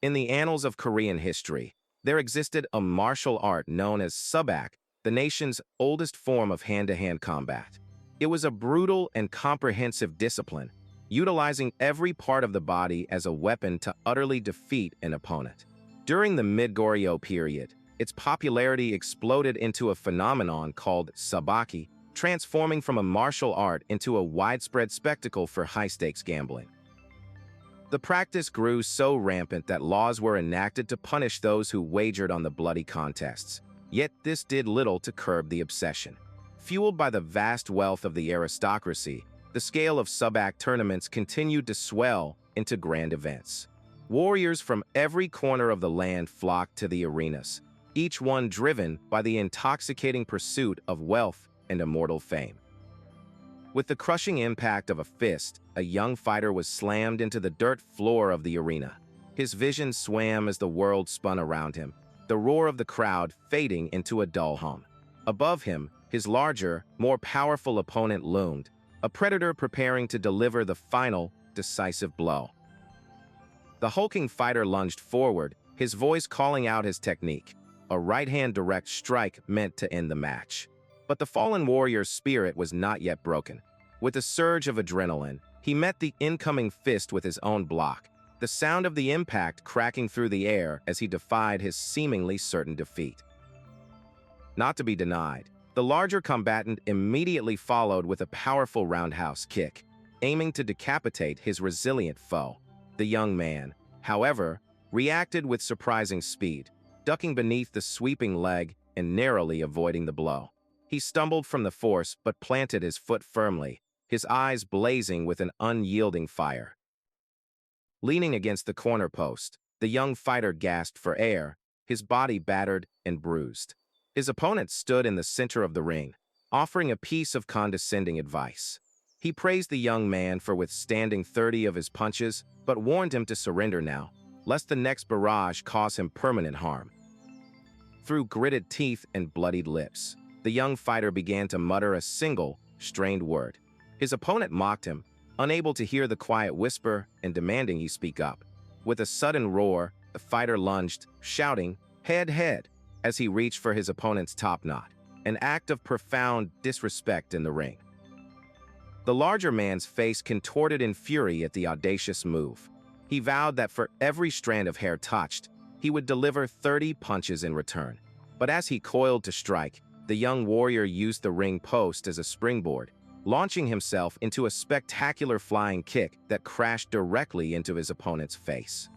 In the annals of Korean history, there existed a martial art known as sabak, the nation's oldest form of hand-to-hand combat. It was a brutal and comprehensive discipline, utilizing every part of the body as a weapon to utterly defeat an opponent. During the mid-Goryeo period, its popularity exploded into a phenomenon called sabaki, transforming from a martial art into a widespread spectacle for high-stakes gambling. The practice grew so rampant that laws were enacted to punish those who wagered on the bloody contests. Yet this did little to curb the obsession. Fueled by the vast wealth of the aristocracy, the scale of sabak tournaments continued to swell into grand events. Warriors from every corner of the land flocked to the arenas, each one driven by the intoxicating pursuit of wealth and immortal fame. With the crushing impact of a fist, a young fighter was slammed into the dirt floor of the arena. His vision swam as the world spun around him, the roar of the crowd fading into a dull hum. Above him, his larger, more powerful opponent loomed, a predator preparing to deliver the final, decisive blow. The hulking fighter lunged forward, his voice calling out his technique, a right-hand direct strike meant to end the match. But the fallen warrior's spirit was not yet broken. With a surge of adrenaline, he met the incoming fist with his own block, the sound of the impact cracking through the air as he defied his seemingly certain defeat. Not to be denied, the larger combatant immediately followed with a powerful roundhouse kick, aiming to decapitate his resilient foe. The young man, however, reacted with surprising speed, ducking beneath the sweeping leg and narrowly avoiding the blow. He stumbled from the force but planted his foot firmly, his eyes blazing with an unyielding fire. Leaning against the corner post, the young fighter gasped for air, his body battered and bruised. His opponent stood in the center of the ring, offering a piece of condescending advice. He praised the young man for withstanding 30 of his punches, but warned him to surrender now, lest the next barrage cause him permanent harm. Through gritted teeth and bloodied lips, the young fighter began to mutter a single, strained word. His opponent mocked him, unable to hear the quiet whisper and demanding he speak up. With a sudden roar, the fighter lunged, shouting, "Head, head," as he reached for his opponent's top knot, an act of profound disrespect in the ring. The larger man's face contorted in fury at the audacious move. He vowed that for every strand of hair touched, he would deliver 30 punches in return. But as he coiled to strike, the young warrior used the ring post as a springboard, launching himself into a spectacular flying kick that crashed directly into his opponent's face.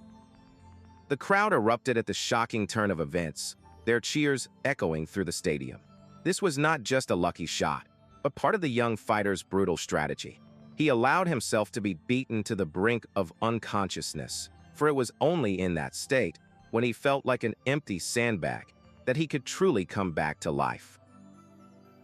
The crowd erupted at the shocking turn of events, their cheers echoing through the stadium. This was not just a lucky shot, but part of the young fighter's brutal strategy. He allowed himself to be beaten to the brink of unconsciousness, for it was only in that state, when he felt like an empty sandbag, that he could truly come back to life.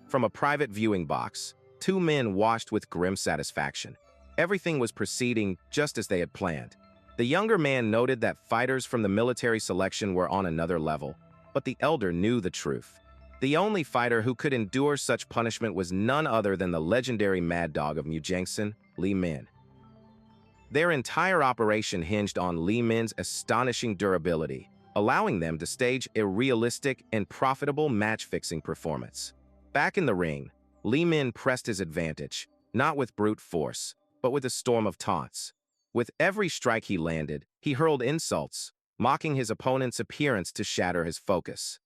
From a private viewing box, two men watched with grim satisfaction. Everything was proceeding just as they had planned. The younger man noted that fighters from the military selection were on another level, but the elder knew the truth. The only fighter who could endure such punishment was none other than the legendary mad dog of Mujangson, Lee Min. Their entire operation hinged on Lee Min's astonishing durability, allowing them to stage a realistic and profitable match-fixing performance. Back in the ring, Lee Min pressed his advantage, not with brute force, but with a storm of taunts. With every strike he landed, he hurled insults, mocking his opponent's appearance to shatter his focus.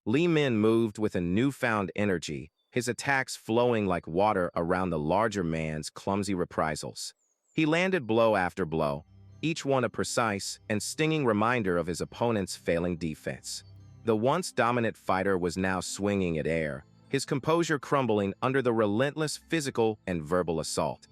Lee Min moved with a newfound energy, his attacks flowing like water around the larger man's clumsy reprisals. He landed blow after blow, each one a precise and stinging reminder of his opponent's failing defense. The once dominant fighter was now swinging at air, his composure crumbling under the relentless physical and verbal assault.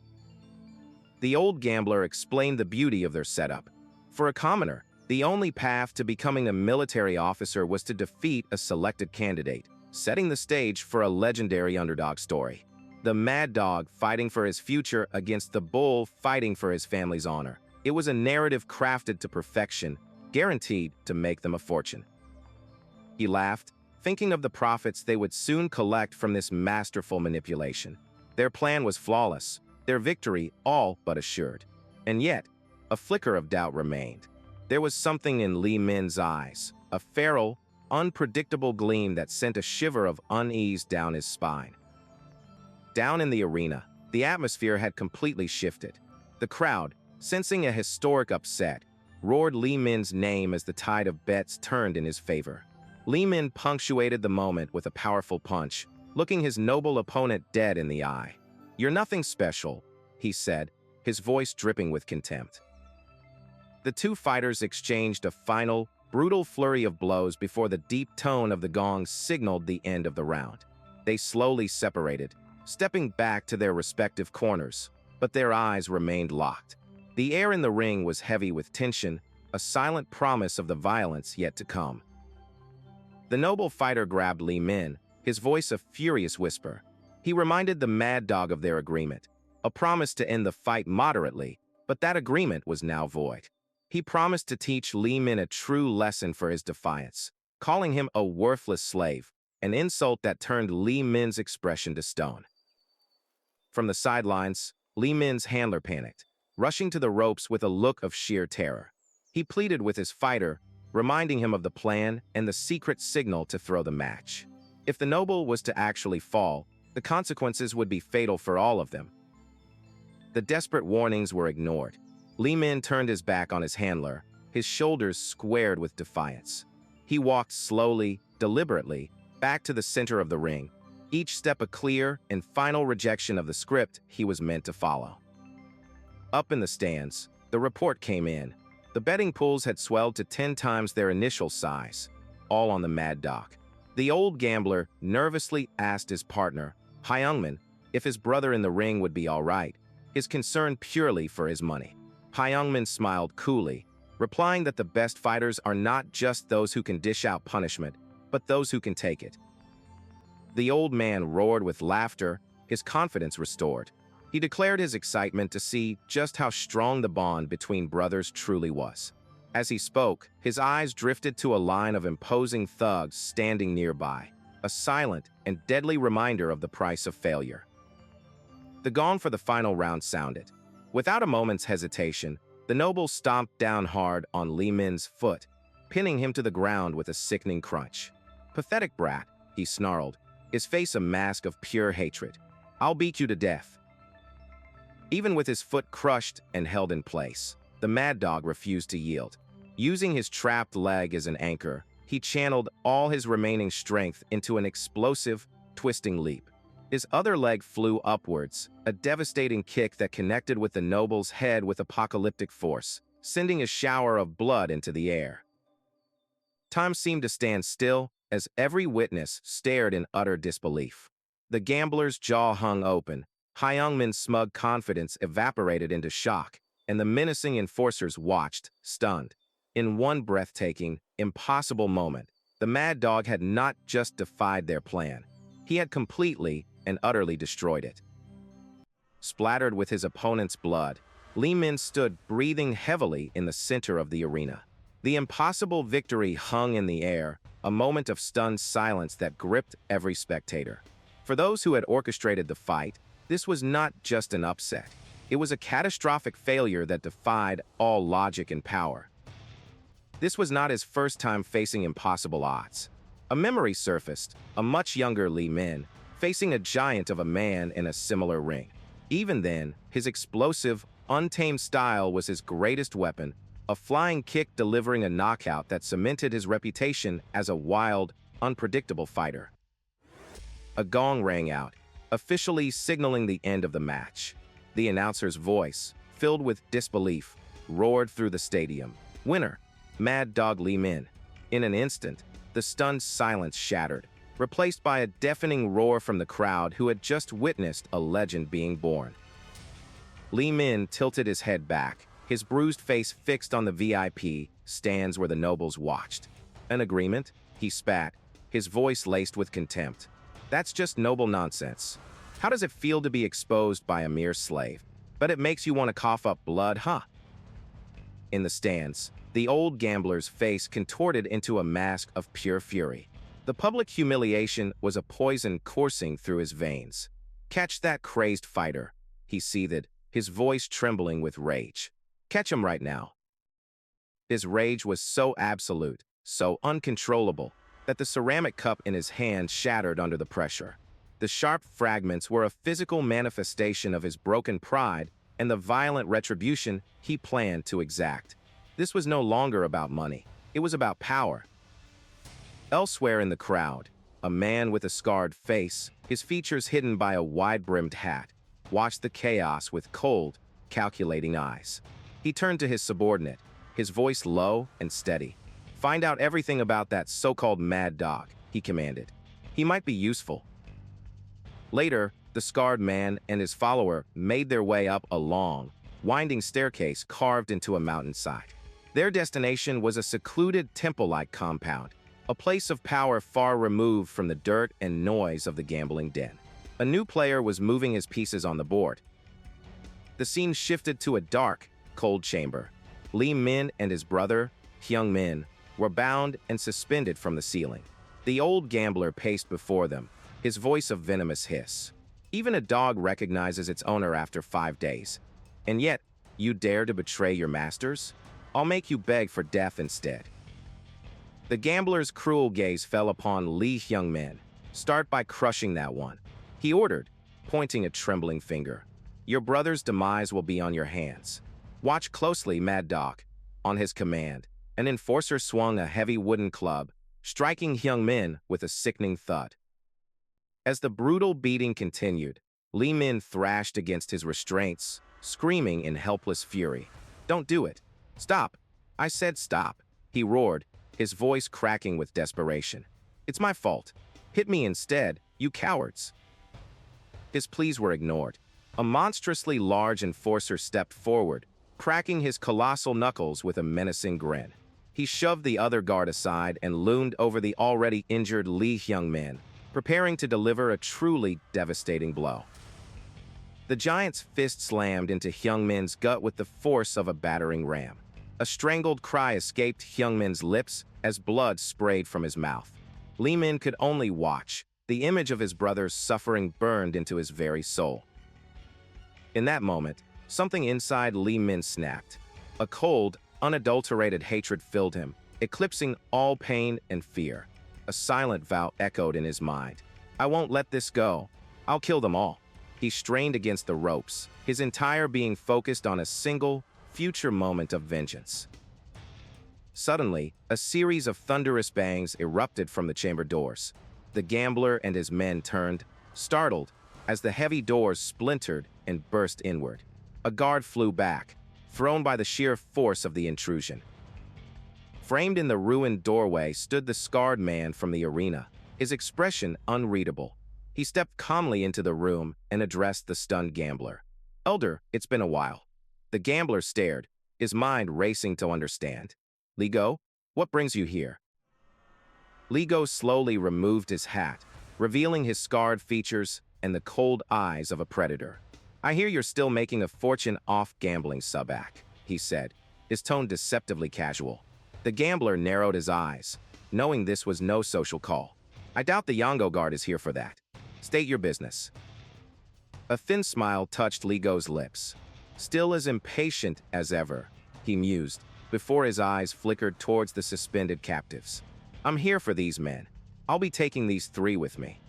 The old gambler explained the beauty of their setup. For a commoner, the only path to becoming a military officer was to defeat a selected candidate, setting the stage for a legendary underdog story. The mad dog fighting for his future against the bull fighting for his family's honor. It was a narrative crafted to perfection, guaranteed to make them a fortune. He laughed, thinking of the profits they would soon collect from this masterful manipulation. Their plan was flawless, their victory all but assured. And yet, a flicker of doubt remained. There was something in Li Min's eyes, a feral, unpredictable gleam that sent a shiver of unease down his spine. Down in the arena, the atmosphere had completely shifted. The crowd, sensing a historic upset, roared Li Min's name as the tide of bets turned in his favor. Li Min punctuated the moment with a powerful punch, looking his noble opponent dead in the eye. "You're nothing special," he said, his voice dripping with contempt. The two fighters exchanged a final, brutal flurry of blows before the deep tone of the gong signaled the end of the round. They slowly separated, stepping back to their respective corners, but their eyes remained locked. The air in the ring was heavy with tension, a silent promise of the violence yet to come. The noble fighter grabbed Li Min, his voice a furious whisper. He reminded the mad dog of their agreement, a promise to end the fight moderately, but that agreement was now void. He promised to teach Li Min a true lesson for his defiance, calling him a worthless slave, an insult that turned Li Min's expression to stone. From the sidelines, Li Min's handler panicked, rushing to the ropes with a look of sheer terror. He pleaded with his fighter, reminding him of the plan and the secret signal to throw the match. If the noble was to actually fall, the consequences would be fatal for all of them. The desperate warnings were ignored. Li Min turned his back on his handler, his shoulders squared with defiance. He walked slowly, deliberately, back to the center of the ring, each step a clear and final rejection of the script he was meant to follow. Up in the stands, the report came in. The betting pools had swelled to 10 times their initial size, all on the mad dog. The old gambler nervously asked his partner, Hyungmin, if his brother in the ring would be all right, his concern purely for his money. Hyungmin smiled coolly, replying that the best fighters are not just those who can dish out punishment, but those who can take it. The old man roared with laughter, his confidence restored. He declared his excitement to see just how strong the bond between brothers truly was. As he spoke, his eyes drifted to a line of imposing thugs standing nearby, a silent and deadly reminder of the price of failure. The gong for the final round sounded. Without a moment's hesitation, the noble stomped down hard on Li Min's foot, pinning him to the ground with a sickening crunch. "Pathetic brat," he snarled, his face a mask of pure hatred. "I'll beat you to death." Even with his foot crushed and held in place, the mad dog refused to yield. Using his trapped leg as an anchor, he channeled all his remaining strength into an explosive, twisting leap. His other leg flew upwards, a devastating kick that connected with the noble's head with apocalyptic force, sending a shower of blood into the air. Time seemed to stand still as every witness stared in utter disbelief. The gambler's jaw hung open, Hyungmin's smug confidence evaporated into shock, and the menacing enforcers watched, stunned. In one breathtaking, impossible moment, the mad dog had not just defied their plan. He had completely and utterly destroyed it. Splattered with his opponent's blood, Li Min stood breathing heavily in the center of the arena. The impossible victory hung in the air, a moment of stunned silence that gripped every spectator. For those who had orchestrated the fight, this was not just an upset. It was a catastrophic failure that defied all logic and power. This was not his first time facing impossible odds. A memory surfaced, a much younger Li Min, facing a giant of a man in a similar ring. Even then, his explosive, untamed style was his greatest weapon, a flying kick delivering a knockout that cemented his reputation as a wild, unpredictable fighter. A gong rang out, officially signaling the end of the match. The announcer's voice, filled with disbelief, roared through the stadium. "Winner, Mad Dog Li Min." In an instant, the stunned silence shattered, replaced by a deafening roar from the crowd who had just witnessed a legend being born. Li Min tilted his head back, his bruised face fixed on the VIP stands where the nobles watched. "An agreement?" he spat, his voice laced with contempt. "That's just noble nonsense. How does it feel to be exposed by a mere slave? But it makes you want to cough up blood, huh?" In the stands, the old gambler's face contorted into a mask of pure fury. The public humiliation was a poison coursing through his veins. "Catch that crazed fighter," he seethed, his voice trembling with rage. "Catch him right now." His rage was so absolute, so uncontrollable, that the ceramic cup in his hand shattered under the pressure. The sharp fragments were a physical manifestation of his broken pride and the violent retribution he planned to exact. This was no longer about money. It was about power. Elsewhere in the crowd, a man with a scarred face, his features hidden by a wide-brimmed hat, watched the chaos with cold, calculating eyes. He turned to his subordinate, his voice low and steady. "Find out everything about that so-called mad dog," he commanded. "He might be useful." Later, the scarred man and his follower made their way up a long, winding staircase carved into a mountainside. Their destination was a secluded temple-like compound, a place of power far removed from the dirt and noise of the gambling den. A new player was moving his pieces on the board. The scene shifted to a dark, cold chamber. Lee Min and his brother, Hyung Min, were bound and suspended from the ceiling. The old gambler paced before them, his voice a venomous hiss. "Even a dog recognizes its owner after 5 days. And yet, you dare to betray your masters? I'll make you beg for death instead." The gambler's cruel gaze fell upon Lee Hyung Min. "Start by crushing that one," he ordered, pointing a trembling finger. "Your brother's demise will be on your hands. Watch closely, Mad Dog." On his command, an enforcer swung a heavy wooden club, striking Hyung Min with a sickening thud. As the brutal beating continued, Lee Min thrashed against his restraints, screaming in helpless fury. "Don't do it! Stop! I said stop!" he roared, his voice cracking with desperation. "It's my fault. Hit me instead, you cowards!" His pleas were ignored. A monstrously large enforcer stepped forward, cracking his colossal knuckles with a menacing grin. He shoved the other guard aside and loomed over the already injured Lee Hyung Min, preparing to deliver a truly devastating blow. The giant's fist slammed into Hyung Min's gut with the force of a battering ram. A strangled cry escaped Hyung Min's lips as blood sprayed from his mouth. Lee Min could only watch. The image of his brother's suffering burned into his very soul. In that moment, something inside Lee Min snapped. A cold, unadulterated hatred filled him, eclipsing all pain and fear. A silent vow echoed in his mind. "I won't let this go. I'll kill them all." He strained against the ropes, his entire being focused on a single, future moment of vengeance. Suddenly, a series of thunderous bangs erupted from the chamber doors. The gambler and his men turned, startled, as the heavy doors splintered and burst inward. A guard flew back, thrown by the sheer force of the intrusion. Framed in the ruined doorway stood the scarred man from the arena, his expression unreadable. He stepped calmly into the room and addressed the stunned gambler. "Elder, it's been a while." The gambler stared, his mind racing to understand. "Lee Go, what brings you here?" Lee Go slowly removed his hat, revealing his scarred features and the cold eyes of a predator. "I hear you're still making a fortune off gambling, Subak," he said, his tone deceptively casual. The gambler narrowed his eyes, knowing this was no social call. "I doubt the Yongo guard is here for that. State your business." A thin smile touched Lee Go's lips. Still as impatient as ever, he mused, before his eyes flickered towards the suspended captives. "I'm here for these men. I'll be taking these 3 with me."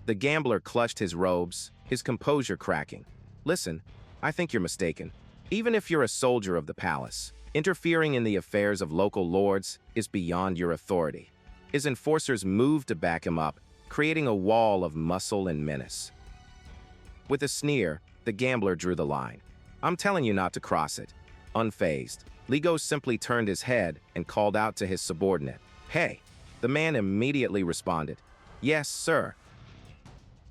The gambler clutched his robes, his composure cracking. "Listen, I think you're mistaken. Even if you're a soldier of the palace, interfering in the affairs of local lords is beyond your authority." His enforcers moved to back him up, creating a wall of muscle and menace. With a sneer, the gambler drew the line. "I'm telling you not to cross it." Unfazed, Lee Go simply turned his head and called out to his subordinate. "Hey!" The man immediately responded, "Yes, sir."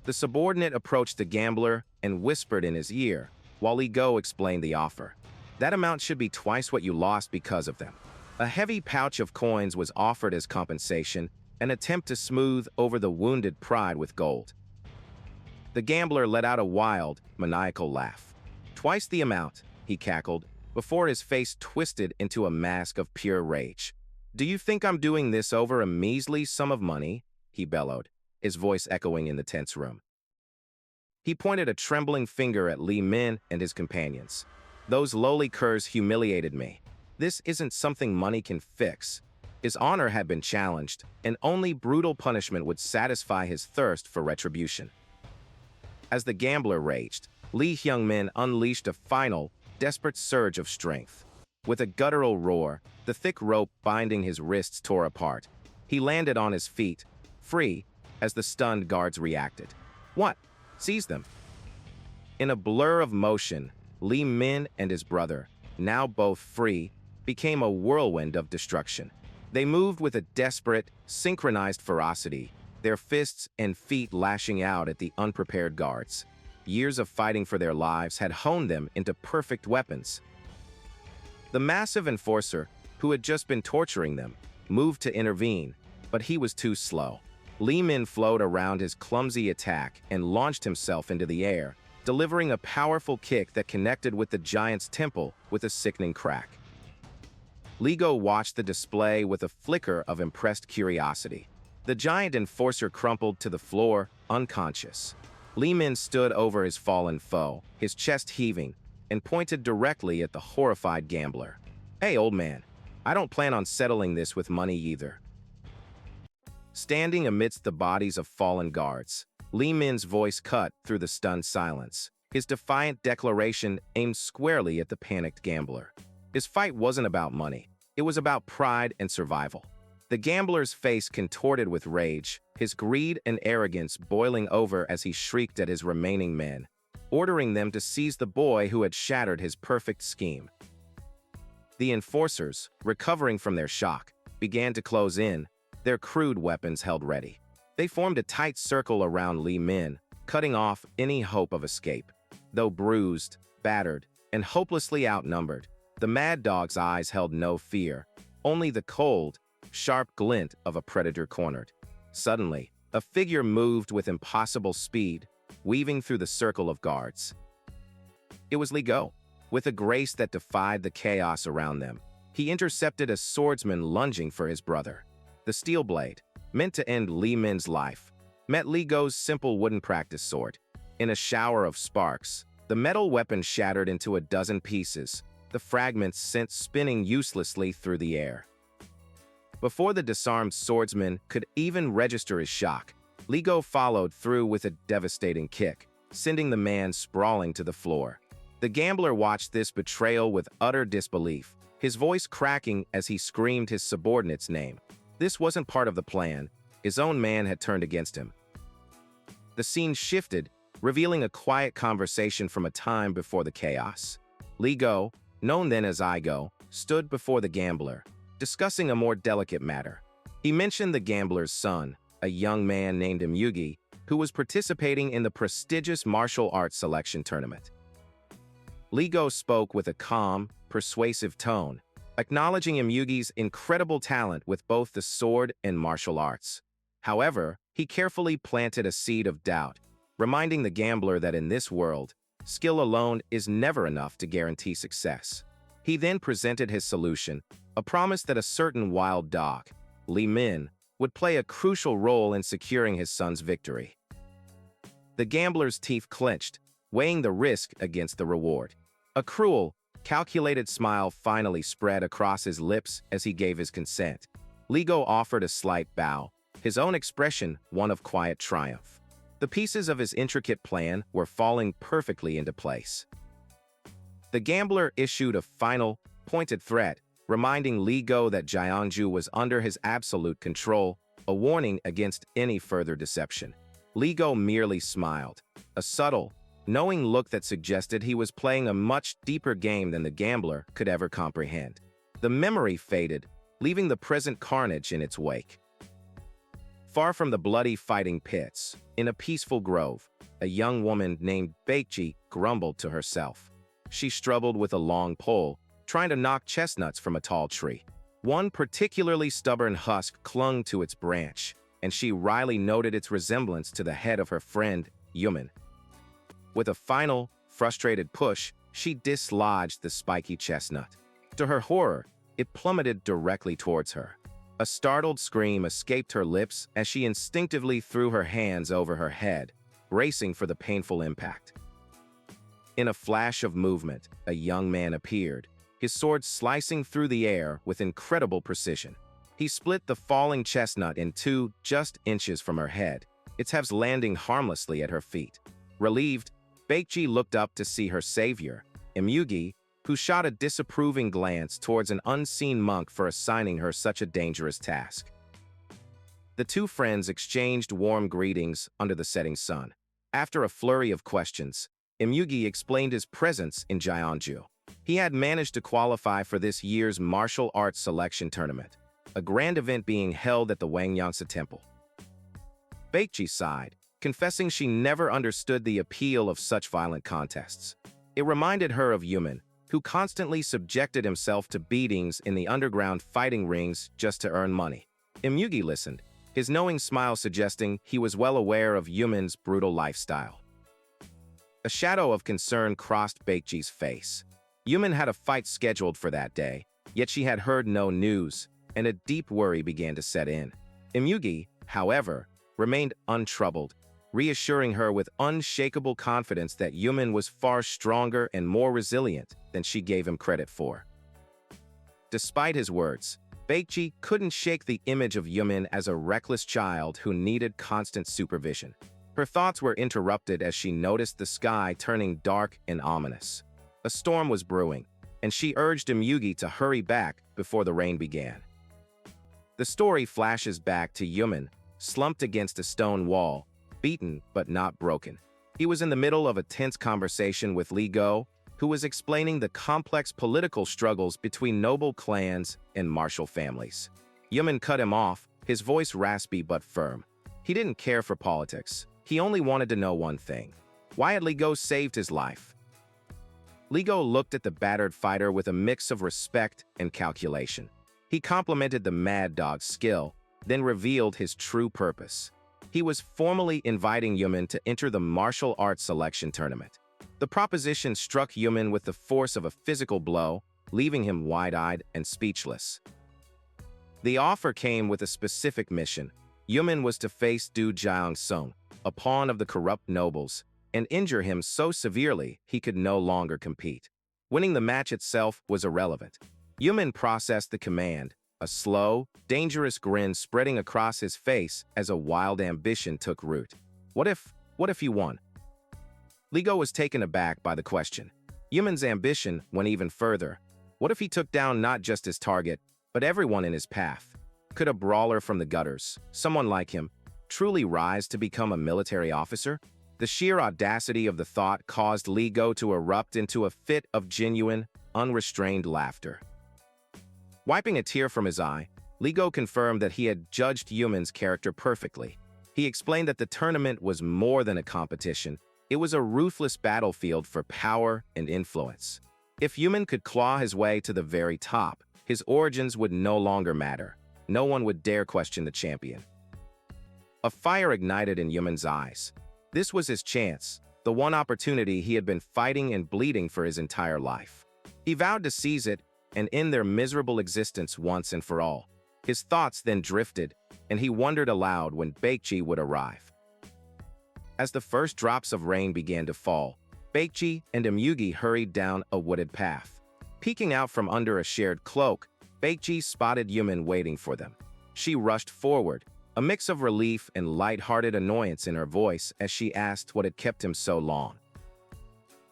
The subordinate approached the gambler and whispered in his ear, while Lee Go explained the offer. "That amount should be twice what you lost because of them." A heavy pouch of coins was offered as compensation, an attempt to smooth over the wounded pride with gold. The gambler let out a wild, maniacal laugh. "Twice the amount," he cackled, before his face twisted into a mask of pure rage. "Do you think I'm doing this over a measly sum of money?" he bellowed, his voice echoing in the tense room. He pointed a trembling finger at Lee Min and his companions. "Those lowly curs humiliated me. This isn't something money can fix. His honor had been challenged, and only brutal punishment would satisfy his thirst for retribution. As the gambler raged, Lee Hyung-min unleashed a final, desperate surge of strength. With a guttural roar, the thick rope binding his wrists tore apart. He landed on his feet, free, as the stunned guards reacted. "What? Seize them!" In a blur of motion, Lee Min and his brother, now both free, became a whirlwind of destruction. They moved with a desperate, synchronized ferocity, their fists and feet lashing out at the unprepared guards. Years of fighting for their lives had honed them into perfect weapons. The massive enforcer, who had just been torturing them, moved to intervene, but he was too slow. Lee Min flowed around his clumsy attack and launched himself into the air, delivering a powerful kick that connected with the giant's temple with a sickening crack. Lee Go watched the display with a flicker of impressed curiosity. The giant enforcer crumpled to the floor, unconscious. Lee Min stood over his fallen foe, his chest heaving, and pointed directly at the horrified gambler. "Hey, old man, I don't plan on settling this with money either." Standing amidst the bodies of fallen guards, Lee Min's voice cut through the stunned silence. His defiant declaration aimed squarely at the panicked gambler. His fight wasn't about money. It was about pride and survival. The gambler's face contorted with rage, his greed and arrogance boiling over as he shrieked at his remaining men, ordering them to seize the boy who had shattered his perfect scheme. The enforcers, recovering from their shock, began to close in, their crude weapons held ready. They formed a tight circle around Lee Min, cutting off any hope of escape. Though bruised, battered, and hopelessly outnumbered, the mad dog's eyes held no fear, only the cold, sharp glint of a predator cornered. Suddenly, a figure moved with impossible speed, weaving through the circle of guards. It was Lee Go. With a grace that defied the chaos around them, he intercepted a swordsman lunging for his brother. The steel blade, meant to end Lee Min's life, met Lee Go's simple wooden practice sword. In a shower of sparks, the metal weapon shattered into a dozen pieces, the fragments sent spinning uselessly through the air. Before the disarmed swordsman could even register his shock, Lee Go followed through with a devastating kick, sending the man sprawling to the floor. The gambler watched this betrayal with utter disbelief, his voice cracking as he screamed his subordinate's name. This wasn't part of the plan. His own man had turned against him. The scene shifted, revealing a quiet conversation from a time before the chaos. Lee Go, known then as I-Go, stood before the gambler, discussing a more delicate matter. He mentioned the gambler's son, a young man named Imyugi, who was participating in the prestigious martial arts selection tournament. Lee Go spoke with a calm, persuasive tone, acknowledging Imyugi's incredible talent with both the sword and martial arts. However, he carefully planted a seed of doubt, reminding the gambler that in this world, skill alone is never enough to guarantee success. He then presented his solution, a promise that a certain wild dog, Lee Min, would play a crucial role in securing his son's victory. The gambler's teeth clenched, weighing the risk against the reward. A cruel, calculated smile finally spread across his lips as he gave his consent. Lee Go offered a slight bow, his own expression one of quiet triumph. The pieces of his intricate plan were falling perfectly into place. The gambler issued a final, pointed threat, reminding Lee Go that Jeonju was under his absolute control, a warning against any further deception. Lee Go merely smiled, a subtle, knowing look that suggested he was playing a much deeper game than the gambler could ever comprehend. The memory faded, leaving the present carnage in its wake. Far from the bloody fighting pits, in a peaceful grove, a young woman named Baekji grumbled to herself. She struggled with a long pole, trying to knock chestnuts from a tall tree. One particularly stubborn husk clung to its branch, and she wryly noted its resemblance to the head of her friend, Yuman. With a final, frustrated push, she dislodged the spiky chestnut. To her horror, it plummeted directly towards her. A startled scream escaped her lips as she instinctively threw her hands over her head, bracing for the painful impact. In a flash of movement, a young man appeared, his sword slicing through the air with incredible precision. He split the falling chestnut in two just inches from her head, its halves landing harmlessly at her feet. Relieved, Baekji looked up to see her savior, Imyugi, who shot a disapproving glance towards an unseen monk for assigning her such a dangerous task. The two friends exchanged warm greetings under the setting sun. After a flurry of questions, Imyugi explained his presence in Jeonju. He had managed to qualify for this year's martial arts selection tournament, a grand event being held at the Wangyangsa Temple. Baekji sighed, confessing she never understood the appeal of such violent contests. It reminded her of Yumin, who constantly subjected himself to beatings in the underground fighting rings just to earn money. Imyugi listened, his knowing smile suggesting he was well aware of Yumin's brutal lifestyle. A shadow of concern crossed Baekji's face. Yumin had a fight scheduled for that day, yet she had heard no news, and a deep worry began to set in. Imyugi, however, remained untroubled, reassuring her with unshakable confidence that Yumin was far stronger and more resilient than she gave him credit for. Despite his words, Baekji couldn't shake the image of Yumin as a reckless child who needed constant supervision. Her thoughts were interrupted as she noticed the sky turning dark and ominous. A storm was brewing, and she urged Imyugi to hurry back before the rain began. The story flashes back to Yumin, slumped against a stone wall, beaten but not broken. He was in the middle of a tense conversation with Li Go, who was explaining the complex political struggles between noble clans and martial families. Yumin cut him off, his voice raspy but firm. He didn't care for politics. He only wanted to know one thing. Why had Li Go saved his life? Li Go looked at the battered fighter with a mix of respect and calculation. He complimented the Mad Dog's skill, then revealed his true purpose. He was formally inviting Yumin to enter the martial arts selection tournament. The proposition struck Yumin with the force of a physical blow, leaving him wide-eyed and speechless. The offer came with a specific mission. Yumin was to face Du Jiangsong, a pawn of the corrupt nobles, and injure him so severely he could no longer compete. Winning the match itself was irrelevant. Yumin processed the command, a slow, dangerous grin spreading across his face as a wild ambition took root. What if you won? Li Go was taken aback by the question. Yumin's ambition went even further. What if he took down not just his target, but everyone in his path? Could a brawler from the gutters, someone like him, truly rise to become a military officer? The sheer audacity of the thought caused Li Go to erupt into a fit of genuine, unrestrained laughter. Wiping a tear from his eye, Li Go confirmed that he had judged Yumin's character perfectly. He explained that the tournament was more than a competition. It was a ruthless battlefield for power and influence. If Yumin could claw his way to the very top, his origins would no longer matter. No one would dare question the champion. A fire ignited in Yumin's eyes. This was his chance, the one opportunity he had been fighting and bleeding for his entire life. He vowed to seize it and end their miserable existence once and for all. His thoughts then drifted, and he wondered aloud when Baekji would arrive. As the first drops of rain began to fall, Baekji and Imyugi hurried down a wooded path. Peeking out from under a shared cloak, Baekji spotted Yumin waiting for them. She rushed forward, a mix of relief and light-hearted annoyance in her voice as she asked what had kept him so long.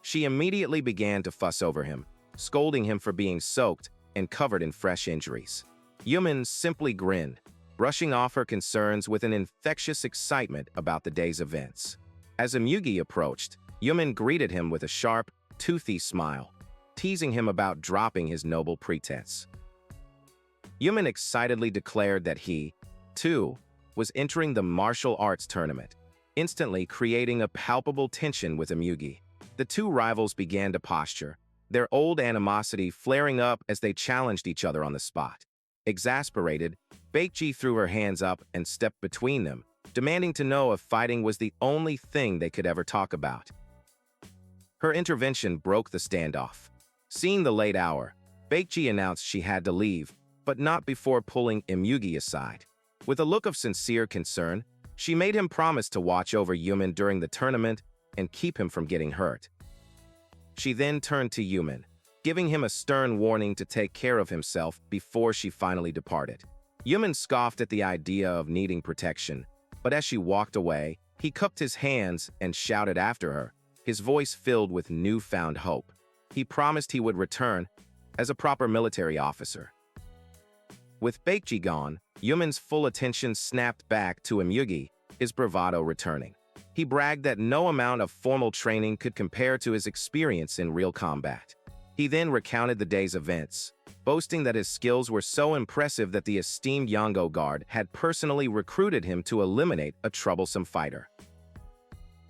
She immediately began to fuss over him, scolding him for being soaked and covered in fresh injuries. Yumin simply grinned, brushing off her concerns with an infectious excitement about the day's events. As Imyugi approached, Yumin greeted him with a sharp, toothy smile, teasing him about dropping his noble pretense. Yumin excitedly declared that he, too, was entering the martial arts tournament, instantly creating a palpable tension with Imyugi. The two rivals began to posture, their old animosity flaring up as they challenged each other on the spot. Exasperated, Baekji threw her hands up and stepped between them, demanding to know if fighting was the only thing they could ever talk about. Her intervention broke the standoff. Seeing the late hour, Baekji announced she had to leave, but not before pulling Imyugi aside. With a look of sincere concern, she made him promise to watch over Yumin during the tournament and keep him from getting hurt. She then turned to Yumin, giving him a stern warning to take care of himself before she finally departed. Yumin scoffed at the idea of needing protection, but as she walked away, he cupped his hands and shouted after her, his voice filled with newfound hope. He promised he would return as a proper military officer. With Baekji gone, Yumin's full attention snapped back to Imyugi, his bravado returning. He bragged that no amount of formal training could compare to his experience in real combat. He then recounted the day's events, boasting that his skills were so impressive that the esteemed Yongo guard had personally recruited him to eliminate a troublesome fighter.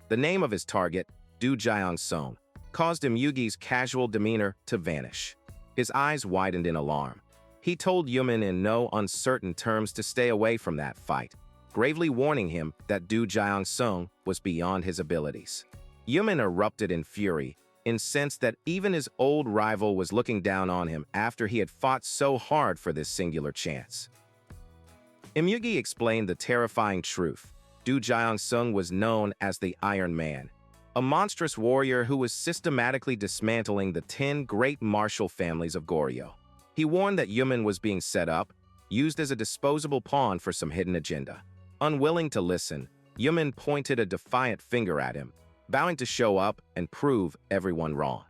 The name of his target, Du Jiang-sung, caused Imyugi's casual demeanor to vanish. His eyes widened in alarm. He told Yumin in no uncertain terms to stay away from that fight, gravely warning him that Du Jiang-sung was beyond his abilities. Yumin erupted in fury, incensed that even his old rival was looking down on him after he had fought so hard for this singular chance. Imyugi explained the terrifying truth. Du Jiang-sung was known as the Iron Man, a monstrous warrior who was systematically dismantling the 10 great martial families of Goryeo. He warned that Yumin was being set up, used as a disposable pawn for some hidden agenda. Unwilling to listen, Yumin pointed a defiant finger at him, vowing to show up and prove everyone wrong.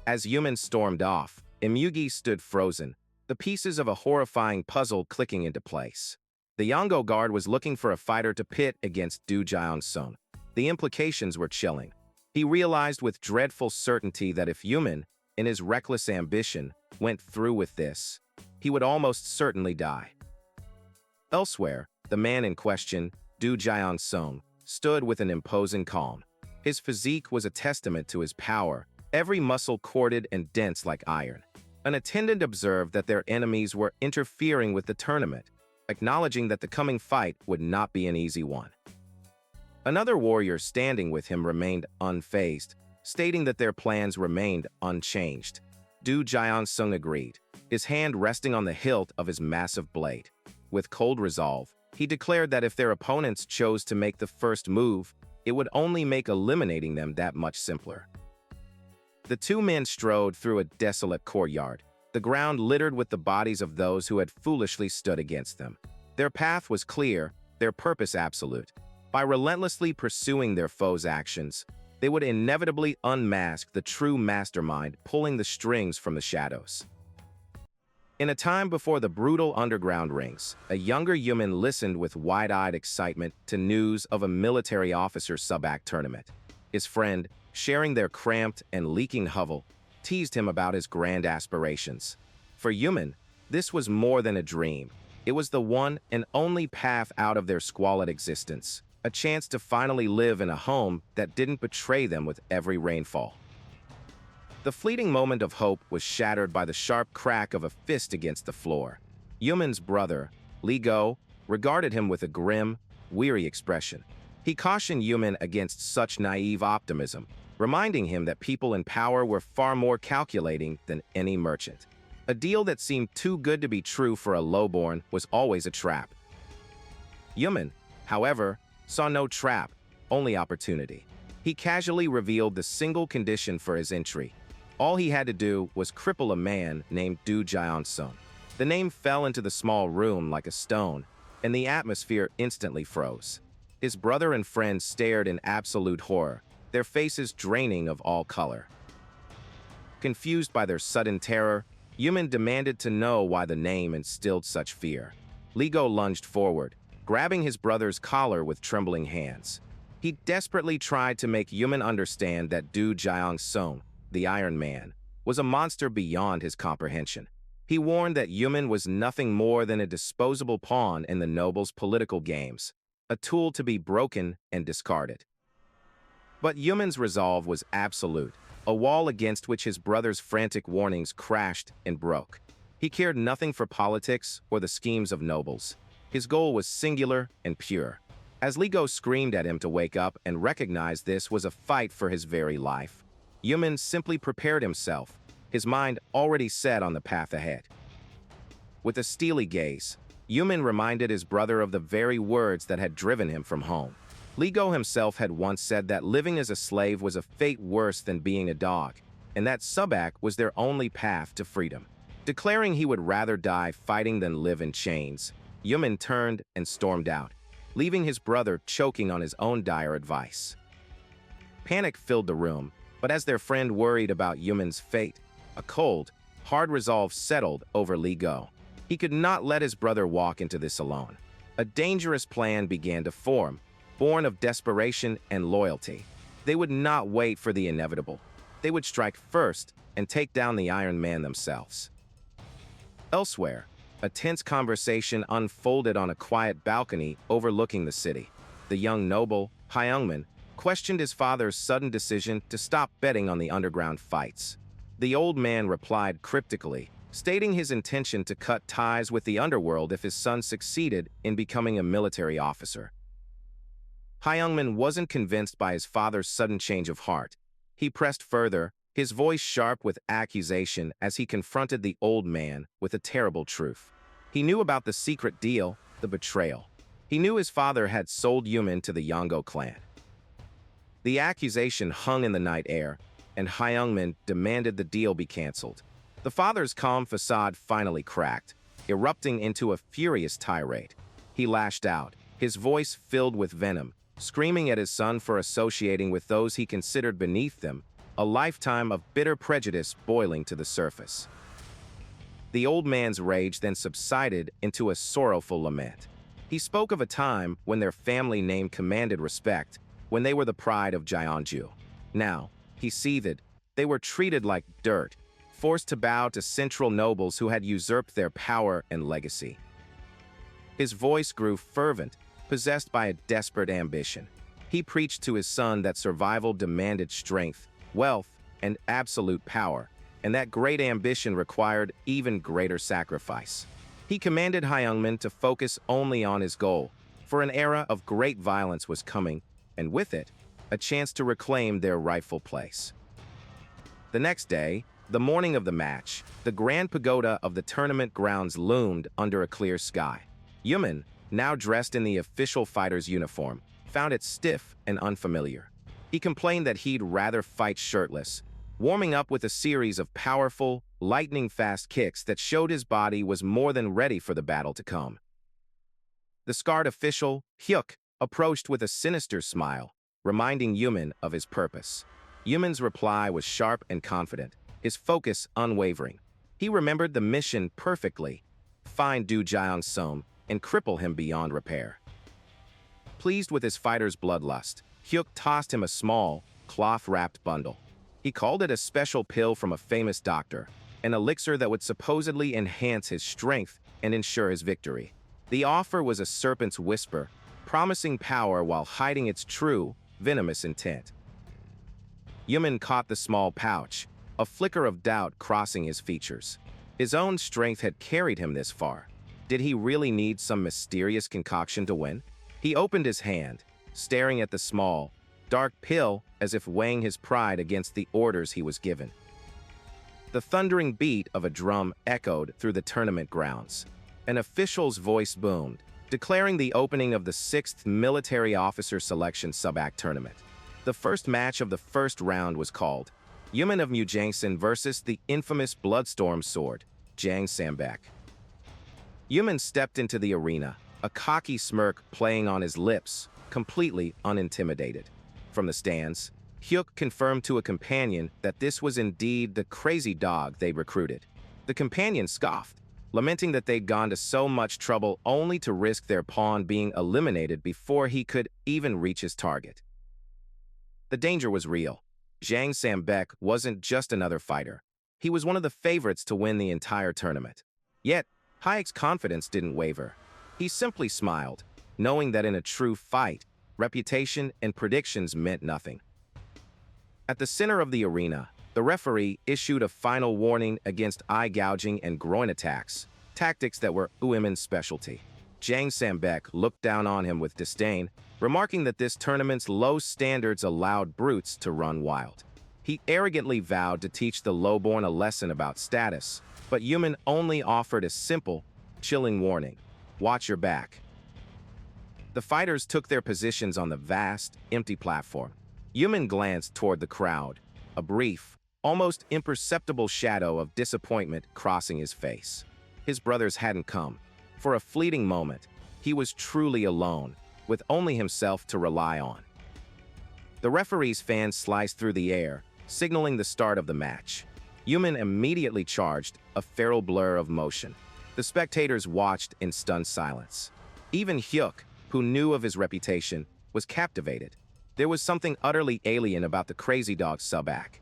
As Yumin stormed off, Imyugi stood frozen, the pieces of a horrifying puzzle clicking into place. The Yongo guard was looking for a fighter to pit against Du Jiang-sung. The implications were chilling. He realized with dreadful certainty that if Yumin, in his reckless ambition, went through with this, he would almost certainly die. Elsewhere, the man in question, Du Jiang-sung, stood with an imposing calm. His physique was a testament to his power, every muscle corded and dense like iron. An attendant observed that their enemies were interfering with the tournament, acknowledging that the coming fight would not be an easy one. Another warrior standing with him remained unfazed, stating that their plans remained unchanged. Du Jiang-sung agreed, his hand resting on the hilt of his massive blade. With cold resolve, he declared that if their opponents chose to make the first move, it would only make eliminating them that much simpler. The two men strode through a desolate courtyard, the ground littered with the bodies of those who had foolishly stood against them. Their path was clear, their purpose absolute. By relentlessly pursuing their foes' actions, they would inevitably unmask the true mastermind pulling the strings from the shadows. In a time before the brutal underground rings, a younger Yumin listened with wide-eyed excitement to news of a military officer sub-act tournament. His friend, sharing their cramped and leaking hovel, teased him about his grand aspirations. For Yumin, this was more than a dream. It was the one and only path out of their squalid existence, a chance to finally live in a home that didn't betray them with every rainfall. The fleeting moment of hope was shattered by the sharp crack of a fist against the floor. Yumin's brother, Li Go, regarded him with a grim, weary expression. He cautioned Yumin against such naive optimism, reminding him that people in power were far more calculating than any merchant. A deal that seemed too good to be true for a lowborn was always a trap. Yumin, however, saw no trap, only opportunity. He casually revealed the single condition for his entry. All he had to do was cripple a man named Du Jiang-sung. The name fell into the small room like a stone, and the atmosphere instantly froze. His brother and friend stared in absolute horror, their faces draining of all color. Confused by their sudden terror, Yumin demanded to know why the name instilled such fear. Li Go lunged forward, grabbing his brother's collar with trembling hands. He desperately tried to make Yumin understand that Du Jiang-sung, the Iron Man, was a monster beyond his comprehension. He warned that Yumin was nothing more than a disposable pawn in the noble's political games, a tool to be broken and discarded. But Yumin's resolve was absolute, a wall against which his brother's frantic warnings crashed and broke. He cared nothing for politics or the schemes of nobles. His goal was singular and pure. As Li Go screamed at him to wake up and recognize this was a fight for his very life, Yumin simply prepared himself, his mind already set on the path ahead. With a steely gaze, Yumin reminded his brother of the very words that had driven him from home. Li Go himself had once said that living as a slave was a fate worse than being a dog. and that Subak was their only path to freedom. Declaring he would rather die fighting than live in chains, Yumin turned and stormed out, leaving his brother choking on his own dire advice. Panic filled the room, but as their friend worried about Yumin's fate, a cold, hard resolve settled over Li Go. He could not let his brother walk into this alone. A dangerous plan began to form, born of desperation and loyalty. They would not wait for the inevitable. They would strike first and take down the Iron Man themselves. Elsewhere, a tense conversation unfolded on a quiet balcony overlooking the city. The young noble, Hyungmin, questioned his father's sudden decision to stop betting on the underground fights. The old man replied cryptically, stating his intention to cut ties with the underworld if his son succeeded in becoming a military officer. Hyungmin wasn't convinced by his father's sudden change of heart. He pressed further, his voice sharp with accusation as he confronted the old man with a terrible truth. He knew about the secret deal, the betrayal. He knew his father had sold Yumin to the Yongo clan. The accusation hung in the night air, and Hyungmin demanded the deal be canceled. The father's calm facade finally cracked, erupting into a furious tirade. He lashed out, his voice filled with venom, screaming at his son for associating with those he considered beneath them, a lifetime of bitter prejudice boiling to the surface. The old man's rage then subsided into a sorrowful lament. He spoke of a time when their family name commanded respect, when they were the pride of Jeonju. Now, he seethed, they were treated like dirt, forced to bow to central nobles who had usurped their power and legacy. His voice grew fervent, possessed by a desperate ambition. He preached to his son that survival demanded strength, wealth, and absolute power, and that great ambition required even greater sacrifice. He commanded Hyungmin to focus only on his goal, for an era of great violence was coming, and with it, a chance to reclaim their rightful place. The next day, the morning of the match, the grand pagoda of the tournament grounds loomed under a clear sky. Yumin, now dressed in the official fighter's uniform, found it stiff and unfamiliar. He complained that he'd rather fight shirtless, warming up with a series of powerful, lightning-fast kicks that showed his body was more than ready for the battle to come. The scarred official, Hyuk, approached with a sinister smile, reminding Yumin of his purpose. Yumin's reply was sharp and confident, his focus unwavering. He remembered the mission perfectly: find Du Jiang-sum and cripple him beyond repair. Pleased with his fighter's bloodlust, Hyuk tossed him a small, cloth-wrapped bundle. He called it a special pill from a famous doctor, an elixir that would supposedly enhance his strength and ensure his victory. The offer was a serpent's whisper, promising power while hiding its true, venomous intent. Yumin caught the small pouch, a flicker of doubt crossing his features. His own strength had carried him this far. Did he really need some mysterious concoction to win? He opened his hand, staring at the small, dark pill as if weighing his pride against the orders he was given. The thundering beat of a drum echoed through the tournament grounds. An official's voice boomed, declaring the opening of the 6th Military Officer Selection Sub-Act Tournament. The first match of the first round was called Yumin of Mujangsan versus the infamous Bloodstorm Sword, Jang Sambek. Yumin stepped into the arena, a cocky smirk playing on his lips, completely unintimidated. From the stands, Hyuk confirmed to a companion that this was indeed the crazy dog they recruited. The companion scoffed, lamenting that they'd gone to so much trouble only to risk their pawn being eliminated before he could even reach his target. The danger was real. Jang Sambek wasn't just another fighter. He was one of the favorites to win the entire tournament. Yet, Hyuk's confidence didn't waver. He simply smiled, knowing that in a true fight, reputation and predictions meant nothing. At the center of the arena, the referee issued a final warning against eye gouging and groin attacks, tactics that were Uemin's specialty. Jang Sambek looked down on him with disdain, remarking that this tournament's low standards allowed brutes to run wild. He arrogantly vowed to teach the lowborn a lesson about status, but Yumin only offered a simple, chilling warning: watch your back. The fighters took their positions on the vast, empty platform. Yumin glanced toward the crowd, a brief, almost imperceptible shadow of disappointment crossing his face. His brothers hadn't come. For a fleeting moment, he was truly alone, with only himself to rely on. The referee's fan sliced through the air, signaling the start of the match. Yumin immediately charged, a feral blur of motion. The spectators watched in stunned silence. Even Hyuk, who knew of his reputation, was captivated. There was something utterly alien about the crazy dog's sub-act.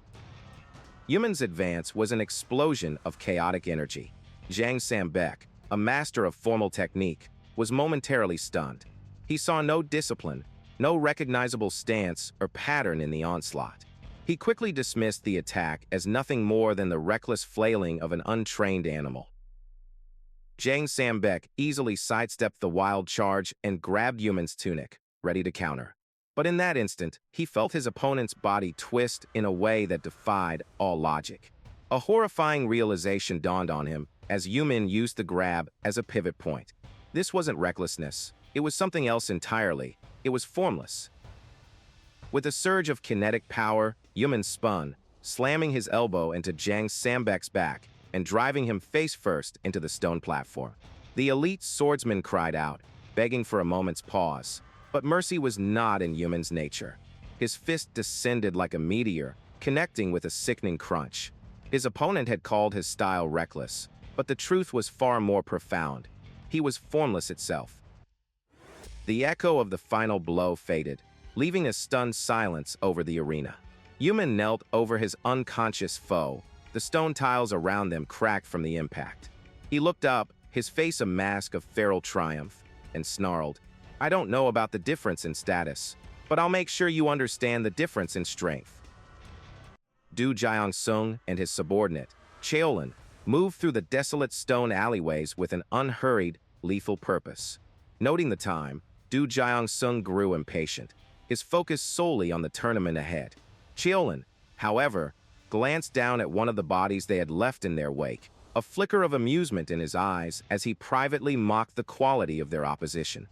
Yumin's advance was an explosion of chaotic energy. Zhang Sambek, a master of formal technique, was momentarily stunned. He saw no discipline, no recognizable stance or pattern in the onslaught. He quickly dismissed the attack as nothing more than the reckless flailing of an untrained animal. Zhang Sambek easily sidestepped the wild charge and grabbed Yumin's tunic, ready to counter. But in that instant, he felt his opponent's body twist in a way that defied all logic. A horrifying realization dawned on him as Yumin used the grab as a pivot point. This wasn't recklessness. It was something else entirely. It was formless. With a surge of kinetic power, Yumin spun, slamming his elbow into Zhang Sambek's back and driving him face-first into the stone platform. The elite swordsman cried out, begging for a moment's pause. But mercy was not in Yumin's nature. His fist descended like a meteor, connecting with a sickening crunch. His opponent had called his style reckless, but the truth was far more profound. He was formless itself. The echo of the final blow faded, leaving a stunned silence over the arena. Yumin knelt over his unconscious foe. The stone tiles around them cracked from the impact. He looked up, his face a mask of feral triumph, and snarled, "I don't know about the difference in status, but I'll make sure you understand the difference in strength." Du Jiangsung and his subordinate, Cheolin, moved through the desolate stone alleyways with an unhurried, lethal purpose. Noting the time, Du Jiangsung grew impatient, his focus solely on the tournament ahead. Cheolin, however, glanced down at one of the bodies they had left in their wake, a flicker of amusement in his eyes as he privately mocked the quality of their opposition.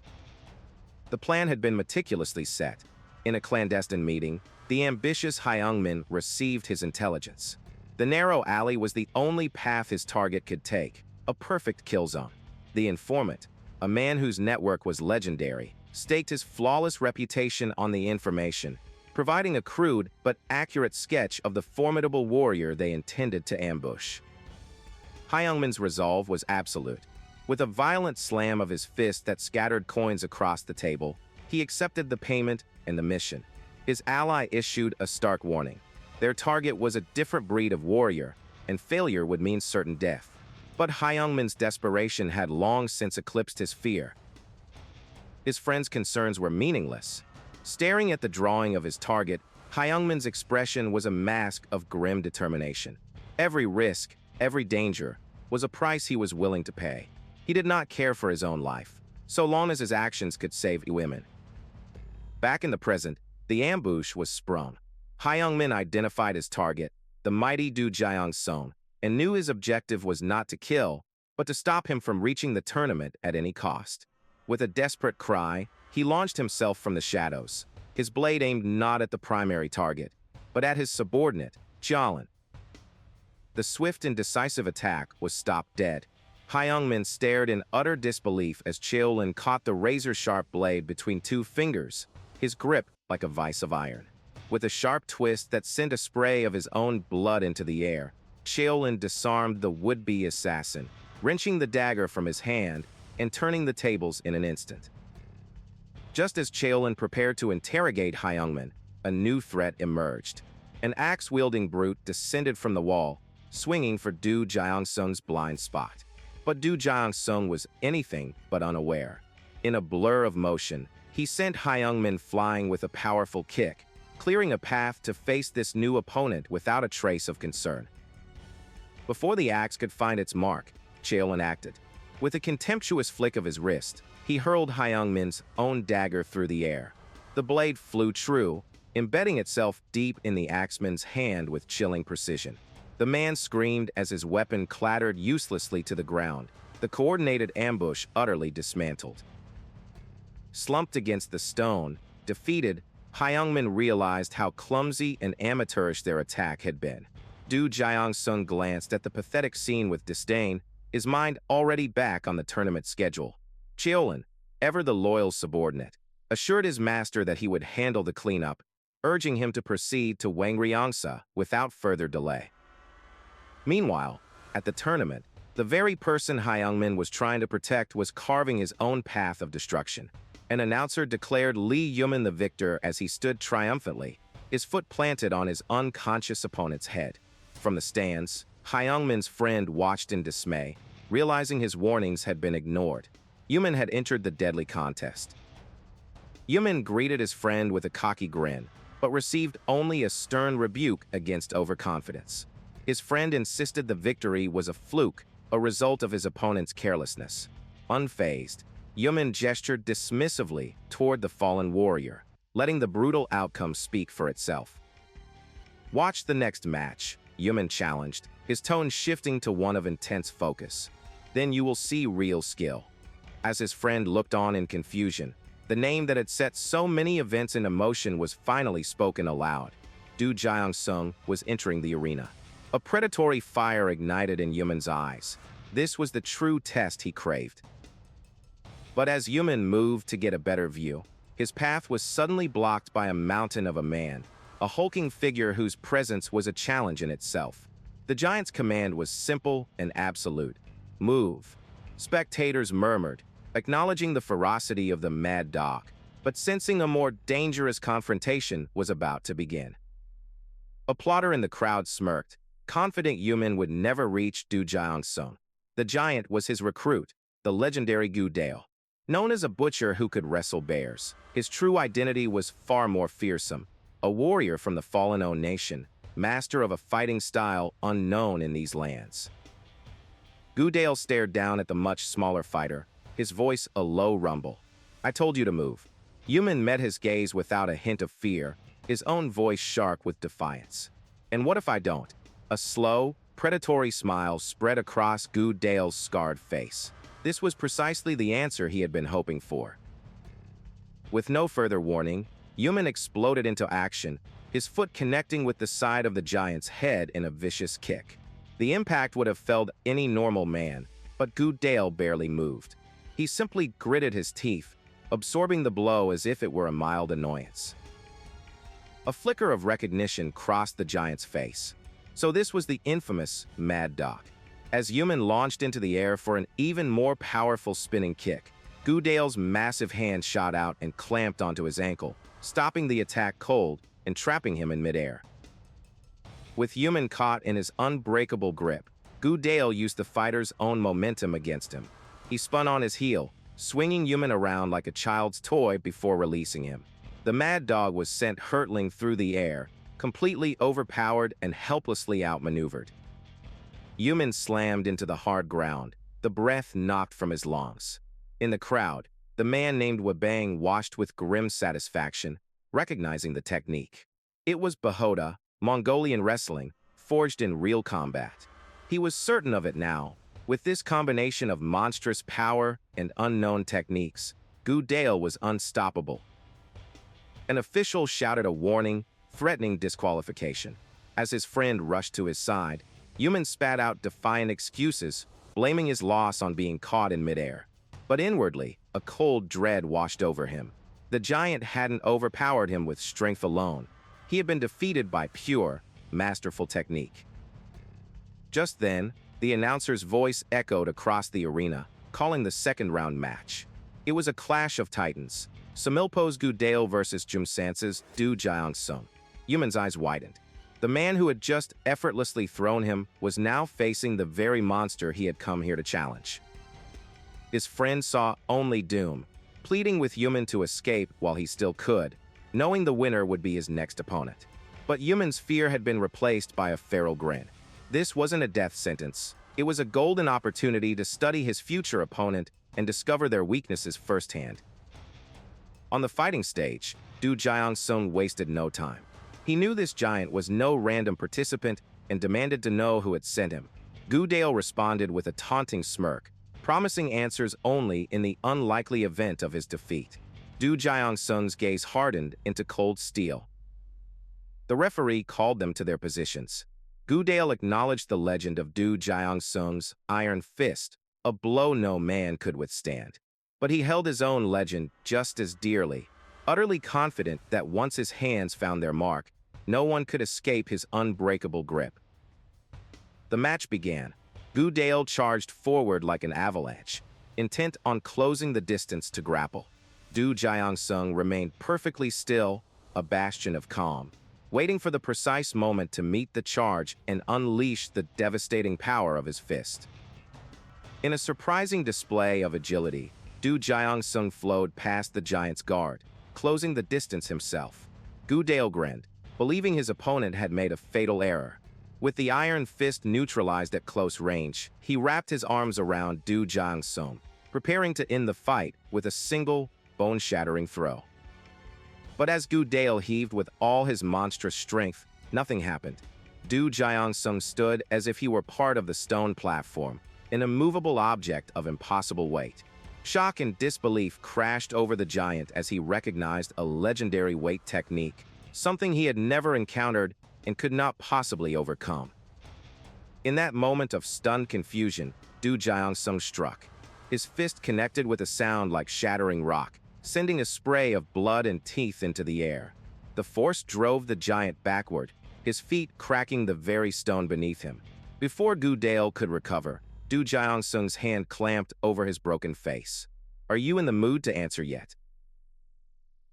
The plan had been meticulously set. In a clandestine meeting, the ambitious Hyungmin received his intelligence. The narrow alley was the only path his target could take, a perfect kill zone. The informant, a man whose network was legendary, staked his flawless reputation on the information, providing a crude but accurate sketch of the formidable warrior they intended to ambush. Hyungmin's resolve was absolute. With a violent slam of his fist that scattered coins across the table, he accepted the payment and the mission. His ally issued a stark warning. Their target was a different breed of warrior, and failure would mean certain death. But Hyungmin's desperation had long since eclipsed his fear. His friend's concerns were meaningless. Staring at the drawing of his target, Hyungmin's expression was a mask of grim determination. Every risk, every danger, was a price he was willing to pay. He did not care for his own life, so long as his actions could save women. Back in the present, the ambush was sprung. Hyungmin identified his target, the mighty Du Jiangsung, and knew his objective was not to kill, but to stop him from reaching the tournament at any cost. With a desperate cry, he launched himself from the shadows, his blade aimed not at the primary target, but at his subordinate, Cheolin. The swift and decisive attack was stopped dead. Hyungmin stared in utter disbelief as Cheolin caught the razor-sharp blade between two fingers, his grip like a vise of iron. With a sharp twist that sent a spray of his own blood into the air, Cheolin disarmed the would-be assassin, wrenching the dagger from his hand and turning the tables in an instant. Just as Cheolin prepared to interrogate Hyungmin, a new threat emerged. An axe-wielding brute descended from the wall, swinging for Du Jiangsung's blind spot. But Du Jiangsung was anything but unaware. In a blur of motion, he sent Hyungmin flying with a powerful kick, clearing a path to face this new opponent without a trace of concern. Before the axe could find its mark, Cheolin acted. With a contemptuous flick of his wrist, he hurled Hyungmin's own dagger through the air. The blade flew true, embedding itself deep in the axeman's hand with chilling precision. The man screamed as his weapon clattered uselessly to the ground, the coordinated ambush utterly dismantled. Slumped against the stone, defeated, Hyungmin realized how clumsy and amateurish their attack had been. Du Jiang-sung glanced at the pathetic scene with disdain, his mind already back on the tournament schedule. Cheolin, ever the loyal subordinate, assured his master that he would handle the cleanup, urging him to proceed to Wangryongsa without further delay. Meanwhile, at the tournament, the very person Hyungmin was trying to protect was carving his own path of destruction. An announcer declared Lee Yumin the victor as he stood triumphantly, his foot planted on his unconscious opponent's head. From the stands, Hyungmin's friend watched in dismay, realizing his warnings had been ignored. Yumin had entered the deadly contest. Yumin greeted his friend with a cocky grin, but received only a stern rebuke against overconfidence. His friend insisted the victory was a fluke, a result of his opponent's carelessness. Unfazed, Yumin gestured dismissively toward the fallen warrior, letting the brutal outcome speak for itself. "Watch the next match," Yumin challenged, his tone shifting to one of intense focus. "Then you will see real skill." As his friend looked on in confusion, the name that had set so many events in motion was finally spoken aloud. Du Jiang-sung was entering the arena. A predatory fire ignited in Yumin's eyes. This was the true test he craved. But as Yumin moved to get a better view, his path was suddenly blocked by a mountain of a man, a hulking figure whose presence was a challenge in itself. The giant's command was simple and absolute. "Move." Spectators murmured, acknowledging the ferocity of the mad dog, but sensing a more dangerous confrontation was about to begin. A plotter in the crowd smirked, confident Yumin would never reach Du Jiang-sung. The giant was his recruit, the legendary Gu Dale. Known as a butcher who could wrestle bears, his true identity was far more fearsome. A warrior from the fallen O nation, master of a fighting style unknown in these lands. Gu Dale stared down at the much smaller fighter, his voice a low rumble. "I told you to move." Yumin met his gaze without a hint of fear, his own voice sharp with defiance. "And what if I don't?" A slow, predatory smile spread across Gu Dale's scarred face. This was precisely the answer he had been hoping for. With no further warning, Yumin exploded into action, his foot connecting with the side of the giant's head in a vicious kick. The impact would have felled any normal man, but Gu Dale barely moved. He simply gritted his teeth, absorbing the blow as if it were a mild annoyance. A flicker of recognition crossed the giant's face. So this was the infamous Mad Dog. As Yumin launched into the air for an even more powerful spinning kick, Gu Dale's massive hand shot out and clamped onto his ankle, stopping the attack cold and trapping him in midair. With Yumin caught in his unbreakable grip, Gu Dale used the fighter's own momentum against him. He spun on his heel, swinging Yumin around like a child's toy before releasing him. The Mad Dog was sent hurtling through the air, completely overpowered and helplessly outmaneuvered. Yumin slammed into the hard ground, the breath knocked from his lungs. In the crowd, the man named Wabang watched with grim satisfaction, recognizing the technique. It was Bahoda, Mongolian wrestling, forged in real combat. He was certain of it now. With this combination of monstrous power and unknown techniques, Gu Dale was unstoppable. An official shouted a warning, threatening disqualification. As his friend rushed to his side, Yumin spat out defiant excuses, blaming his loss on being caught in midair. But inwardly, a cold dread washed over him. The giant hadn't overpowered him with strength alone. He had been defeated by pure, masterful technique. Just then, the announcer's voice echoed across the arena, calling the second round match. It was a clash of titans, Samilpo's Gu Dale versus Jumsance's Du Jiang-sung. Yumin's eyes widened. The man who had just effortlessly thrown him was now facing the very monster he had come here to challenge. His friend saw only doom, pleading with Yumin to escape while he still could, knowing the winner would be his next opponent. But Yumin's fear had been replaced by a feral grin. This wasn't a death sentence. It was a golden opportunity to study his future opponent and discover their weaknesses firsthand. On the fighting stage, Du Jiang-sung wasted no time. He knew this giant was no random participant and demanded to know who had sent him. Gu Dale responded with a taunting smirk, promising answers only in the unlikely event of his defeat. Du Jiang-sung's gaze hardened into cold steel. The referee called them to their positions. Gu Dale acknowledged the legend of Du Jiangsung's Iron Fist, a blow no man could withstand. But he held his own legend just as dearly, utterly confident that once his hands found their mark, no one could escape his unbreakable grip. The match began. Gu Dale charged forward like an avalanche, intent on closing the distance to grapple. Du Jiangsung remained perfectly still, a bastion of calm, waiting for the precise moment to meet the charge and unleash the devastating power of his fist. In a surprising display of agility, Du Jiangsung flowed past the giant's guard, closing the distance himself. Gu Dale grinned, believing his opponent had made a fatal error. With the iron fist neutralized at close range, he wrapped his arms around Du Jiangsung, preparing to end the fight with a single, bone-shattering throw. But as Gu Dale heaved with all his monstrous strength, nothing happened. Du Jiangsung stood as if he were part of the stone platform, an immovable object of impossible weight. Shock and disbelief crashed over the giant as he recognized a legendary weight technique, something he had never encountered and could not possibly overcome. In that moment of stunned confusion, Du Jiangsung struck. His fist connected with a sound like shattering rock, sending a spray of blood and teeth into the air. The force drove the giant backward, his feet cracking the very stone beneath him. Before Gu Dale could recover, Du Jiangsung's hand clamped over his broken face. "Are you in the mood to answer yet?"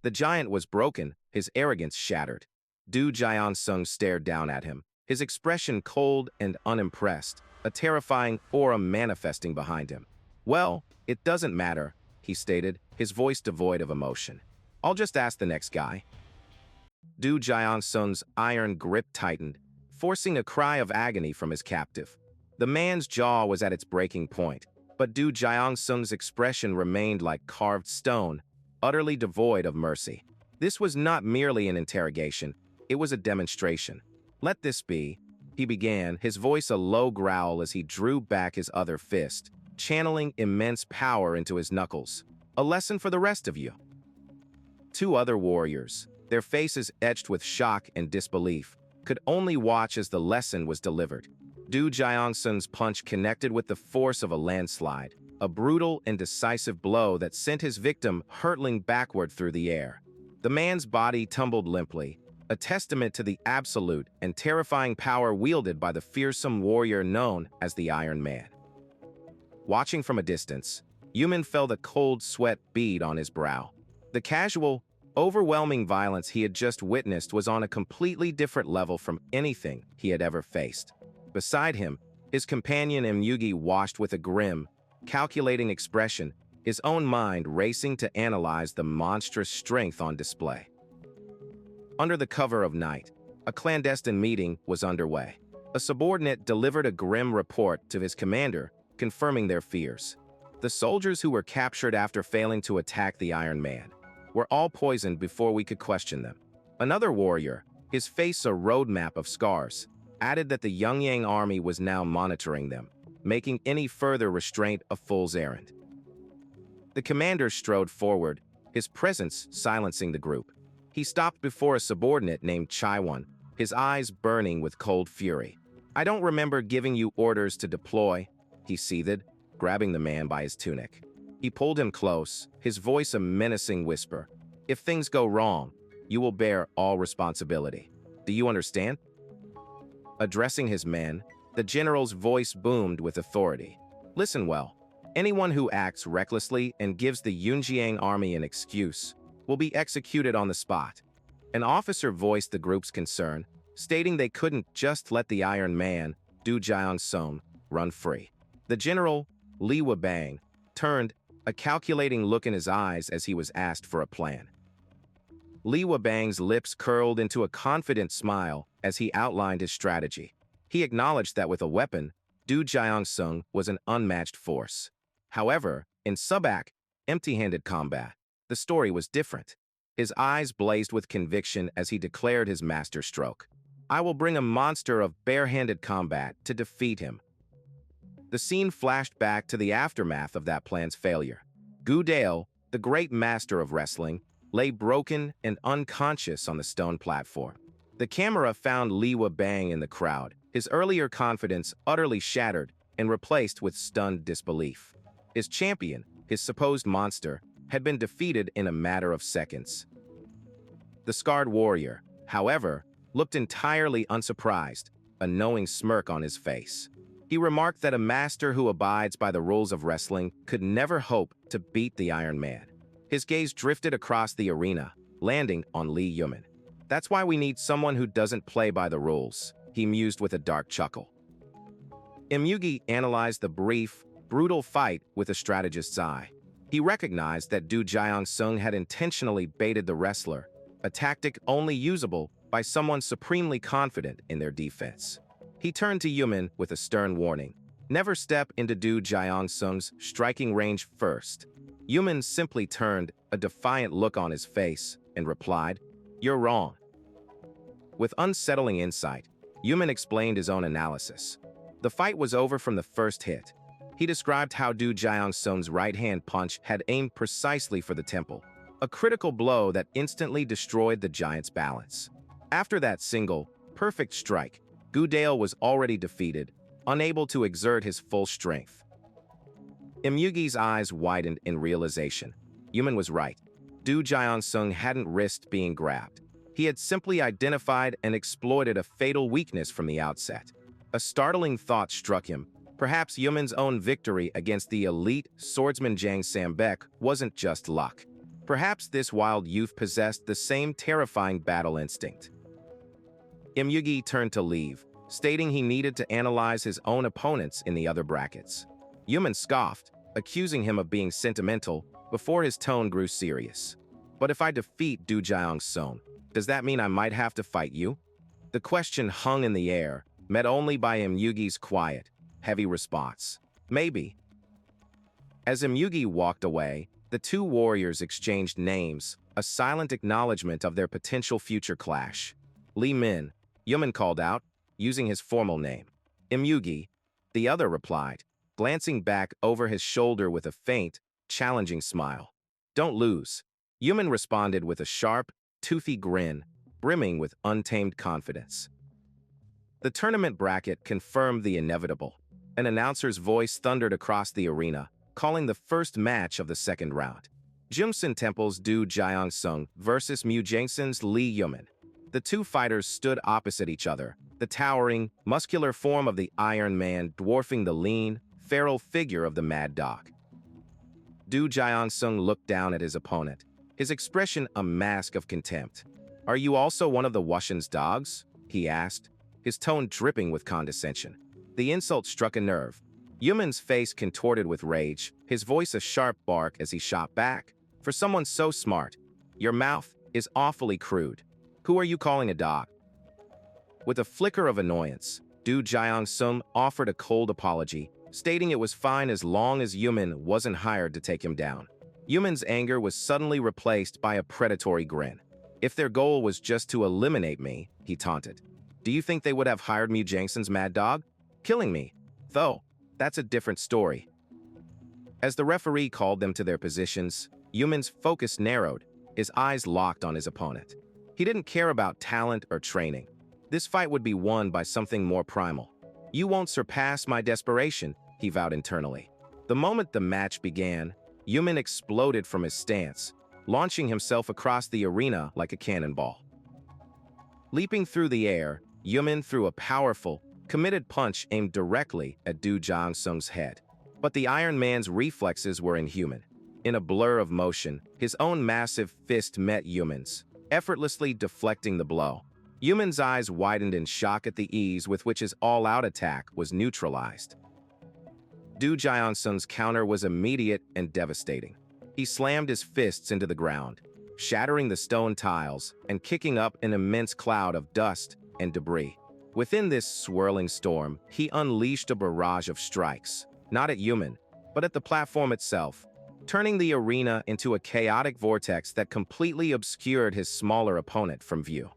The giant was broken, his arrogance shattered. Du Jiangsung stared down at him, his expression cold and unimpressed, a terrifying aura manifesting behind him. "Well, it doesn't matter," he stated, his voice devoid of emotion. "I'll just ask the next guy." Du Jiangsung's iron grip tightened, forcing a cry of agony from his captive. The man's jaw was at its breaking point, but Du Jiangsung's expression remained like carved stone, utterly devoid of mercy. This was not merely an interrogation, it was a demonstration. "Let this be," he began, his voice a low growl as he drew back his other fist, channeling immense power into his knuckles. "A lesson for the rest of you." Two other warriors, their faces etched with shock and disbelief, could only watch as the lesson was delivered. Du Jiangsung's punch connected with the force of a landslide, a brutal and decisive blow that sent his victim hurtling backward through the air. The man's body tumbled limply, a testament to the absolute and terrifying power wielded by the fearsome warrior known as the Iron Man. Watching from a distance, Yuman felt a cold sweat bead on his brow. The casual, overwhelming violence he had just witnessed was on a completely different level from anything he had ever faced. Beside him, his companion Yugi watched with a grim, calculating expression, his own mind racing to analyze the monstrous strength on display. Under the cover of night, a clandestine meeting was underway. A subordinate delivered a grim report to his commander, confirming their fears. The soldiers who were captured after failing to attack the Iron Man were all poisoned before we could question them. Another warrior, his face a roadmap of scars, added that the Yungyang army was now monitoring them, making any further restraint a fool's errand. The commander strode forward, his presence silencing the group. He stopped before a subordinate named Chaiwan, his eyes burning with cold fury. "I don't remember giving you orders to deploy," he seethed, grabbing the man by his tunic. He pulled him close, his voice a menacing whisper. "If things go wrong, you will bear all responsibility. Do you understand?" Addressing his men, the general's voice boomed with authority. "Listen well. Anyone who acts recklessly and gives the Yunjiang army an excuse will be executed on the spot." An officer voiced the group's concern, stating they couldn't just let the Iron Man, Du Jiangsung, run free. The general, Li Wabang, turned, a calculating look in his eyes as he was asked for a plan. Li Wabang's lips curled into a confident smile as he outlined his strategy. He acknowledged that with a weapon, Du Jiangsung was an unmatched force. However, in Subak, empty-handed combat, the story was different. His eyes blazed with conviction as he declared his master stroke. "I will bring a monster of bare-handed combat to defeat him." The scene flashed back to the aftermath of that plan's failure. Gu Dale, the great master of wrestling, lay broken and unconscious on the stone platform. The camera found Li Wabang in the crowd, his earlier confidence utterly shattered and replaced with stunned disbelief. His champion, his supposed monster, had been defeated in a matter of seconds. The scarred warrior, however, looked entirely unsurprised, a knowing smirk on his face. He remarked that a master who abides by the rules of wrestling could never hope to beat the Iron Man. His gaze drifted across the arena, landing on Lee Yumin. "That's why we need someone who doesn't play by the rules," he mused with a dark chuckle. Imyugi analyzed the brief, brutal fight with a strategist's eye. He recognized that Du Jiang-sung had intentionally baited the wrestler, a tactic only usable by someone supremely confident in their defense. He turned to Yumin with a stern warning. "Never step into Du Jiang-sung's striking range first." Yumin simply turned, a defiant look on his face, and replied, "You're wrong." With unsettling insight, Yumin explained his own analysis. The fight was over from the first hit. He described how Du Jiang-sung's right-hand punch had aimed precisely for the temple, a critical blow that instantly destroyed the giant's balance. After that single, perfect strike, Gu Dale was already defeated, unable to exert his full strength. Imyugi's eyes widened in realization. Yumin was right. Du Jiang-sung hadn't risked being grabbed. He had simply identified and exploited a fatal weakness from the outset. A startling thought struck him. Perhaps Yumin's own victory against the elite swordsman Jang Sambek wasn't just luck. Perhaps this wild youth possessed the same terrifying battle instinct. Imyugi turned to leave, stating he needed to analyze his own opponents in the other brackets. Yumin scoffed, accusing him of being sentimental, before his tone grew serious. "But if I defeat Du Jiang-sung, does that mean I might have to fight you?" The question hung in the air, met only by Imyugi's quiet, heavy response. "Maybe." As Imyugi walked away, the two warriors exchanged names, a silent acknowledgement of their potential future clash. "Li Min," Yumin called out, using his formal name. "Imyugi," the other replied, glancing back over his shoulder with a faint, challenging smile. "Don't lose," Yumin responded with a sharp, toothy grin, brimming with untamed confidence. The tournament bracket confirmed the inevitable. An announcer's voice thundered across the arena, calling the first match of the second round. Jumsun Temple's Du Jiang-sung versus Mu Jangsun's Lee Yumin. The two fighters stood opposite each other, the towering, muscular form of the Iron Man dwarfing the lean, feral figure of the Mad Dog. Du Jiang-sung looked down at his opponent, his expression a mask of contempt. "Are you also one of the Wuxian's dogs?" he asked, his tone dripping with condescension. The insult struck a nerve. Yumin's face contorted with rage, his voice a sharp bark as he shot back. "For someone so smart, your mouth is awfully crude. Who are you calling a dog?" With a flicker of annoyance, Du Jiang-sung offered a cold apology, stating it was fine as long as Yumin wasn't hired to take him down. Yumin's anger was suddenly replaced by a predatory grin. "If their goal was just to eliminate me," he taunted, "do you think they would have hired Mu Jangsun's Mad Dog? Killing me, though, that's a different story." As the referee called them to their positions, Yumin's focus narrowed, his eyes locked on his opponent. He didn't care about talent or training. This fight would be won by something more primal. "You won't surpass my desperation," he vowed internally. The moment the match began, Yumin exploded from his stance, launching himself across the arena like a cannonball. Leaping through the air, Yumin threw a powerful, committed punch aimed directly at Du Jiang-sung's head. But the Iron Man's reflexes were inhuman. In a blur of motion, his own massive fist met Yumin's, effortlessly deflecting the blow. Yumin's eyes widened in shock at the ease with which his all-out attack was neutralized. Du Jiang-sung's counter was immediate and devastating. He slammed his fists into the ground, shattering the stone tiles and kicking up an immense cloud of dust and debris. Within this swirling storm, he unleashed a barrage of strikes, not at Yumin, but at the platform itself, turning the arena into a chaotic vortex that completely obscured his smaller opponent from view.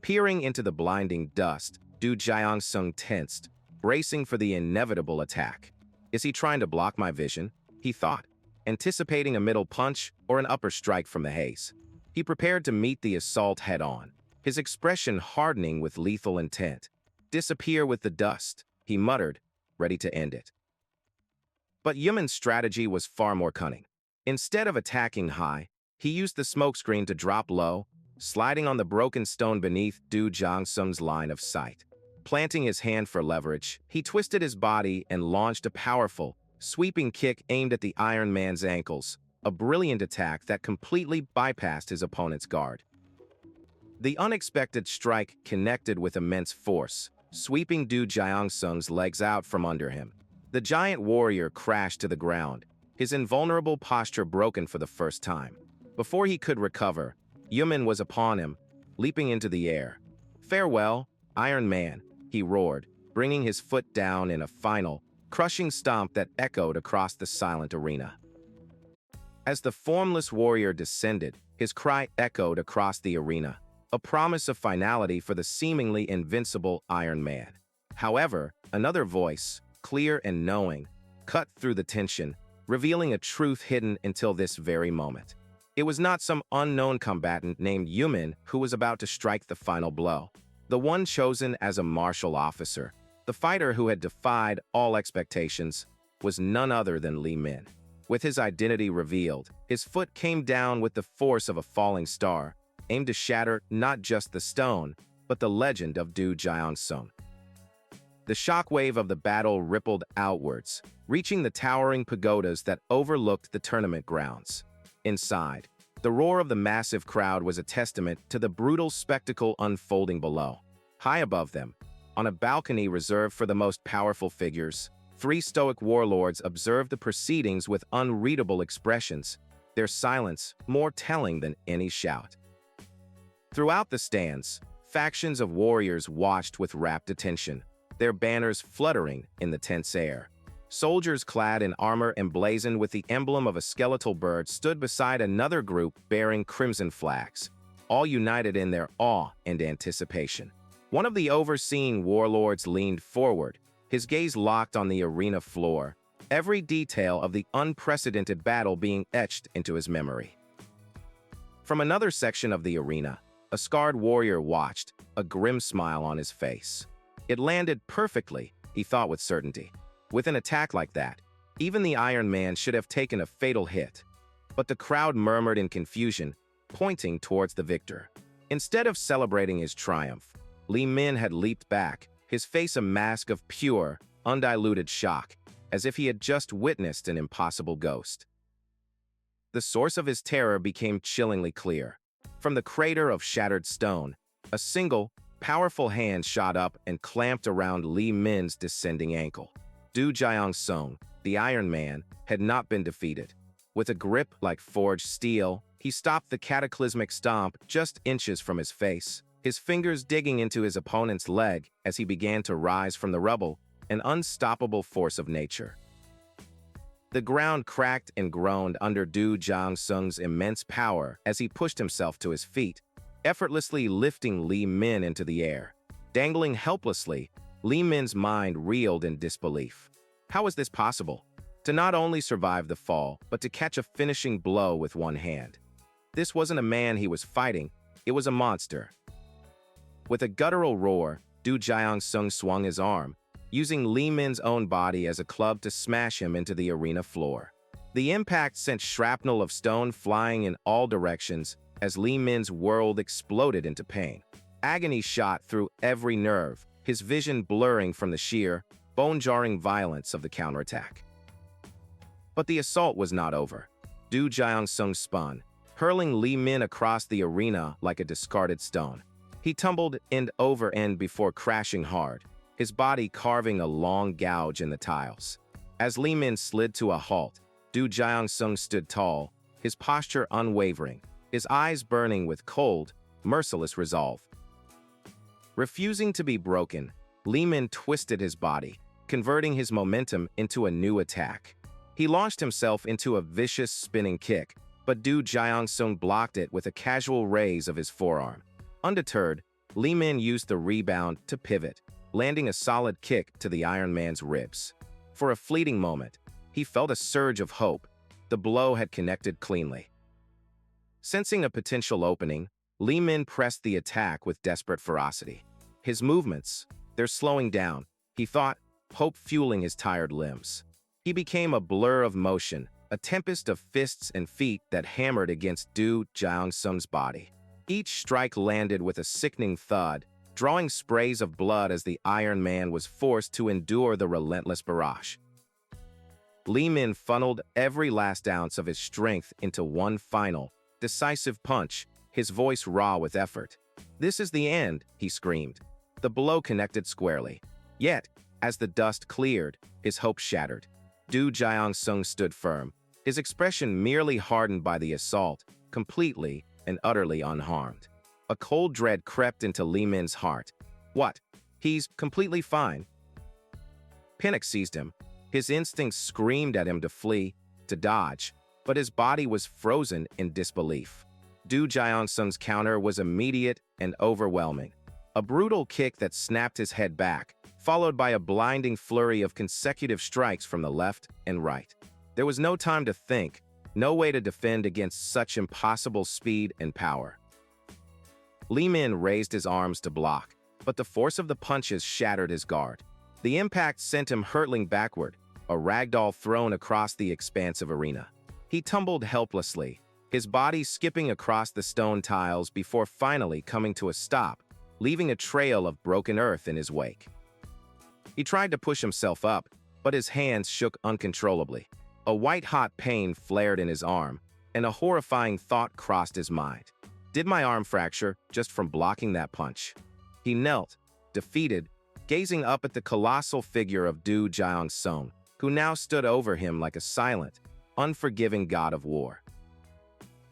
Peering into the blinding dust, Du Jiang-sung tensed, bracing for the inevitable attack. "Is he trying to block my vision?" he thought, anticipating a middle punch or an upper strike from the haze. He prepared to meet the assault head-on, his expression hardening with lethal intent. disappear with the dust, he muttered, ready to end it. But Yumin's strategy was far more cunning. Instead of attacking high, he used the smokescreen to drop low, sliding on the broken stone beneath Du Jiangsung's line of sight. Planting his hand for leverage, he twisted his body and launched a powerful, sweeping kick aimed at the Iron Man's ankles, a brilliant attack that completely bypassed his opponent's guard. The unexpected strike connected with immense force, sweeping Du Jiangsung's legs out from under him. The giant warrior crashed to the ground, his invulnerable posture broken for the first time. Before he could recover, Yumin was upon him, leaping into the air. "Farewell, Iron Man," he roared, bringing his foot down in a final, crushing stomp that echoed across the silent arena. As the formless warrior descended, his cry echoed across the arena, a promise of finality for the seemingly invincible Iron Man. However, another voice, clear and knowing, cut through the tension, revealing a truth hidden until this very moment. It was not some unknown combatant named Yumin who was about to strike the final blow. The one chosen as a martial officer, the fighter who had defied all expectations, was none other than Li Min. With his identity revealed, his foot came down with the force of a falling star, aimed to shatter not just the stone, but the legend of Du Jiangsung. The shockwave of the battle rippled outwards, reaching the towering pagodas that overlooked the tournament grounds. Inside, the roar of the massive crowd was a testament to the brutal spectacle unfolding below. High above them, on a balcony reserved for the most powerful figures, three stoic warlords observed the proceedings with unreadable expressions, their silence more telling than any shout. Throughout the stands, factions of warriors watched with rapt attention, their banners fluttering in the tense air. Soldiers clad in armor emblazoned with the emblem of a skeletal bird stood beside another group bearing crimson flags, all united in their awe and anticipation. One of the overseeing warlords leaned forward, his gaze locked on the arena floor, every detail of the unprecedented battle being etched into his memory. From another section of the arena, a scarred warrior watched, a grim smile on his face. It landed perfectly, he thought with certainty. With an attack like that, even the Iron Man should have taken a fatal hit. But the crowd murmured in confusion, pointing towards the victor. Instead of celebrating his triumph, Li Min had leaped back, his face a mask of pure, undiluted shock, as if he had just witnessed an impossible ghost. The source of his terror became chillingly clear. From the crater of shattered stone, a single, powerful hand shot up and clamped around Li Min's descending ankle. Du Jiangsung, the Iron Man, had not been defeated. With a grip like forged steel, he stopped the cataclysmic stomp just inches from his face, his fingers digging into his opponent's leg as he began to rise from the rubble, an unstoppable force of nature. The ground cracked and groaned under Du Jiangsung's immense power as he pushed himself to his feet, effortlessly lifting Li Min into the air. Dangling helplessly, Li Min's mind reeled in disbelief. How was this possible? To not only survive the fall, but to catch a finishing blow with one hand. This wasn't a man he was fighting, it was a monster. With a guttural roar, Du Jiangsung swung his arm, using Li Min's own body as a club to smash him into the arena floor. The impact sent shrapnel of stone flying in all directions as Li Min's world exploded into pain. Agony shot through every nerve, his vision blurring from the sheer, bone-jarring violence of the counterattack. But the assault was not over. Du Jiangsung spun, hurling Li Min across the arena like a discarded stone. He tumbled end over end before crashing hard, his body carving a long gouge in the tiles. As Li Min slid to a halt, Du Jiangsung stood tall, his posture unwavering, his eyes burning with cold, merciless resolve. Refusing to be broken, Li Min twisted his body, converting his momentum into a new attack. He launched himself into a vicious spinning kick, but Du Jiangsung blocked it with a casual raise of his forearm. Undeterred, Li Min used the rebound to pivot, landing a solid kick to the Iron Man's ribs. For a fleeting moment, he felt a surge of hope. The blow had connected cleanly. Sensing a potential opening, Li Min pressed the attack with desperate ferocity. His movements, They're slowing down, he thought, hope fueling his tired limbs. He became a blur of motion, a tempest of fists and feet that hammered against Du Jiangsung's body. Each strike landed with a sickening thud, drawing sprays of blood as the Iron Man was forced to endure the relentless barrage. Li Min funneled every last ounce of his strength into one final, decisive punch, his voice raw with effort. "This is the end," he screamed. The blow connected squarely. Yet, as the dust cleared, his hope shattered. Du Jiangsung stood firm, his expression merely hardened by the assault, completely and utterly unharmed. A cold dread crept into Li Min's heart. What? He's completely fine. Panic seized him. His instincts screamed at him to flee, to dodge, but his body was frozen in disbelief. Du Jiangsung's counter was immediate and overwhelming. A brutal kick that snapped his head back, followed by a blinding flurry of consecutive strikes from the left and right. There was no time to think, no way to defend against such impossible speed and power. Li Min raised his arms to block, but the force of the punches shattered his guard. The impact sent him hurtling backward, a ragdoll thrown across the expansive arena. He tumbled helplessly, his body skipping across the stone tiles before finally coming to a stop, leaving a trail of broken earth in his wake. He tried to push himself up, but his hands shook uncontrollably. A white-hot pain flared in his arm, and a horrifying thought crossed his mind. Did my arm fracture just from blocking that punch? He knelt, defeated, gazing up at the colossal figure of Du Jiangsung, who now stood over him like a silent, unforgiving god of war.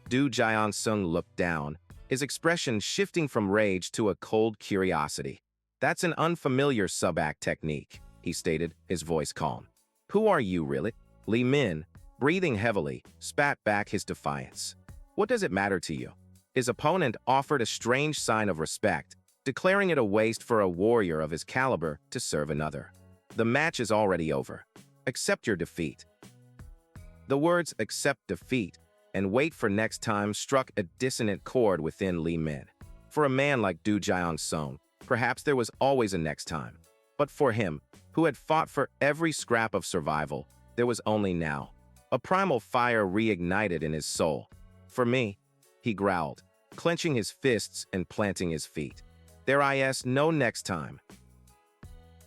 Du Jiangsung looked down, his expression shifting from rage to a cold curiosity. "That's an unfamiliar sub-act technique," he stated, his voice calm. "Who are you, really?" Li Min, breathing heavily, spat back his defiance. "What does it matter to you?" His opponent offered a strange sign of respect, declaring it a waste for a warrior of his caliber to serve another. "The match is already over. Accept your defeat." The words "accept defeat" and "wait for next time" struck a dissonant chord within Li Min. For a man like Du Jiangsung, perhaps there was always a next time. But for him, who had fought for every scrap of survival, there was only now. A primal fire reignited in his soul. "For me," he growled, clenching his fists and planting his feet. "There is no next time."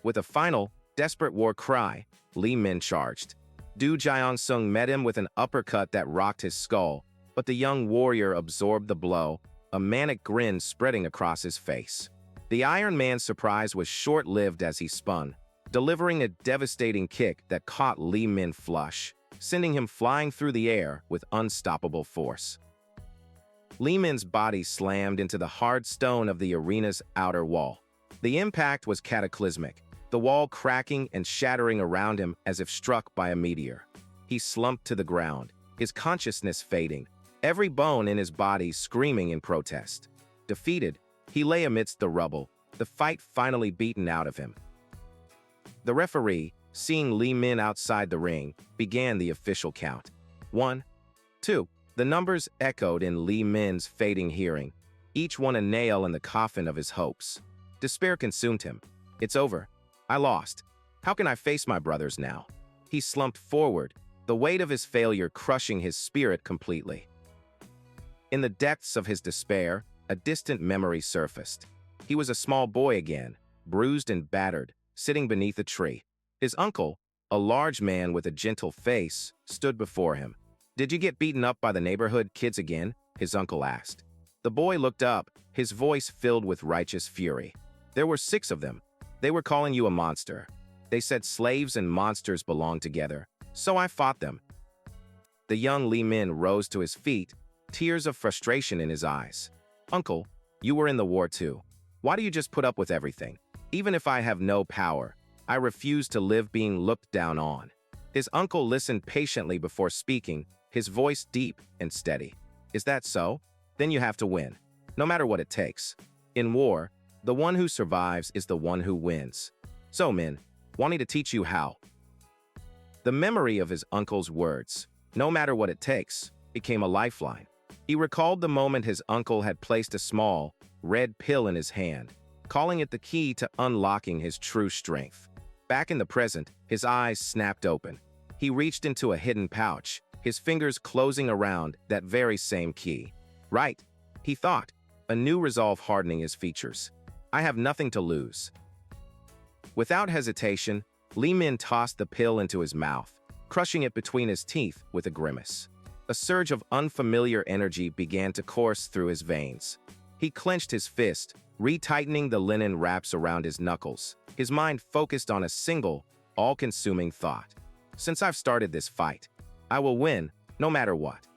With a final, desperate war cry, Li Min charged. Du Jiangsung met him with an uppercut that rocked his skull, but the young warrior absorbed the blow, a manic grin spreading across his face. The Iron Man's surprise was short-lived as he spun, delivering a devastating kick that caught Li Min flush, sending him flying through the air with unstoppable force. Li Min's body slammed into the hard stone of the arena's outer wall. The impact was cataclysmic, the wall cracking and shattering around him as if struck by a meteor. He slumped to the ground, his consciousness fading, every bone in his body screaming in protest. Defeated, he lay amidst the rubble, the fight finally beaten out of him. The referee, seeing Li Min outside the ring, began the official count. 1, 2. The numbers echoed in Li Min's fading hearing, each one a nail in the coffin of his hopes. Despair consumed him. "It's over. I lost. How can I face my brothers now?" He slumped forward, the weight of his failure crushing his spirit completely. In the depths of his despair, a distant memory surfaced. He was a small boy again, bruised and battered, sitting beneath a tree. His uncle, a large man with a gentle face, stood before him. "Did you get beaten up by the neighborhood kids again?" his uncle asked. The boy looked up, his voice filled with righteous fury. "There were 6 of them. They were calling you a monster. They said slaves and monsters belong together, so I fought them." The young Li Min rose to his feet, tears of frustration in his eyes. "Uncle, you were in the war too. Why do you just put up with everything? Even if I have no power, I refuse to live being looked down on." His uncle listened patiently before speaking, his voice deep and steady. "Is that so? Then you have to win, no matter what it takes. In war, the one who survives is the one who wins. So, Min, wanting to teach you how." The memory of his uncle's words, "no matter what it takes," became a lifeline. He recalled the moment his uncle had placed a small, red pill in his hand, calling it the key to unlocking his true strength. Back in the present, his eyes snapped open. He reached into a hidden pouch, his fingers closing around that very same key. Right, he thought, a new resolve hardening his features. I have nothing to lose. Without hesitation, Li Min tossed the pill into his mouth, crushing it between his teeth with a grimace. A surge of unfamiliar energy began to course through his veins. He clenched his fist, retightening the linen wraps around his knuckles, his mind focused on a single, all-consuming thought. Since I've started this fight, I will win, no matter what.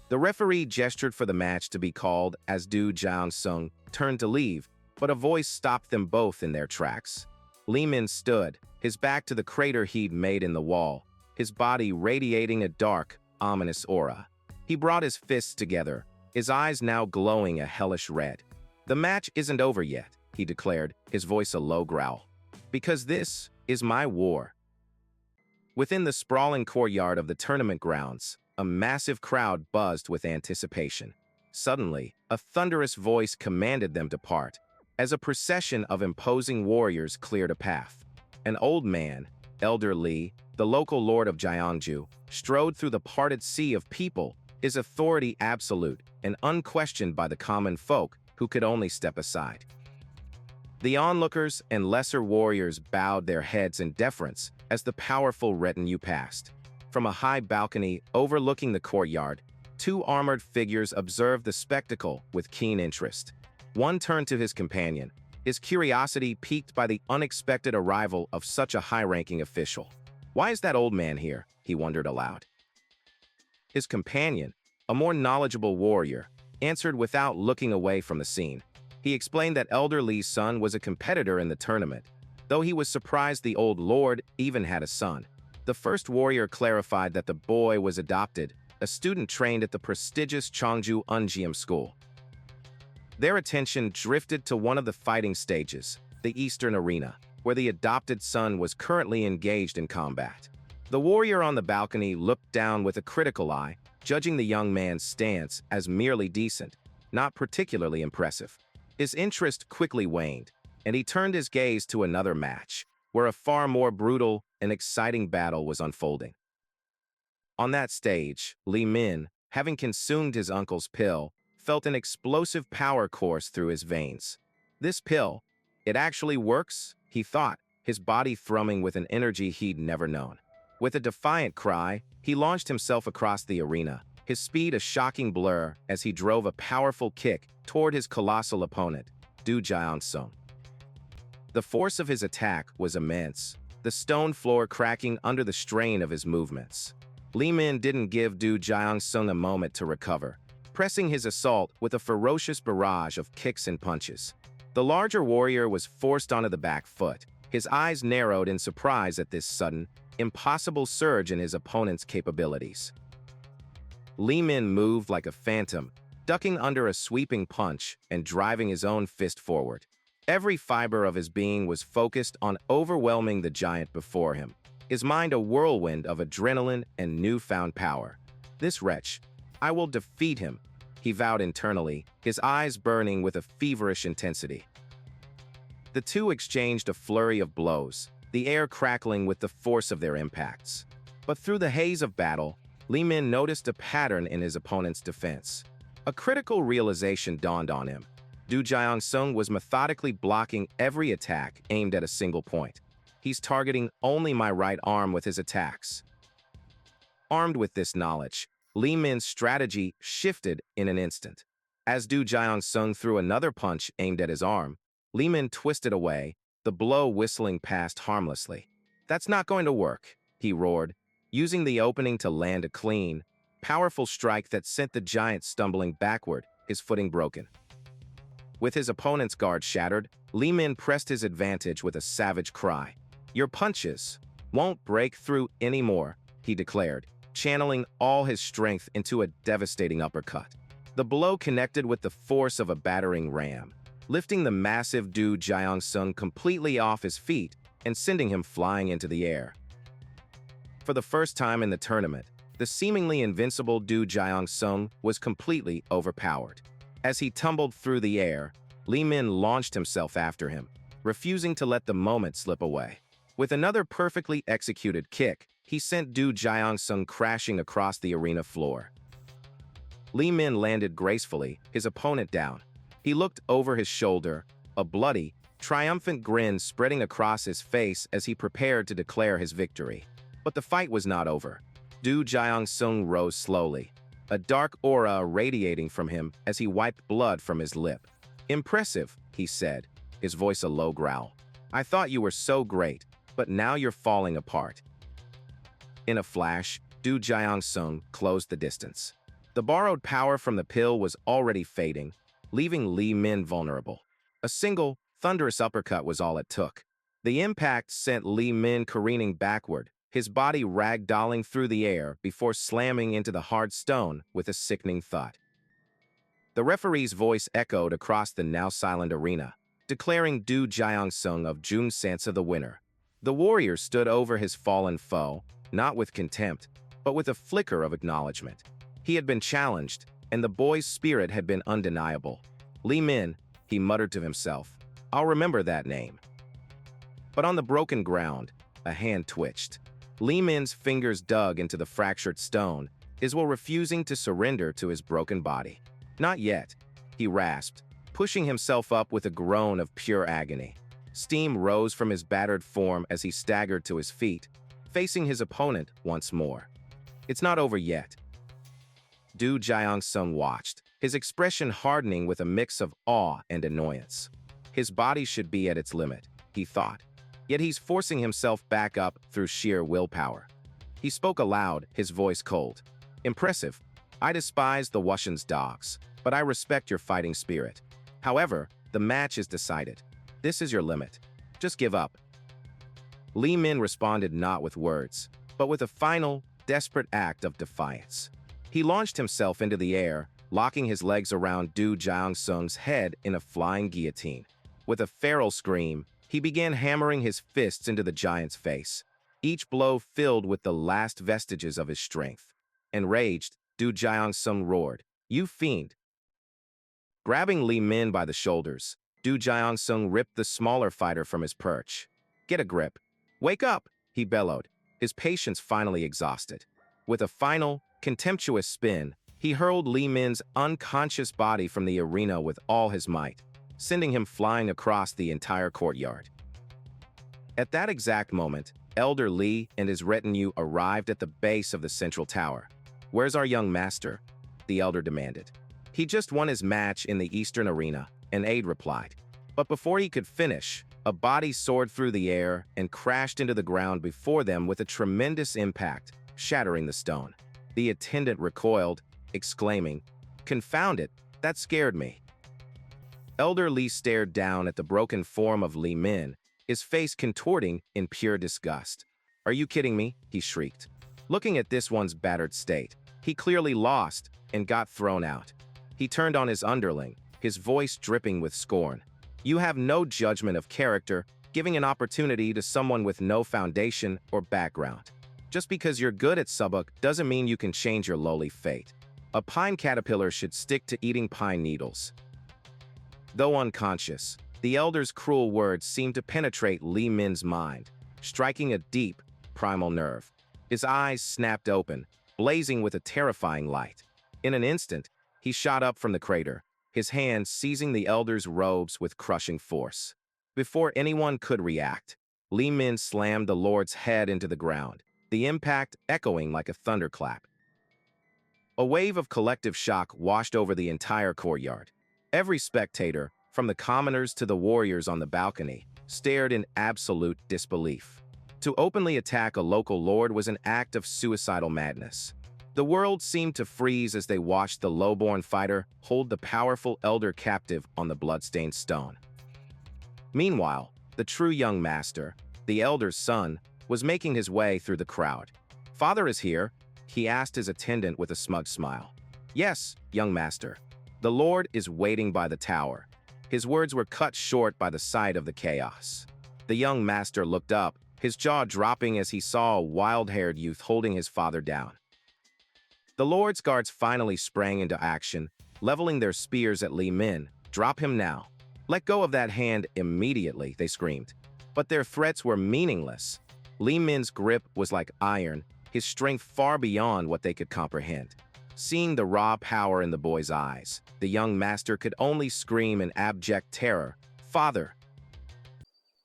The referee gestured for the match to be called as Du Jiansung turned to leave, but a voice stopped them both in their tracks. Li Min stood, his back to the crater he'd made in the wall, his body radiating a dark, ominous aura. He brought his fists together, his eyes now glowing a hellish red. The match isn't over yet, he declared, his voice a low growl. Because this is my war. Within the sprawling courtyard of the tournament grounds, a massive crowd buzzed with anticipation. Suddenly, a thunderous voice commanded them to part, as a procession of imposing warriors cleared a path. An old man, Elder Li, the local lord of Jiangju, strode through the parted sea of people, his authority absolute and unquestioned by the common folk who could only step aside. The onlookers and lesser warriors bowed their heads in deference as the powerful retinue passed. From a high balcony overlooking the courtyard, two armored figures observed the spectacle with keen interest. One turned to his companion, his curiosity piqued by the unexpected arrival of such a high-ranking official. Why is that old man here? He wondered aloud. His companion, a more knowledgeable warrior, answered without looking away from the scene. He explained that Elder Li's son was a competitor in the tournament, though he was surprised the old lord even had a son. The first warrior clarified that the boy was adopted, a student trained at the prestigious Chongju Unjiam School. Their attention drifted to one of the fighting stages, the Eastern Arena, where the adopted son was currently engaged in combat. The warrior on the balcony looked down with a critical eye, judging the young man's stance as merely decent, not particularly impressive. His interest quickly waned, and he turned his gaze to another match, where a far more brutal and exciting battle was unfolding. On that stage, Li Min, having consumed his uncle's pill, felt an explosive power course through his veins. This pill, it actually works, he thought, his body thrumming with an energy he'd never known. With a defiant cry, he launched himself across the arena, his speed a shocking blur as he drove a powerful kick toward his colossal opponent, Du Jiansung. The force of his attack was immense, the stone floor cracking under the strain of his movements. Li Min didn't give Du Jiansung a moment to recover, pressing his assault with a ferocious barrage of kicks and punches. The larger warrior was forced onto the back foot, his eyes narrowed in surprise at this sudden, impossible surge in his opponent's capabilities. Li Min moved like a phantom, ducking under a sweeping punch and driving his own fist forward. Every fiber of his being was focused on overwhelming the giant before him, his mind a whirlwind of adrenaline and newfound power. This wretch, I will defeat him, he vowed internally, his eyes burning with a feverish intensity. The two exchanged a flurry of blows, the air crackling with the force of their impacts. But through the haze of battle, Li Min noticed a pattern in his opponent's defense. A critical realization dawned on him. Du Jiansung was methodically blocking every attack aimed at a single point. He's targeting only my right arm with his attacks. Armed with this knowledge, Li Min's strategy shifted in an instant. As Du Jiansung threw another punch aimed at his arm, Li Min twisted away, the blow whistling past harmlessly. That's not going to work, he roared, using the opening to land a clean, powerful strike that sent the giant stumbling backward, his footing broken. With his opponent's guard shattered, Li Min pressed his advantage with a savage cry. Your punches won't break through anymore, he declared, channeling all his strength into a devastating uppercut. The blow connected with the force of a battering ram, lifting the massive Du Jiansung completely off his feet and sending him flying into the air. For the first time in the tournament, the seemingly invincible Du Jiansung was completely overpowered. As he tumbled through the air, Li Min launched himself after him, refusing to let the moment slip away. With another perfectly executed kick, he sent Du Jiangsung crashing across the arena floor. Li Min landed gracefully, his opponent down. He looked over his shoulder, a bloody, triumphant grin spreading across his face as he prepared to declare his victory. But the fight was not over. Du Jiangsung rose slowly, a dark aura radiating from him as he wiped blood from his lip. "Impressive," he said, his voice a low growl. "I thought you were so great, but now you're falling apart." In a flash, Du Jiangsung closed the distance. The borrowed power from the pill was already fading, leaving Li Min vulnerable. A single, thunderous uppercut was all it took. The impact sent Li Min careening backward, his body ragdolling through the air before slamming into the hard stone with a sickening thud. The referee's voice echoed across the now-silent arena, declaring Du Jiangsung of Junsansa the winner. The warrior stood over his fallen foe, not with contempt, but with a flicker of acknowledgement. He had been challenged, and the boy's spirit had been undeniable. "Li Min," he muttered to himself, "I'll remember that name." But on the broken ground, a hand twitched. Li Min's fingers dug into the fractured stone, as while refusing to surrender to his broken body. "Not yet," he rasped, pushing himself up with a groan of pure agony. Steam rose from his battered form as he staggered to his feet, facing his opponent once more. "It's not over yet." Du Jiangsung watched, his expression hardening with a mix of awe and annoyance. His body should be at its limit, he thought. Yet he's forcing himself back up through sheer willpower. He spoke aloud, his voice cold. "Impressive. I despise the Wuxian's dogs, but I respect your fighting spirit. However, the match is decided. This is your limit. Just give up." Li Min responded not with words, but with a final, desperate act of defiance. He launched himself into the air, locking his legs around Du Jiangsung's head in a flying guillotine. With a feral scream, he began hammering his fists into the giant's face, each blow filled with the last vestiges of his strength. Enraged, Du Jiangsung roared, "You fiend!" Grabbing Li Min by the shoulders, Du Jiangsung ripped the smaller fighter from his perch. "Get a grip. Wake up!" he bellowed, his patience finally exhausted. With a final, contemptuous spin, he hurled Li Min's unconscious body from the arena with all his might, sending him flying across the entire courtyard. At that exact moment, Elder Li and his retinue arrived at the base of the central tower. "Where's our young master?" the elder demanded. "He just won his match in the eastern arena," an aide replied. But before he could finish, a body soared through the air and crashed into the ground before them with a tremendous impact, shattering the stone. The attendant recoiled, exclaiming, "Confound it, that scared me." Elder Li stared down at the broken form of Li Min, his face contorting in pure disgust. "Are you kidding me?" he shrieked. Looking at this one's battered state, he clearly lost and got thrown out. He turned on his underling, his voice dripping with scorn. "You have no judgment of character, giving an opportunity to someone with no foundation or background. Just because you're good at subuk doesn't mean you can change your lowly fate. A pine caterpillar should stick to eating pine needles." Though unconscious, the elder's cruel words seemed to penetrate Li Min's mind, striking a deep, primal nerve. His eyes snapped open, blazing with a terrifying light. In an instant, he shot up from the crater, his hands seizing the elder's robes with crushing force. Before anyone could react, Li Min slammed the lord's head into the ground, the impact echoing like a thunderclap. A wave of collective shock washed over the entire courtyard. Every spectator, from the commoners to the warriors on the balcony, stared in absolute disbelief. To openly attack a local lord was an act of suicidal madness. The world seemed to freeze as they watched the lowborn fighter hold the powerful elder captive on the bloodstained stone. Meanwhile, the true young master, the elder's son, was making his way through the crowd. "Father is here?" he asked his attendant with a smug smile. "Yes, young master. The Lord is waiting by the tower." His words were cut short by the sight of the chaos. The young master looked up, his jaw dropping as he saw a wild-haired youth holding his father down. The Lord's guards finally sprang into action, leveling their spears at Li Min. "Drop him now." "Let go of that hand immediately," they screamed. But their threats were meaningless. Li Min's grip was like iron, his strength far beyond what they could comprehend. Seeing the raw power in the boy's eyes, the young master could only scream in abject terror, "Father!"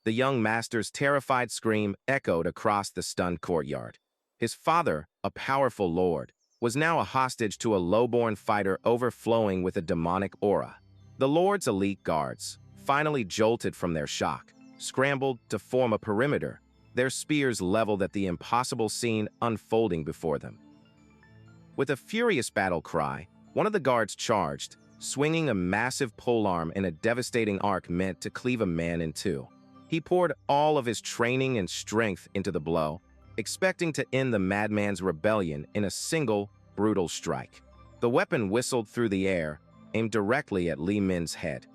The young master's terrified scream echoed across the stunned courtyard. His father, a powerful lord, was now a hostage to a lowborn fighter overflowing with a demonic aura. The lord's elite guards, finally jolted from their shock, scrambled to form a perimeter, their spears leveled at the impossible scene unfolding before them. With a furious battle cry, one of the guards charged, swinging a massive polearm in a devastating arc meant to cleave a man in two. He poured all of his training and strength into the blow, expecting to end the madman's rebellion in a single, brutal strike. The weapon whistled through the air, aimed directly at Li Min's head.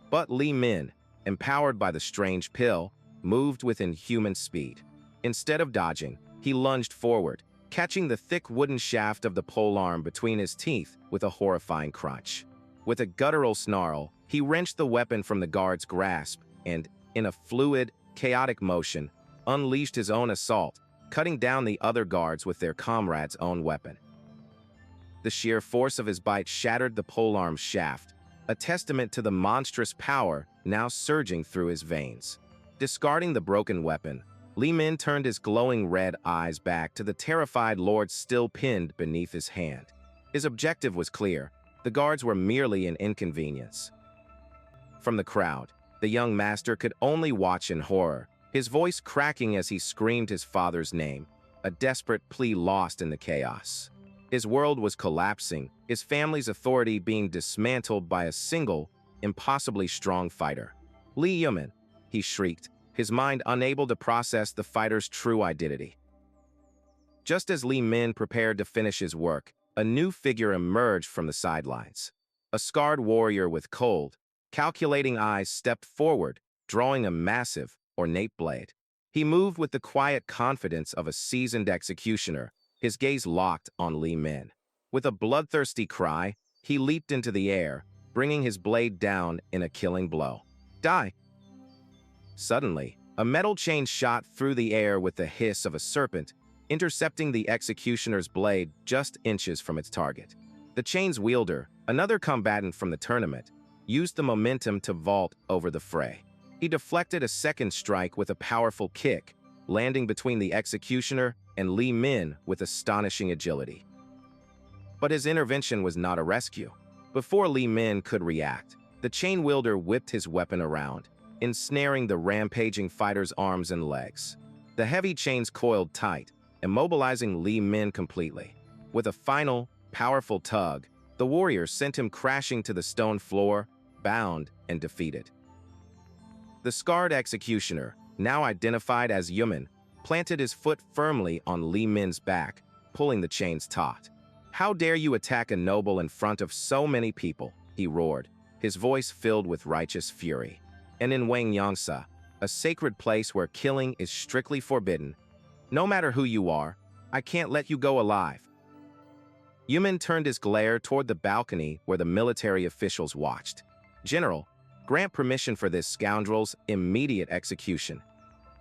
But Li Min, empowered by the strange pill, moved with inhuman speed. Instead of dodging, he lunged forward, catching the thick wooden shaft of the polearm between his teeth with a horrifying crunch. With a guttural snarl, he wrenched the weapon from the guard's grasp and, in a fluid, chaotic motion, unleashed his own assault, cutting down the other guards with their comrade's own weapon. The sheer force of his bite shattered the polearm's shaft, a testament to the monstrous power now surging through his veins. Discarding the broken weapon, Li Min turned his glowing red eyes back to the terrified lord still pinned beneath his hand. His objective was clear: the guards were merely an inconvenience. From the crowd, the young master could only watch in horror, his voice cracking as he screamed his father's name, a desperate plea lost in the chaos. His world was collapsing, his family's authority being dismantled by a single, impossibly strong fighter. "Li Yumin!" he shrieked, his mind unable to process the fighter's true identity. Just as Li Min prepared to finish his work, a new figure emerged from the sidelines. A scarred warrior with cold, calculating eyes stepped forward, drawing a massive, ornate blade. He moved with the quiet confidence of a seasoned executioner, his gaze locked on Li Min. With a bloodthirsty cry, he leaped into the air, bringing his blade down in a killing blow. "Die!" Suddenly, a metal chain shot through the air with the hiss of a serpent, intercepting the executioner's blade just inches from its target. The chain's wielder, another combatant from the tournament, used the momentum to vault over the fray. He deflected a second strike with a powerful kick, landing between the executioner and Li Min with astonishing agility. But his intervention was not a rescue. Before Li Min could react, the chain wielder whipped his weapon around, ensnaring the rampaging fighter's arms and legs. The heavy chains coiled tight, immobilizing Li Min completely. With a final, powerful tug, the warrior sent him crashing to the stone floor, bound and defeated. The scarred executioner, now identified as Yumin, planted his foot firmly on Li Min's back, pulling the chains taut. "How dare you attack a noble in front of so many people?" he roared, his voice filled with righteous fury. And in Yaksha, a sacred place where killing is strictly forbidden, no matter who you are, I can't let you go alive. Yumin turned his glare toward the balcony where the military officials watched. "General, grant permission for this scoundrel's immediate execution."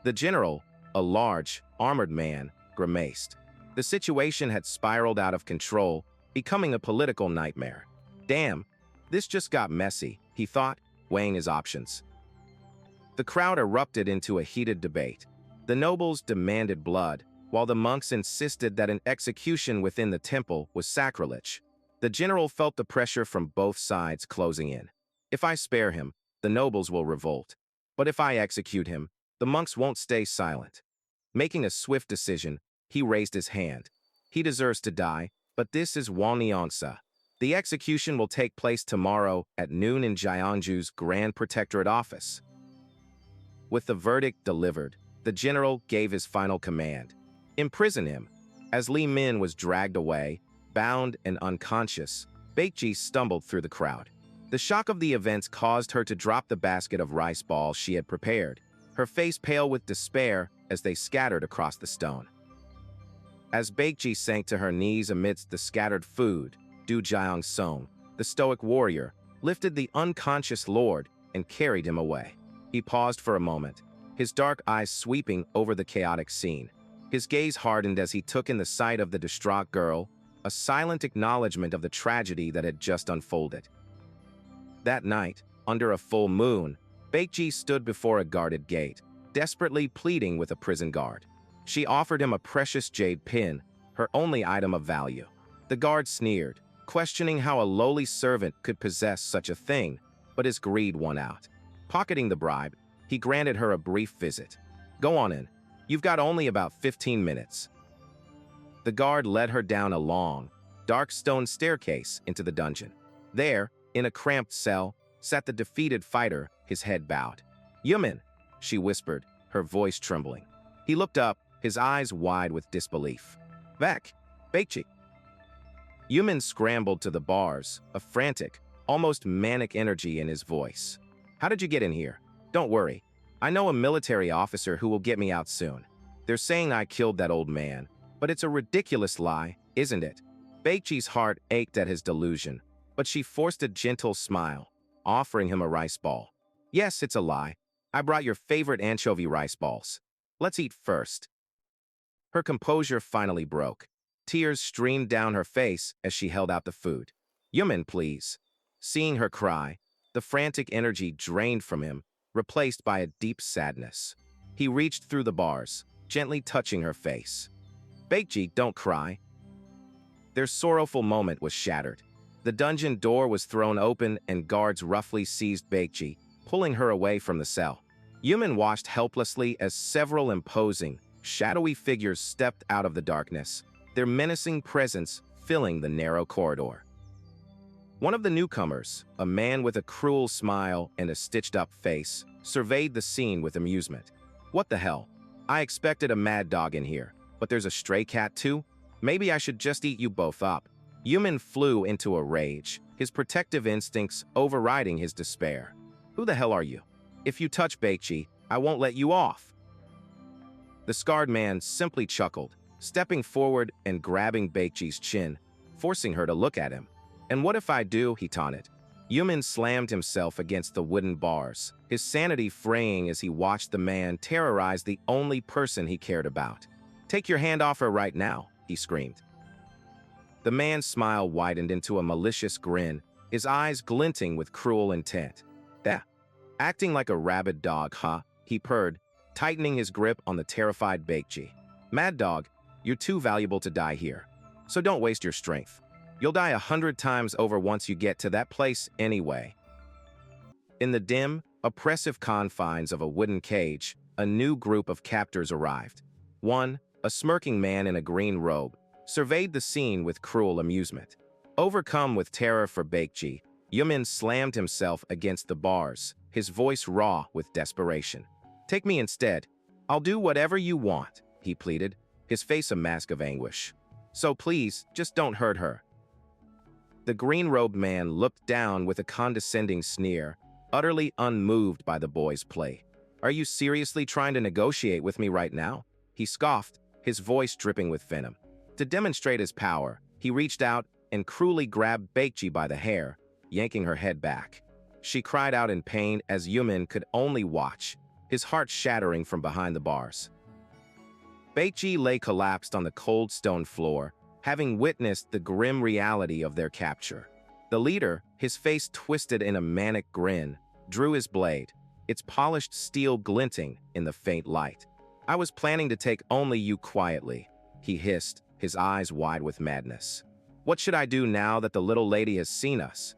The general, a large, armored man, grimaced. The situation had spiraled out of control, becoming a political nightmare. "Damn, this just got messy," he thought, weighing his options. The crowd erupted into a heated debate. The nobles demanded blood, while the monks insisted that an execution within the temple was sacrilege. The general felt the pressure from both sides closing in. "If I spare him, the nobles will revolt. But if I execute him, the monks won't stay silent." Making a swift decision, he raised his hand. "He deserves to die, but this is Yaksha. The execution will take place tomorrow at noon in Jianju's Grand Protectorate office." With the verdict delivered, the general gave his final command: "Imprison him." As Li Min was dragged away, bound and unconscious, Baekji stumbled through the crowd. The shock of the events caused her to drop the basket of rice balls she had prepared, her face pale with despair as they scattered across the stone. As Baekji sank to her knees amidst the scattered food, Du Jiang Song, the stoic warrior, lifted the unconscious lord, and carried him away. He paused for a moment, his dark eyes sweeping over the chaotic scene. His gaze hardened as he took in the sight of the distraught girl, a silent acknowledgement of the tragedy that had just unfolded. That night, under a full moon, Baekji stood before a guarded gate, desperately pleading with a prison guard. She offered him a precious jade pin, her only item of value. The guard sneered, questioning how a lowly servant could possess such a thing, but his greed won out. Pocketing the bribe, he granted her a brief visit. "Go on in. You've got only about 15 minutes." The guard led her down a long, dark stone staircase into the dungeon. There, in a cramped cell, sat the defeated fighter, his head bowed. "Yumin," she whispered, her voice trembling. He looked up, his eyes wide with disbelief. "Vek, Baekji." Yumin scrambled to the bars, a frantic, almost manic energy in his voice. "How did you get in here? Don't worry. I know a military officer who will get me out soon. They're saying I killed that old man, but it's a ridiculous lie, isn't it?" Baekji's heart ached at his delusion, but she forced a gentle smile, offering him a rice ball. "Yes, it's a lie. I brought your favorite anchovy rice balls. Let's eat first." Her composure finally broke. Tears streamed down her face as she held out the food. "Yumin, please." Seeing her cry, the frantic energy drained from him, replaced by a deep sadness. He reached through the bars, gently touching her face. "Baekji, don't cry." Their sorrowful moment was shattered. The dungeon door was thrown open and guards roughly seized Baekji, pulling her away from the cell. Yumin watched helplessly as several imposing, shadowy figures stepped out of the darkness, their menacing presence filling the narrow corridor. One of the newcomers, a man with a cruel smile and a stitched-up face, surveyed the scene with amusement. "What the hell? I expected a mad dog in here, but there's a stray cat too? Maybe I should just eat you both up." Yumin flew into a rage, his protective instincts overriding his despair. "Who the hell are you? If you touch Baekji, I won't let you off." The scarred man simply chuckled, stepping forward and grabbing Baekji's chin, forcing her to look at him. "And what if I do?" he taunted. Yumin slammed himself against the wooden bars, his sanity fraying as he watched the man terrorize the only person he cared about. "Take your hand off her right now," he screamed. The man's smile widened into a malicious grin, his eyes glinting with cruel intent. "That, acting like a rabid dog, huh?" he purred, tightening his grip on the terrified Baekji. "Mad dog, you're too valuable to die here, so don't waste your strength. You'll die 100 times over once you get to that place anyway." In the dim, oppressive confines of a wooden cage, a new group of captors arrived. One, a smirking man in a green robe, surveyed the scene with cruel amusement. Overcome with terror for Baekji, Yumin slammed himself against the bars, his voice raw with desperation. "Take me instead. I'll do whatever you want," he pleaded, his face a mask of anguish. "So please, just don't hurt her." The green-robed man looked down with a condescending sneer, utterly unmoved by the boy's play. "Are you seriously trying to negotiate with me right now?" he scoffed, his voice dripping with venom. To demonstrate his power, he reached out and cruelly grabbed Baekji by the hair, yanking her head back. She cried out in pain as Yumin could only watch, his heart shattering from behind the bars. Baekji lay collapsed on the cold stone floor, having witnessed the grim reality of their capture. The leader, his face twisted in a manic grin, drew his blade, its polished steel glinting in the faint light. "I was planning to take only you quietly," he hissed, his eyes wide with madness. "What should I do now that the little lady has seen us?"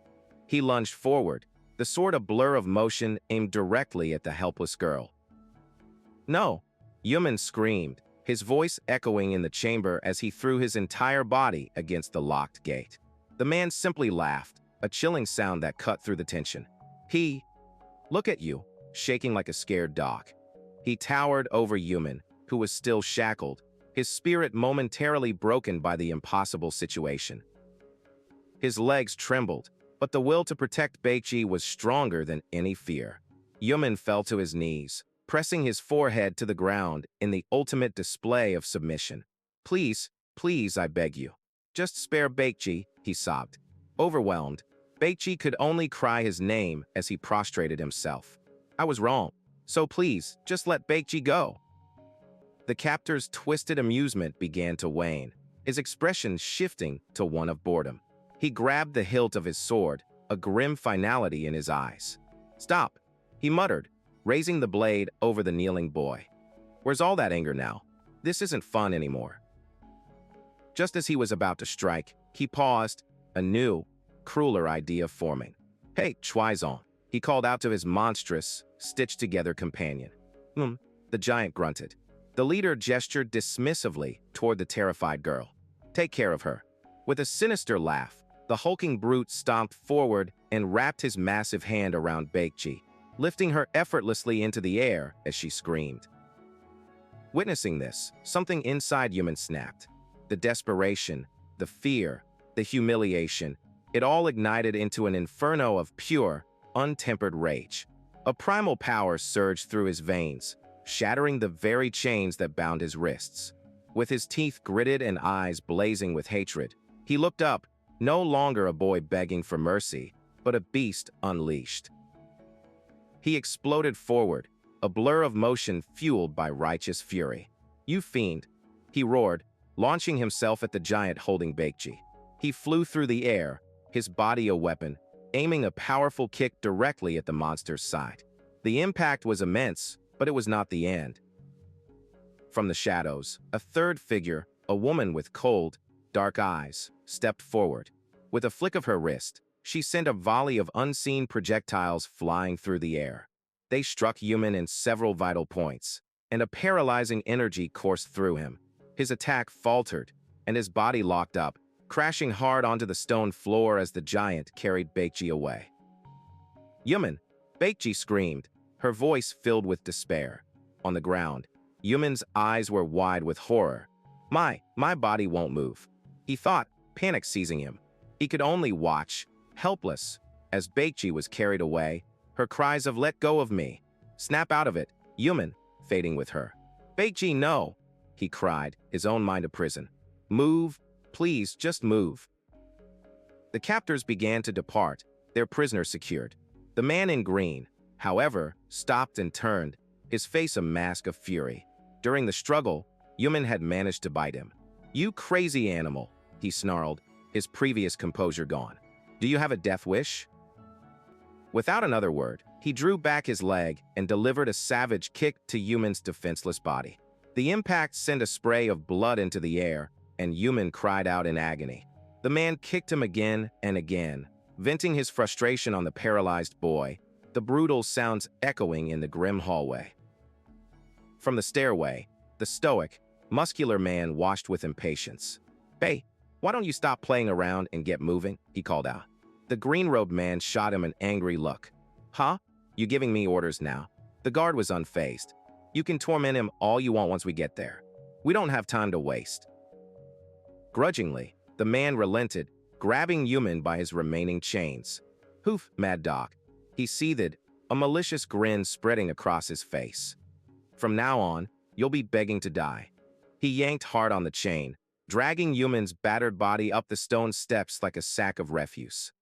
He lunged forward, the sword a blur of motion aimed directly at the helpless girl. "No!" Yumin screamed, his voice echoing in the chamber as he threw his entire body against the locked gate. The man simply laughed, a chilling sound that cut through the tension. "Look at you," shaking like a scared dog. He towered over Yumin, who was still shackled, his spirit momentarily broken by the impossible situation. His legs trembled, but the will to protect Baekji was stronger than any fear. Yumin fell to his knees, pressing his forehead to the ground in the ultimate display of submission. "Please, please, I beg you. Just spare Baekji," he sobbed. Overwhelmed, Baekji could only cry his name as he prostrated himself. I was wrong. So please, just let Baekji go. The captor's twisted amusement began to wane, his expression shifting to one of boredom. He grabbed the hilt of his sword, a grim finality in his eyes. Stop, he muttered, raising the blade over the kneeling boy. Where's all that anger now? This isn't fun anymore. Just as he was about to strike, he paused, a new, crueler idea forming. Hey, Chuizong, he called out to his monstrous, stitched-together companion. The giant grunted. The leader gestured dismissively toward the terrified girl. Take care of her. With a sinister laugh, the hulking brute stomped forward and wrapped his massive hand around Baekji, lifting her effortlessly into the air as she screamed. Witnessing this, something inside Yumin snapped. The desperation, the fear, the humiliation, it all ignited into an inferno of pure, untempered rage. A primal power surged through his veins, shattering the very chains that bound his wrists. With his teeth gritted and eyes blazing with hatred, he looked up, no longer a boy begging for mercy, but a beast unleashed. He exploded forward, a blur of motion fueled by righteous fury. You fiend, he roared, launching himself at the giant holding Baekji. He flew through the air, his body a weapon, aiming a powerful kick directly at the monster's side. The impact was immense, but it was not the end. From the shadows, a third figure, a woman with cold, dark eyes, stepped forward. With a flick of her wrist, she sent a volley of unseen projectiles flying through the air. They struck Yumin in several vital points, and a paralyzing energy coursed through him. His attack faltered, and his body locked up, crashing hard onto the stone floor as the giant carried Baekji away. Yumin! Baekji screamed, her voice filled with despair. On the ground, Yumin's eyes were wide with horror. My body won't move, he thought, panic seizing him. He could only watch, helpless, as Baekji was carried away, her cries of "Let go of me! Snap out of it, Yumin!" fading with her. Baekji, no! He cried, his own mind a prison. Move, please, just move. The captors began to depart, their prisoner secured. The man in green, however, stopped and turned, his face a mask of fury. During the struggle, Yumin had managed to bite him. You crazy animal, he snarled, his previous composure gone. Do you have a death wish? Without another word, he drew back his leg and delivered a savage kick to Yumin's defenseless body. The impact sent a spray of blood into the air, and Yumin cried out in agony. The man kicked him again and again, venting his frustration on the paralyzed boy, the brutal sounds echoing in the grim hallway. From the stairway, the stoic, muscular man watched with impatience. Hey, why don't you stop playing around and get moving? He called out. The green-robed man shot him an angry look. Huh? You giving me orders now? The guard was unfazed. You can torment him all you want once we get there. We don't have time to waste. Grudgingly, the man relented, grabbing Yumin by his remaining chains. Hoof, mad dog. He seethed, a malicious grin spreading across his face. From now on, you'll be begging to die. He yanked hard on the chain, dragging Yumin's battered body up the stone steps like a sack of refuse.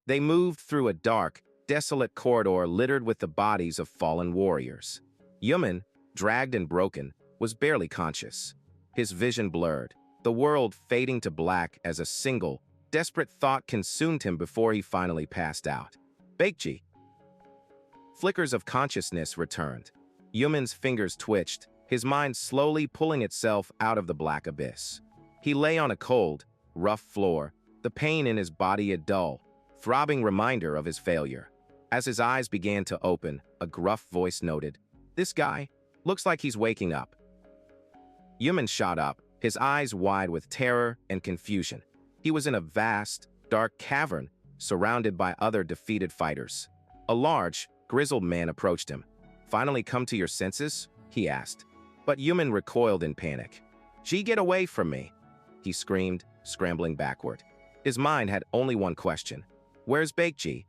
They moved through a dark, desolate corridor littered with the bodies of fallen warriors. Yumin, dragged and broken, was barely conscious. His vision blurred, the world fading to black as a single, desperate thought consumed him before he finally passed out. Baekji. Flickers of consciousness returned. Yumin's fingers twitched, his mind slowly pulling itself out of the black abyss. He lay on a cold, rough floor, the pain in his body a dull, throbbing reminder of his failure. As his eyes began to open, a gruff voice noted, "This guy looks like he's waking up." Yumin shot up, his eyes wide with terror and confusion. He was in a vast, dark cavern, surrounded by other defeated fighters. A large, grizzled man approached him. "Finally come to your senses?" he asked. But Yumin recoiled in panic. Get away from me!" he screamed, scrambling backward. His mind had only one question. Where's Baekji?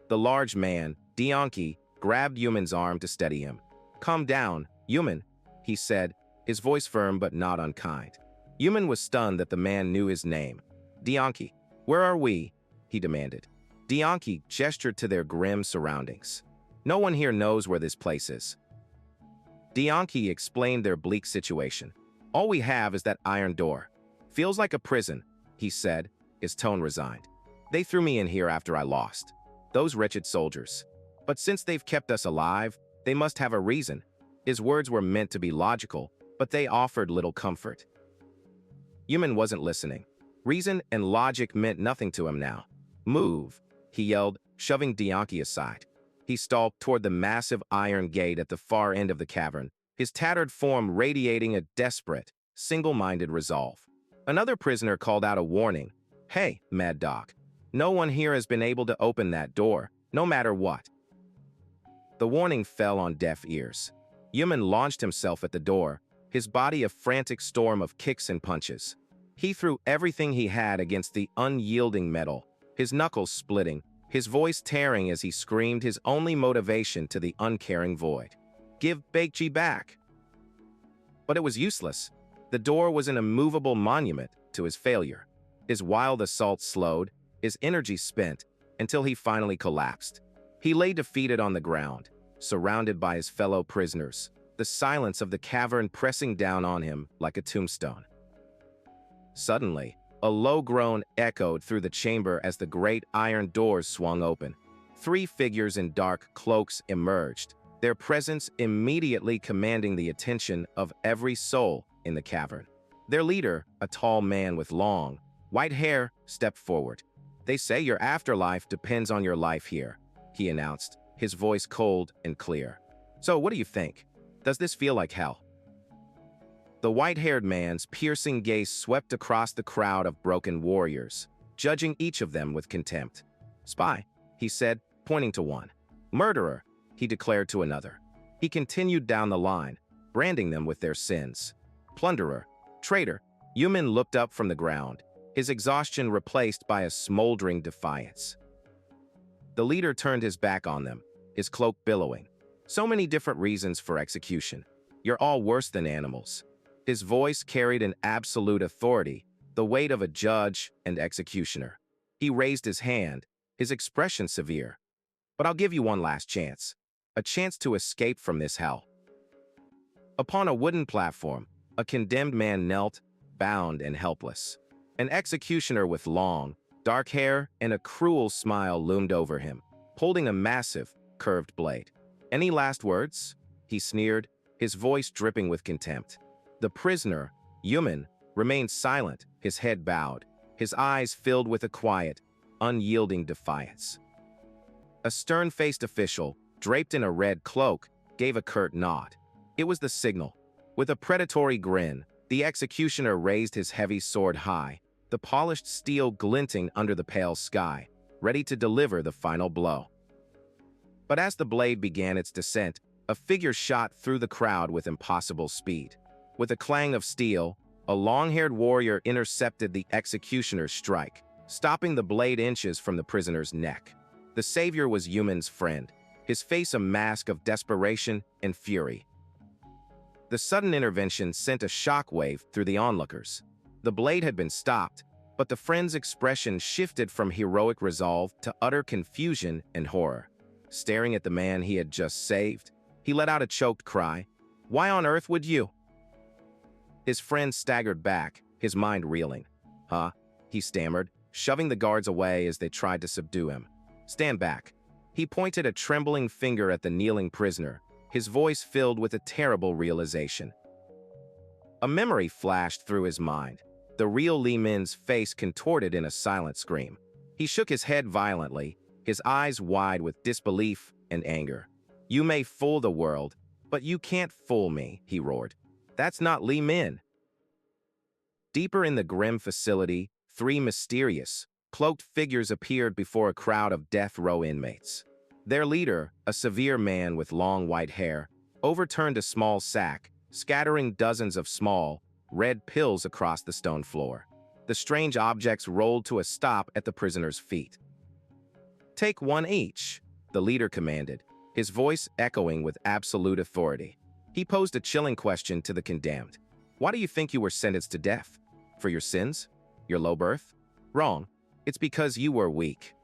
The large man, Deonki, grabbed Yumin's arm to steady him. Calm down, Yumin, he said, his voice firm but not unkind. Yumin was stunned that the man knew his name. Deonki, where are we? he demanded. Dianki gestured to their grim surroundings. No one here knows where this place is. Dianki explained their bleak situation. All we have is that iron door. Feels like a prison, he said, his tone resigned. They threw me in here after I lost. Those wretched soldiers. But since they've kept us alive, they must have a reason. His words were meant to be logical, but they offered little comfort. Yumin wasn't listening. Reason and logic meant nothing to him now. Move, he yelled, shoving Dianki aside. He stalked toward the massive iron gate at the far end of the cavern, his tattered form radiating a desperate, single-minded resolve. Another prisoner called out a warning. Hey, Mad Dog. No one here has been able to open that door, no matter what. The warning fell on deaf ears. Yumin launched himself at the door, his body a frantic storm of kicks and punches. He threw everything he had against the unyielding metal, his knuckles splitting, his voice tearing as he screamed his only motivation to the uncaring void. Give Baekji back. But it was useless. The door was an immovable monument to his failure. His wild assault slowed, his energy spent, until he finally collapsed. He lay defeated on the ground, surrounded by his fellow prisoners, the silence of the cavern pressing down on him like a tombstone. Suddenly, a low groan echoed through the chamber as the great iron doors swung open. 3 figures in dark cloaks emerged, their presence immediately commanding the attention of every soul in the cavern. Their leader, a tall man with long, white hair, stepped forward. They say your afterlife depends on your life here, he announced, his voice cold and clear. So what do you think? Does this feel like hell? The white-haired man's piercing gaze swept across the crowd of broken warriors, judging each of them with contempt. Spy, he said, pointing to one. Murderer, he declared to another. He continued down the line, branding them with their sins. Plunderer, traitor. Yumin looked up from the ground, his exhaustion replaced by a smoldering defiance. The leader turned his back on them, his cloak billowing. So many different reasons for execution. You're all worse than animals. His voice carried an absolute authority, the weight of a judge and executioner. He raised his hand, his expression severe. But I'll give you one last chance. A chance to escape from this hell. Upon a wooden platform, a condemned man knelt, bound and helpless. An executioner with long, dark hair and a cruel smile loomed over him, holding a massive, curved blade. Any last words? He sneered, his voice dripping with contempt. The prisoner, Yumin, remained silent, his head bowed, his eyes filled with a quiet, unyielding defiance. A stern-faced official, draped in a red cloak, gave a curt nod. It was the signal. With a predatory grin, the executioner raised his heavy sword high, the polished steel glinting under the pale sky, ready to deliver the final blow. But as the blade began its descent, a figure shot through the crowd with impossible speed. With a clang of steel, a long-haired warrior intercepted the executioner's strike, stopping the blade inches from the prisoner's neck. The savior was Yumin's friend, his face a mask of desperation and fury. The sudden intervention sent a shockwave through the onlookers. The blade had been stopped, but the friend's expression shifted from heroic resolve to utter confusion and horror. Staring at the man he had just saved, he let out a choked cry. Why on earth would you? His friend staggered back, his mind reeling. Huh? He stammered, shoving the guards away as they tried to subdue him. Stand back. He pointed a trembling finger at the kneeling prisoner, his voice filled with a terrible realization. A memory flashed through his mind. The real Li Min's face contorted in a silent scream. He shook his head violently, his eyes wide with disbelief and anger. You may fool the world, but you can't fool me, he roared. That's not Li Min. Deeper in the grim facility, 3 mysterious, cloaked figures appeared before a crowd of death row inmates. Their leader, a severe man with long white hair, overturned a small sack, scattering dozens of small, red pills across the stone floor. The strange objects rolled to a stop at the prisoner's feet. Take 1 each, the leader commanded, his voice echoing with absolute authority. He posed a chilling question to the condemned. Why do you think you were sentenced to death? For your sins? Your low birth? Wrong. It's because you were weak.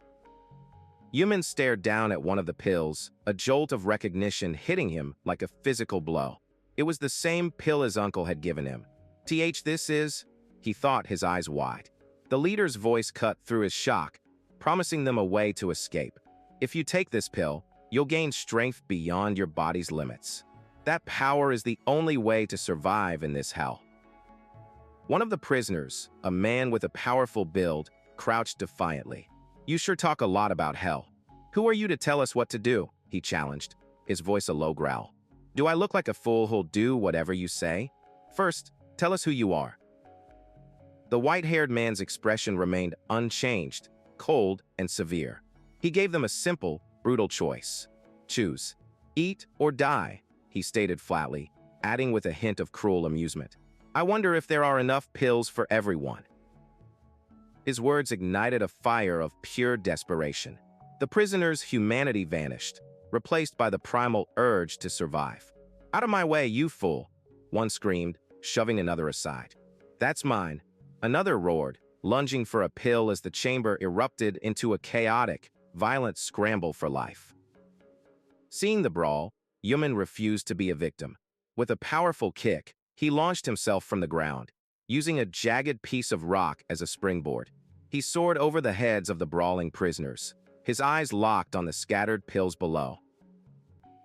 Yumin stared down at one of the pills, a jolt of recognition hitting him like a physical blow. It was the same pill his uncle had given him. This is, he thought, his eyes wide. The leader's voice cut through his shock, promising them a way to escape. If you take this pill, you'll gain strength beyond your body's limits. That power is the only way to survive in this hell. One of the prisoners, a man with a powerful build, crouched defiantly. You sure talk a lot about hell. Who are you to tell us what to do? He challenged, his voice a low growl. Do I look like a fool who'll do whatever you say? First, tell us who you are. The white-haired man's expression remained unchanged, cold and severe. He gave them a simple, brutal choice. Choose. Eat or die, he stated flatly, adding with a hint of cruel amusement. I wonder if there are enough pills for everyone. His words ignited a fire of pure desperation. The prisoner's humanity vanished, replaced by the primal urge to survive. Out of my way, you fool, one screamed, shoving another aside. That's mine, another roared, lunging for a pill as the chamber erupted into a chaotic, violent scramble for life. Seeing the brawl, Yumin refused to be a victim. With a powerful kick, he launched himself from the ground, using a jagged piece of rock as a springboard. He soared over the heads of the brawling prisoners, his eyes locked on the scattered pills below.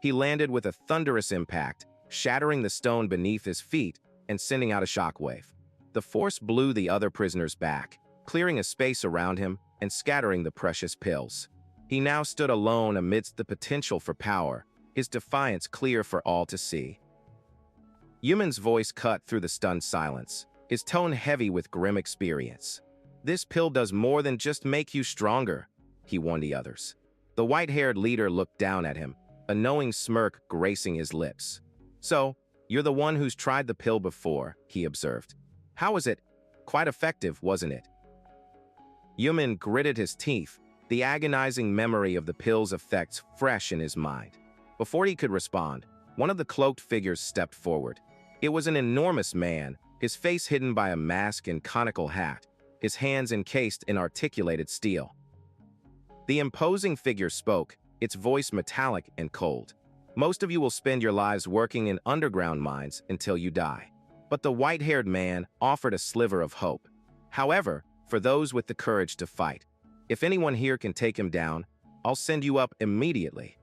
He landed with a thunderous impact, shattering the stone beneath his feet and sending out a shockwave. The force blew the other prisoners back, clearing a space around him and scattering the precious pills. He now stood alone amidst the potential for power, his defiance clear for all to see. Yumin's voice cut through the stunned silence, his tone heavy with grim experience. This pill does more than just make you stronger, he warned the others. The white-haired leader looked down at him, a knowing smirk gracing his lips. So, you're the one who's tried the pill before, he observed. How was it? Quite effective, wasn't it? Yumin gritted his teeth, the agonizing memory of the pill's effects fresh in his mind. Before he could respond, one of the cloaked figures stepped forward. It was an enormous man, his face hidden by a mask and conical hat, his hands encased in articulated steel. The imposing figure spoke, its voice metallic and cold. Most of you will spend your lives working in underground mines until you die. But the white-haired man offered a sliver of hope. However, for those with the courage to fight, if anyone here can take him down, I'll send you up immediately.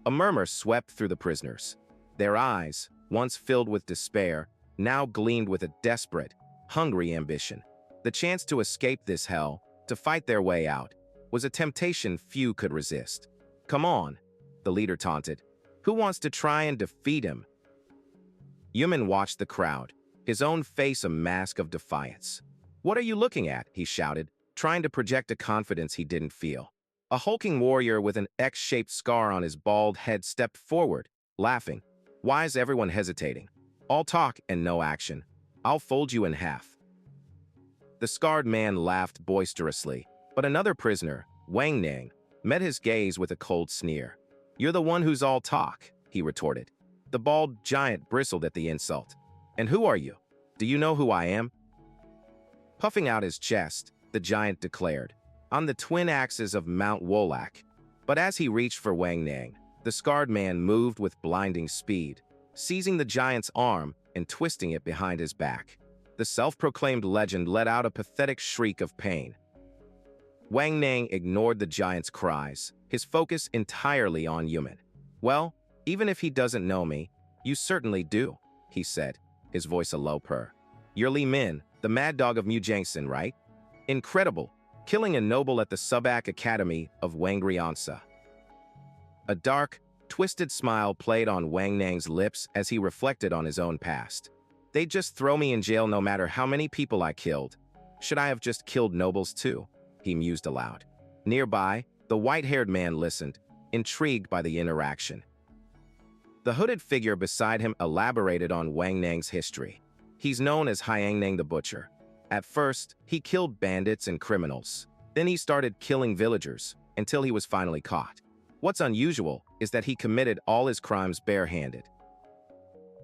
A murmur swept through the prisoners. Their eyes, once filled with despair, now gleamed with a desperate, hungry ambition. The chance to escape this hell, to fight their way out, was a temptation few could resist. Come on, the leader taunted. Who wants to try and defeat him? Yumin watched the crowd, his own face a mask of defiance. What are you looking at? He shouted, trying to project a confidence he didn't feel. A hulking warrior with an X-shaped scar on his bald head stepped forward, laughing. Why is everyone hesitating? All talk and no action. I'll fold you in half. The scarred man laughed boisterously, but another prisoner, Wang Ning, met his gaze with a cold sneer. You're the one who's all talk, he retorted. The bald giant bristled at the insult. And who are you? Do you know who I am? Puffing out his chest, the giant declared, I'm the twin axes of Mount Wolak. But as he reached for Wang Ning, the scarred man moved with blinding speed, seizing the giant's arm and twisting it behind his back. The self-proclaimed legend let out a pathetic shriek of pain. Wang Ning ignored the giant's cries, his focus entirely on Yumin. Well, even if he doesn't know me, you certainly do, he said, his voice a low purr. You're Li Min, the mad dog of Mujangson, right? Incredible, killing a noble at the Subak Academy of Wangriansa. A dark, twisted smile played on Wang Ning's lips as he reflected on his own past. They'd just throw me in jail no matter how many people I killed. Should I have just killed nobles too? He mused aloud. Nearby, the white-haired man listened, intrigued by the interaction. The hooded figure beside him elaborated on Wang Ning's history. He's known as Hyang Ning the Butcher. At first, he killed bandits and criminals. Then he started killing villagers, until he was finally caught. What's unusual is that he committed all his crimes barehanded.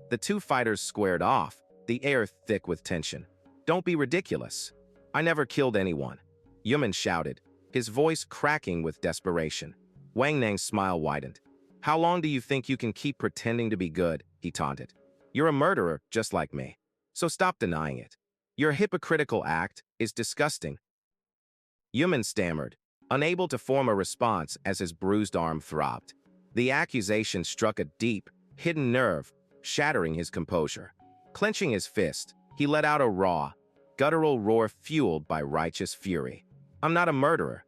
The two fighters squared off, the air thick with tension. Don't be ridiculous. I never killed anyone. Yumin shouted, his voice cracking with desperation. Wang Nang's smile widened. How long do you think you can keep pretending to be good? He taunted. You're a murderer, just like me. So stop denying it. Your hypocritical act is disgusting. Yumin stammered, unable to form a response as his bruised arm throbbed. The accusation struck a deep, hidden nerve, shattering his composure. Clenching his fist, he let out a raw, guttural roar fueled by righteous fury. I'm not a murderer.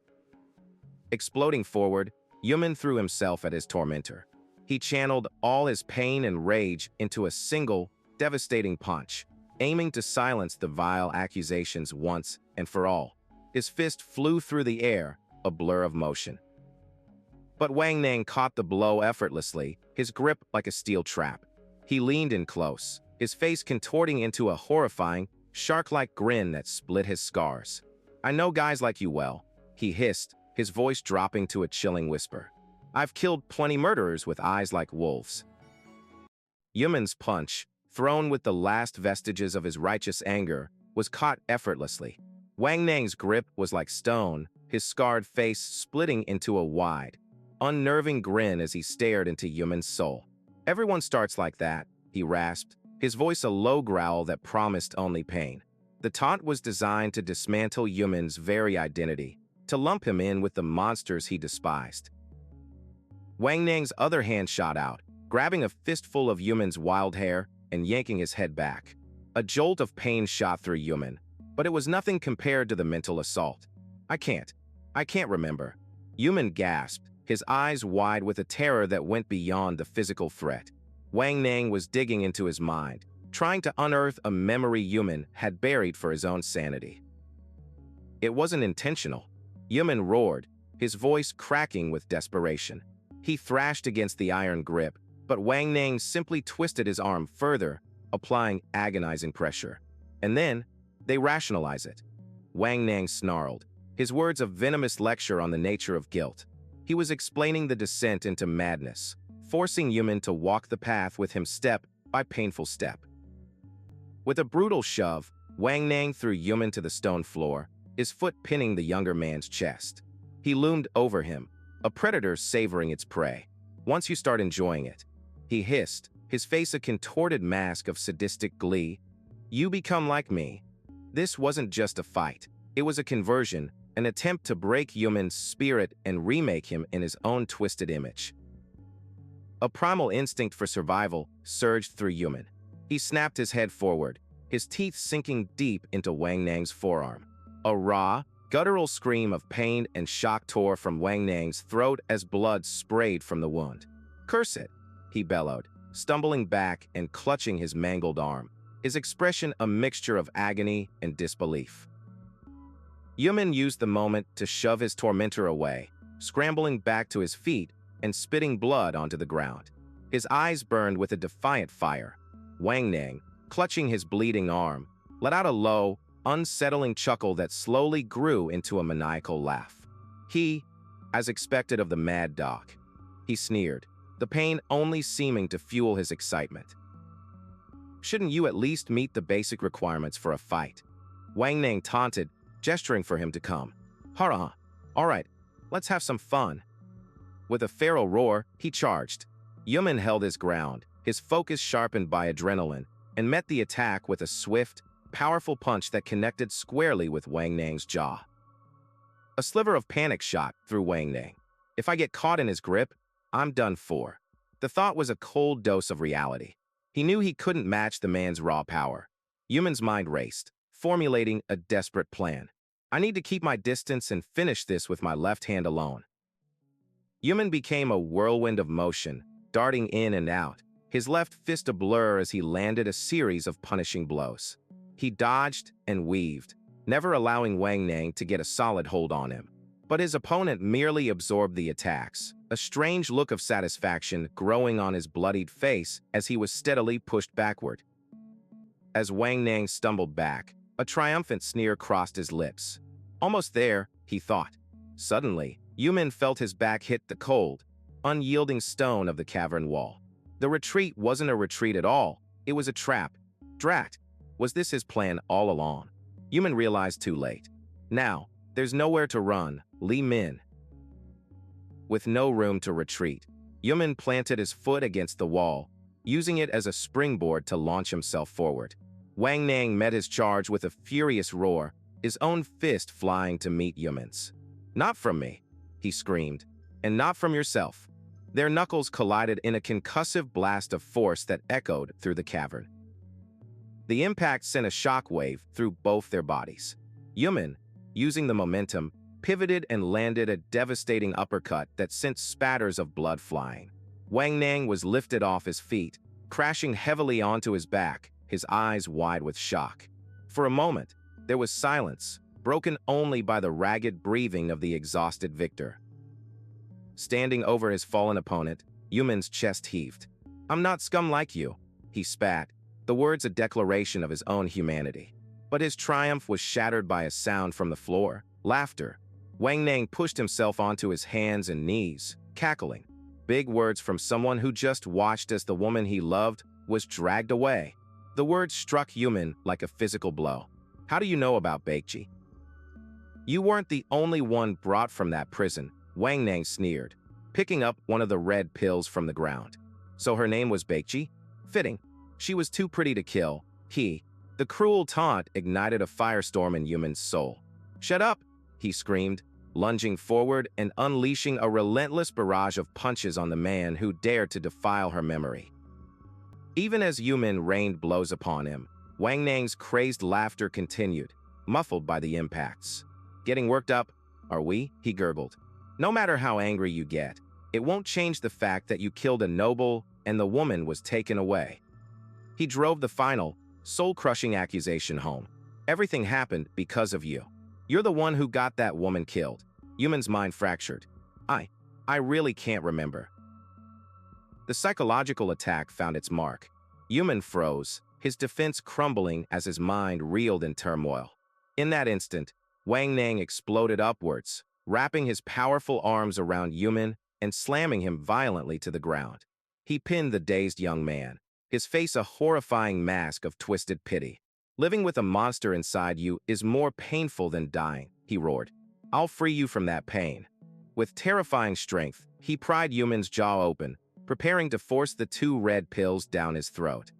Exploding forward, Yumin threw himself at his tormentor. He channeled all his pain and rage into a single, devastating punch, aiming to silence the vile accusations once and for all. His fist flew through the air, a blur of motion. But Wang Nang caught the blow effortlessly, his grip like a steel trap. He leaned in close, his face contorting into a horrifying, shark-like grin that split his scars. I know guys like you well, he hissed, his voice dropping to a chilling whisper. I've killed plenty murderers with eyes like wolves. Yumin's punch, thrown with the last vestiges of his righteous anger, was caught effortlessly. Wang Nang's grip was like stone, his scarred face splitting into a wide, unnerving grin as he stared into Yumin's soul. Everyone starts like that, he rasped, his voice a low growl that promised only pain. The taunt was designed to dismantle Yumin's very identity, to lump him in with the monsters he despised. Wang Nang's other hand shot out, grabbing a fistful of Yumin's wild hair and yanking his head back. A jolt of pain shot through Yumin, but it was nothing compared to the mental assault. I can't remember. Yumin gasped, his eyes wide with a terror that went beyond the physical threat. Wang Nang was digging into his mind, trying to unearth a memory Yumin had buried for his own sanity. It wasn't intentional. Yumin roared, his voice cracking with desperation. He thrashed against the iron grip, but Wang Nang simply twisted his arm further, applying agonizing pressure. And then, they rationalize it. Wang Nang snarled, his words a venomous lecture on the nature of guilt. He was explaining the descent into madness, forcing Yumin to walk the path with him step by painful step. With a brutal shove, Wang Nang threw Yumin to the stone floor, his foot pinning the younger man's chest. He loomed over him, a predator savoring its prey. Once you start enjoying it, he hissed, his face a contorted mask of sadistic glee. You become like me. This wasn't just a fight. It was a conversion, an attempt to break Yumin's spirit and remake him in his own twisted image. A primal instinct for survival surged through Yumin. He snapped his head forward, his teeth sinking deep into Wang Nang's forearm. A raw, guttural scream of pain and shock tore from Wang Nang's throat as blood sprayed from the wound. Curse it, he bellowed, stumbling back and clutching his mangled arm, his expression a mixture of agony and disbelief. Yumin used the moment to shove his tormentor away, scrambling back to his feet and spitting blood onto the ground. His eyes burned with a defiant fire. Wang Nang, clutching his bleeding arm, let out a low, unsettling chuckle that slowly grew into a maniacal laugh. He, as expected of the mad dog, he sneered, the pain only seeming to fuel his excitement. Shouldn't you at least meet the basic requirements for a fight? Wang Nang taunted, gesturing for him to come. Hurrah! All right, let's have some fun. With a feral roar, he charged. Yumin held his ground, his focus sharpened by adrenaline, and met the attack with a swift, powerful punch that connected squarely with Wang Nang's jaw. A sliver of panic shot through Wang Nang. If I get caught in his grip, I'm done for. The thought was a cold dose of reality. He knew he couldn't match the man's raw power. Yumin's mind raced, formulating a desperate plan. I need to keep my distance and finish this with my left hand alone. Yumin became a whirlwind of motion, darting in and out, his left fist a blur as he landed a series of punishing blows. He dodged and weaved, never allowing Wang Nang to get a solid hold on him. But his opponent merely absorbed the attacks, a strange look of satisfaction growing on his bloodied face as he was steadily pushed backward. As Wang Nang stumbled back, a triumphant sneer crossed his lips. Almost there, he thought. Suddenly, Yumin felt his back hit the cold, unyielding stone of the cavern wall. The retreat wasn't a retreat at all, it was a trap. Drat! Was this his plan all along? Yumin realized too late. Now, There's nowhere to run, Li Min. With no room to retreat, Yumin planted his foot against the wall, using it as a springboard to launch himself forward. Wang Nang met his charge with a furious roar, his own fist flying to meet Yumin's. "Not from me," he screamed, "and not from yourself." Their knuckles collided in a concussive blast of force that echoed through the cavern. The impact sent a shockwave through both their bodies. Yumin, using the momentum, pivoted and landed a devastating uppercut that sent spatters of blood flying. Wang Nang was lifted off his feet, crashing heavily onto his back, his eyes wide with shock. For a moment, there was silence, broken only by the ragged breathing of the exhausted victor. Standing over his fallen opponent, Yumin's chest heaved. "I'm not scum like you," he spat, the words a declaration of his own humanity. But his triumph was shattered by a sound from the floor, laughter. Wang Nang pushed himself onto his hands and knees, cackling. Big words from someone who just watched as the woman he loved was dragged away. The words struck Yumin like a physical blow. "How do you know about Baekji?" "You weren't the only one brought from that prison," Wang Nang sneered, picking up one of the red pills from the ground. "So her name was Baekji? Fitting. She was too pretty to kill." The cruel taunt ignited a firestorm in Yumin's soul. "Shut up!" he screamed, lunging forward and unleashing a relentless barrage of punches on the man who dared to defile her memory. Even as Yumin rained blows upon him, Wang Nang's crazed laughter continued, muffled by the impacts. "Getting worked up, are we?" he gurgled. "No matter how angry you get, it won't change the fact that you killed a noble and the woman was taken away." He drove the final, soul-crushing accusation home. "Everything happened because of you. You're the one who got that woman killed." Yumin's mind fractured. I really can't remember." The psychological attack found its mark. Yumin froze, his defense crumbling as his mind reeled in turmoil. In that instant, Wang Nang exploded upwards, wrapping his powerful arms around Yumin and slamming him violently to the ground. He pinned the dazed young man, his face a horrifying mask of twisted pity. "Living with a monster inside you is more painful than dying," he roared. "I'll free you from that pain." With terrifying strength, he pried Yumin's jaw open, preparing to force the 2 red pills down his throat.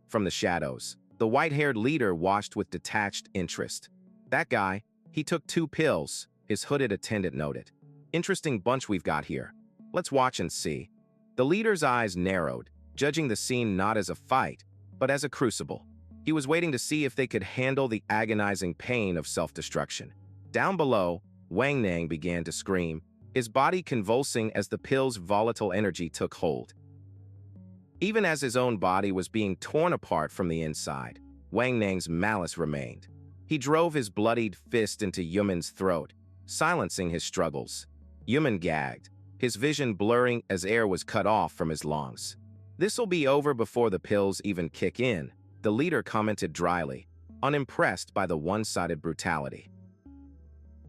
From the shadows, the white-haired leader watched with detached interest. "That guy, he took 2 pills, his hooded attendant noted. "Interesting bunch we've got here. Let's watch and see." The leader's eyes narrowed, judging the scene not as a fight, but as a crucible. He was waiting to see if they could handle the agonizing pain of self-destruction. Down below, Wang Nang began to scream, his body convulsing as the pill's volatile energy took hold. Even as his own body was being torn apart from the inside, Wang Nang's malice remained. He drove his bloodied fist into Yumin's throat, silencing his struggles. Yumin gagged, his vision blurring as air was cut off from his lungs. "This'll be over before the pills even kick in," the leader commented dryly, unimpressed by the one-sided brutality.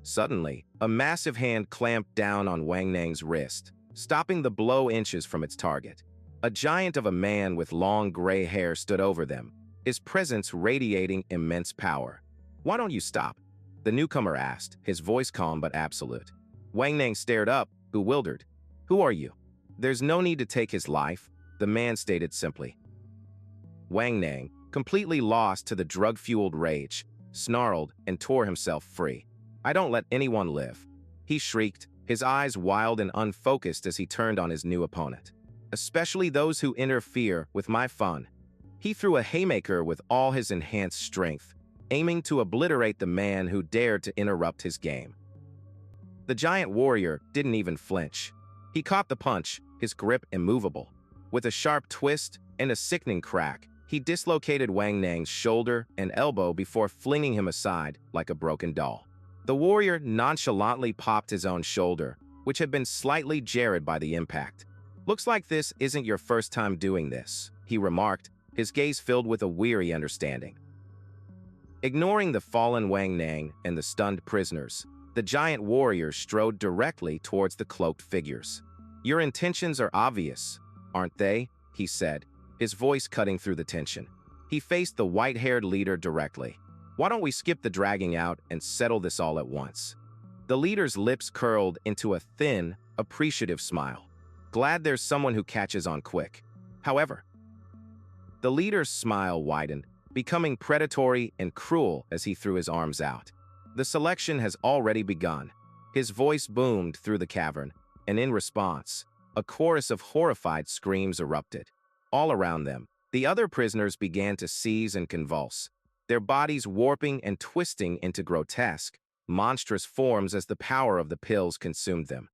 Suddenly, a massive hand clamped down on Wang Nang's wrist, stopping the blow inches from its target. A giant of a man with long gray hair stood over them, his presence radiating immense power. "Why don't you stop?" the newcomer asked, his voice calm but absolute. Wang Nang stared up, bewildered. "Who are you?" "There's no need to take his life," the man stated simply. Wang Nang, completely lost to the drug-fueled rage, snarled and tore himself free. "I don't let anyone live," he shrieked, his eyes wild and unfocused as he turned on his new opponent. "Especially those who interfere with my fun." He threw a haymaker with all his enhanced strength, aiming to obliterate the man who dared to interrupt his game. The giant warrior didn't even flinch. He caught the punch, his grip immovable. With a sharp twist and a sickening crack, he dislocated Wang Nang's shoulder and elbow before flinging him aside like a broken doll. The warrior nonchalantly popped his own shoulder, which had been slightly jarred by the impact. "Looks like this isn't your first time doing this," he remarked, his gaze filled with a weary understanding. Ignoring the fallen Wang Nang and the stunned prisoners, the giant warrior strode directly towards the cloaked figures. "Your intentions are obvious, aren't they?" he said, his voice cutting through the tension. He faced the white-haired leader directly. Why don't we skip the dragging out and settle this all at once? The leader's lips curled into a thin, appreciative smile. Glad there's someone who catches on quick. However, the leader's smile widened, becoming predatory and cruel as he threw his arms out. The selection has already begun. His voice boomed through the cavern, and in response, a chorus of horrified screams erupted. All around them, the other prisoners began to seize and convulse, their bodies warping and twisting into grotesque, monstrous forms as the power of the pills consumed them.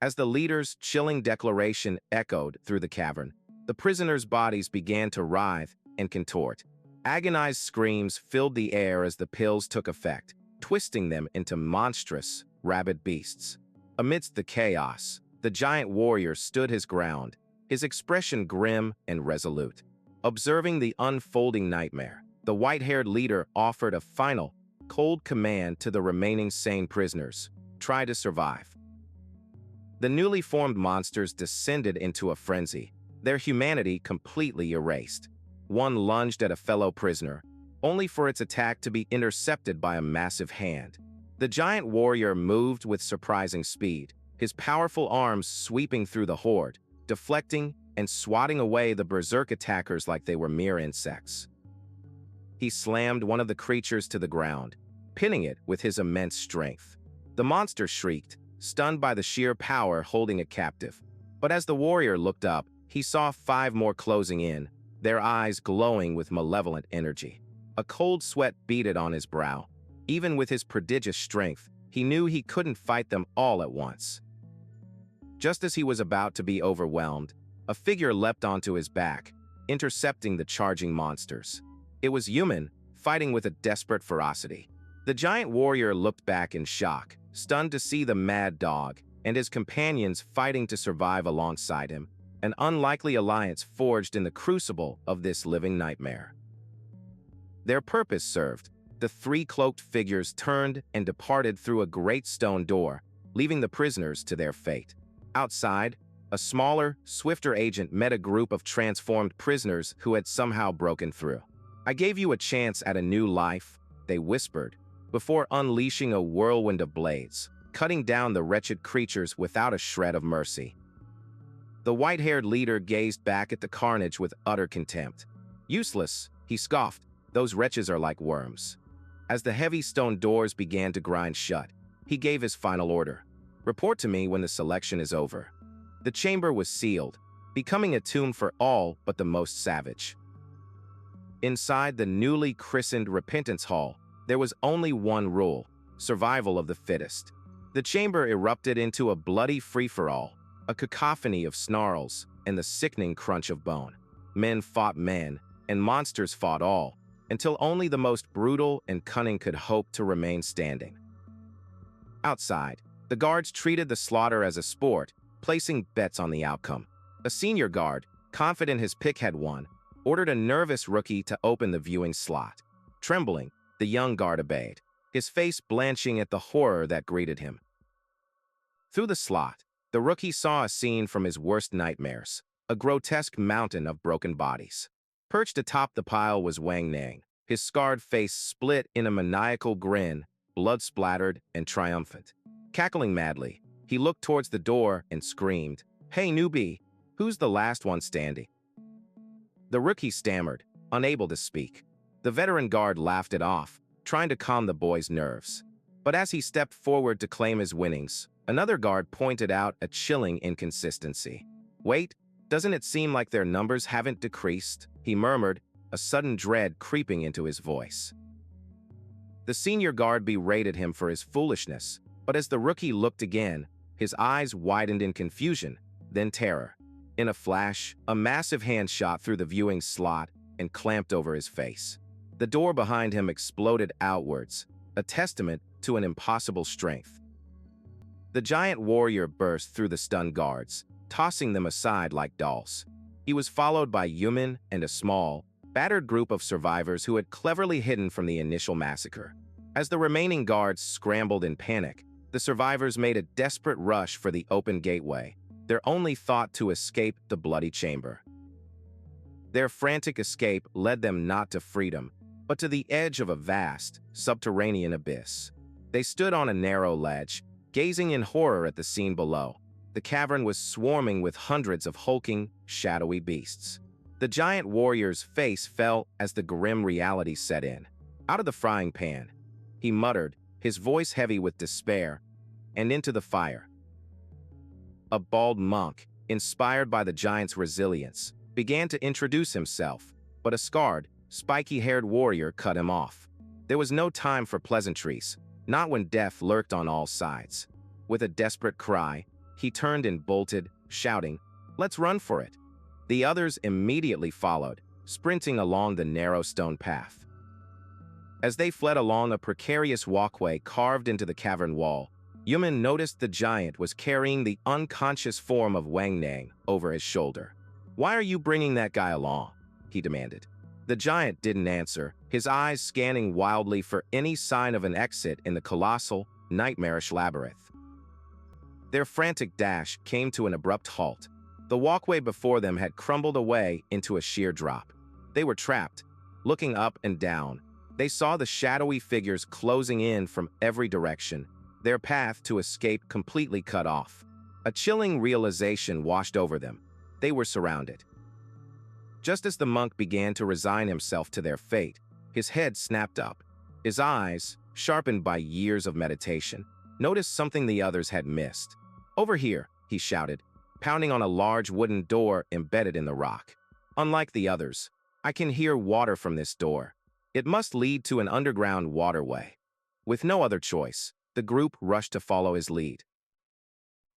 As the leader's chilling declaration echoed through the cavern, the prisoners' bodies began to writhe and contort. Agonized screams filled the air as the pills took effect, twisting them into monstrous, rabid beasts. Amidst the chaos, the giant warrior stood his ground, his expression grim and resolute. Observing the unfolding nightmare, the white-haired leader offered a final, cold command to the remaining sane prisoners: try to survive. The newly formed monsters descended into a frenzy, their humanity completely erased. One lunged at a fellow prisoner, only for its attack to be intercepted by a massive hand. The giant warrior moved with surprising speed, his powerful arms sweeping through the horde, deflecting and swatting away the berserk attackers like they were mere insects. He slammed one of the creatures to the ground, pinning it with his immense strength. The monster shrieked, stunned by the sheer power holding it captive. But as the warrior looked up, he saw 5 more closing in, their eyes glowing with malevolent energy. A cold sweat beaded on his brow. Even with his prodigious strength, he knew he couldn't fight them all at once. Just as he was about to be overwhelmed, a figure leapt onto his back, intercepting the charging monsters. It was human, fighting with a desperate ferocity. The giant warrior looked back in shock, stunned to see the mad dog and his companions fighting to survive alongside him, an unlikely alliance forged in the crucible of this living nightmare. Their purpose served. The 3 cloaked figures turned and departed through a great stone door, leaving the prisoners to their fate. Outside, a smaller, swifter agent met a group of transformed prisoners who had somehow broken through. "I gave you a chance at a new life," they whispered, before unleashing a whirlwind of blades, cutting down the wretched creatures without a shred of mercy. The white-haired leader gazed back at the carnage with utter contempt. "Useless," he scoffed, "those wretches are like worms." As the heavy stone doors began to grind shut, he gave his final order: "Report to me when the selection is over." The chamber was sealed, becoming a tomb for all but the most savage. Inside the newly christened Repentance Hall, there was only one rule: survival of the fittest. The chamber erupted into a bloody free-for-all, a cacophony of snarls and the sickening crunch of bone. Men fought men, and monsters fought all, until only the most brutal and cunning could hope to remain standing. Outside, the guards treated the slaughter as a sport, placing bets on the outcome. A senior guard, confident his pick had won, ordered a nervous rookie to open the viewing slot. Trembling, the young guard obeyed, his face blanching at the horror that greeted him. Through the slot, the rookie saw a scene from his worst nightmares, a grotesque mountain of broken bodies. Perched atop the pile was Wang Nang, his scarred face split in a maniacal grin, blood-splattered and triumphant. Cackling madly, he looked towards the door and screamed, "Hey, newbie, who's the last one standing?" The rookie stammered, unable to speak. The veteran guard laughed it off, trying to calm the boy's nerves. But as he stepped forward to claim his winnings, another guard pointed out a chilling inconsistency. "Wait, doesn't it seem like their numbers haven't decreased?" he murmured, a sudden dread creeping into his voice. The senior guard berated him for his foolishness, but as the rookie looked again, his eyes widened in confusion, then terror. In a flash, a massive hand shot through the viewing slot and clamped over his face. The door behind him exploded outwards, a testament to an impossible strength. The giant warrior burst through the stunned guards, tossing them aside like dolls. He was followed by Yumin and a small, battered group of survivors who had cleverly hidden from the initial massacre. As the remaining guards scrambled in panic, the survivors made a desperate rush for the open gateway, their only thought to escape the bloody chamber. Their frantic escape led them not to freedom, but to the edge of a vast, subterranean abyss. They stood on a narrow ledge, gazing in horror at the scene below. The cavern was swarming with hundreds of hulking, shadowy beasts. The giant warrior's face fell as the grim reality set in. Out of the frying pan, he muttered, his voice heavy with despair, and into the fire. A bald monk, inspired by the giant's resilience, began to introduce himself, but a scarred, spiky-haired warrior cut him off. There was no time for pleasantries, not when death lurked on all sides. With a desperate cry, he turned and bolted, shouting, "Let's run for it." The others immediately followed, sprinting along the narrow stone path. As they fled along a precarious walkway carved into the cavern wall, Yumin noticed the giant was carrying the unconscious form of Wang Nang over his shoulder. "Why are you bringing that guy along?" he demanded. The giant didn't answer, his eyes scanning wildly for any sign of an exit in the colossal, nightmarish labyrinth. Their frantic dash came to an abrupt halt. The walkway before them had crumbled away into a sheer drop. They were trapped. Looking up and down, they saw the shadowy figures closing in from every direction, their path to escape completely cut off. A chilling realization washed over them. They were surrounded. Just as the monk began to resign himself to their fate, his head snapped up. His eyes, sharpened by years of meditation, noticed something the others had missed. "Over here," he shouted, pounding on a large wooden door embedded in the rock. "Unlike the others, I can hear water from this door. It must lead to an underground waterway." With no other choice, the group rushed to follow his lead.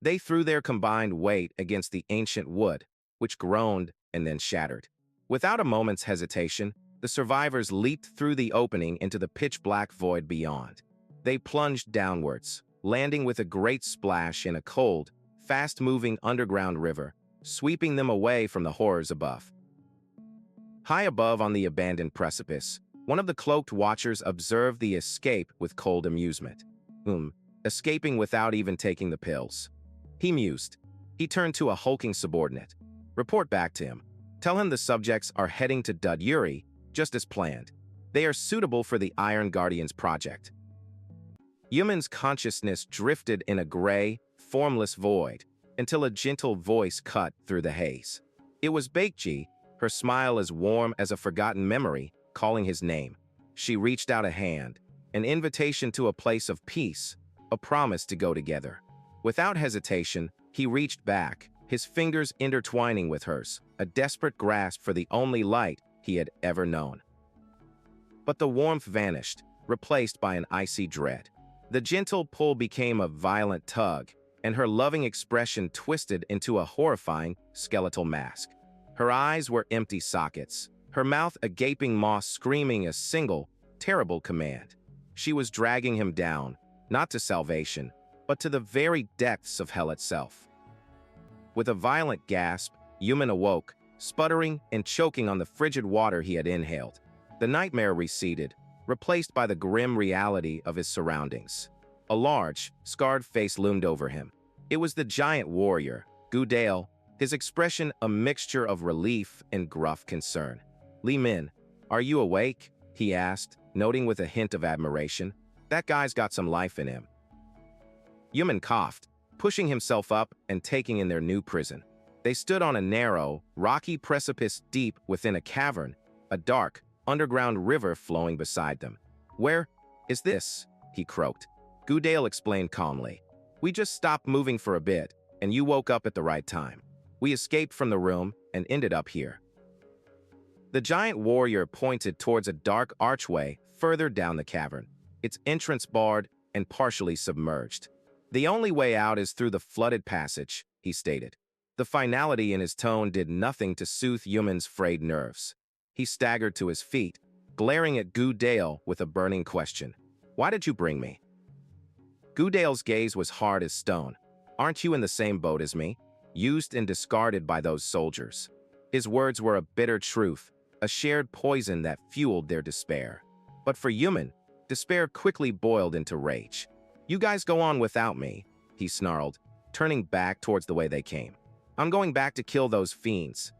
They threw their combined weight against the ancient wood, which groaned and then shattered. Without a moment's hesitation, the survivors leaped through the opening into the pitch-black void beyond. They plunged downwards, landing with a great splash in a cold, fast-moving underground river, sweeping them away from the horrors above. High above on the abandoned precipice, one of the cloaked watchers observed the escape with cold amusement. Escaping without even taking the pills. He mused. He turned to a hulking subordinate. "Report back to him. Tell him the subjects are heading to Dud Yuri, just as planned. They are suitable for the Iron Guardians project." Yumin's consciousness drifted in a gray, formless void, until a gentle voice cut through the haze. It was Baekji, her smile as warm as a forgotten memory, calling his name. She reached out a hand, an invitation to a place of peace, a promise to go together. Without hesitation, he reached back, his fingers intertwining with hers, a desperate grasp for the only light he had ever known. But the warmth vanished, replaced by an icy dread. The gentle pull became a violent tug, and her loving expression twisted into a horrifying, skeletal mask. Her eyes were empty sockets, her mouth a gaping maw screaming a single, terrible command. She was dragging him down, not to salvation, but to the very depths of hell itself. With a violent gasp, Yumin awoke, sputtering and choking on the frigid water he had inhaled. The nightmare receded, replaced by the grim reality of his surroundings. A large, scarred face loomed over him. It was the giant warrior, Gu Dale, his expression a mixture of relief and gruff concern. "Li Min, are you awake?" he asked, noting with a hint of admiration. "That guy's got some life in him." Yumin coughed, pushing himself up and taking in their new prison. They stood on a narrow, rocky precipice deep within a cavern, a dark, underground river flowing beside them. "Where is this?" he croaked. Gu Dale explained calmly. "We just stopped moving for a bit, and you woke up at the right time. We escaped from the room and ended up here." The giant warrior pointed towards a dark archway further down the cavern, its entrance barred and partially submerged. "The only way out is through the flooded passage," he stated. The finality in his tone did nothing to soothe Yumin's frayed nerves. He staggered to his feet, glaring at Gu Dale with a burning question. "Why did you bring me?" Gu Dale's gaze was hard as stone. "Aren't you in the same boat as me? Used and discarded by those soldiers." His words were a bitter truth, a shared poison that fueled their despair. But for Yumin, despair quickly boiled into rage. "You guys go on without me," he snarled, turning back towards the way they came. "I'm going back to kill those fiends."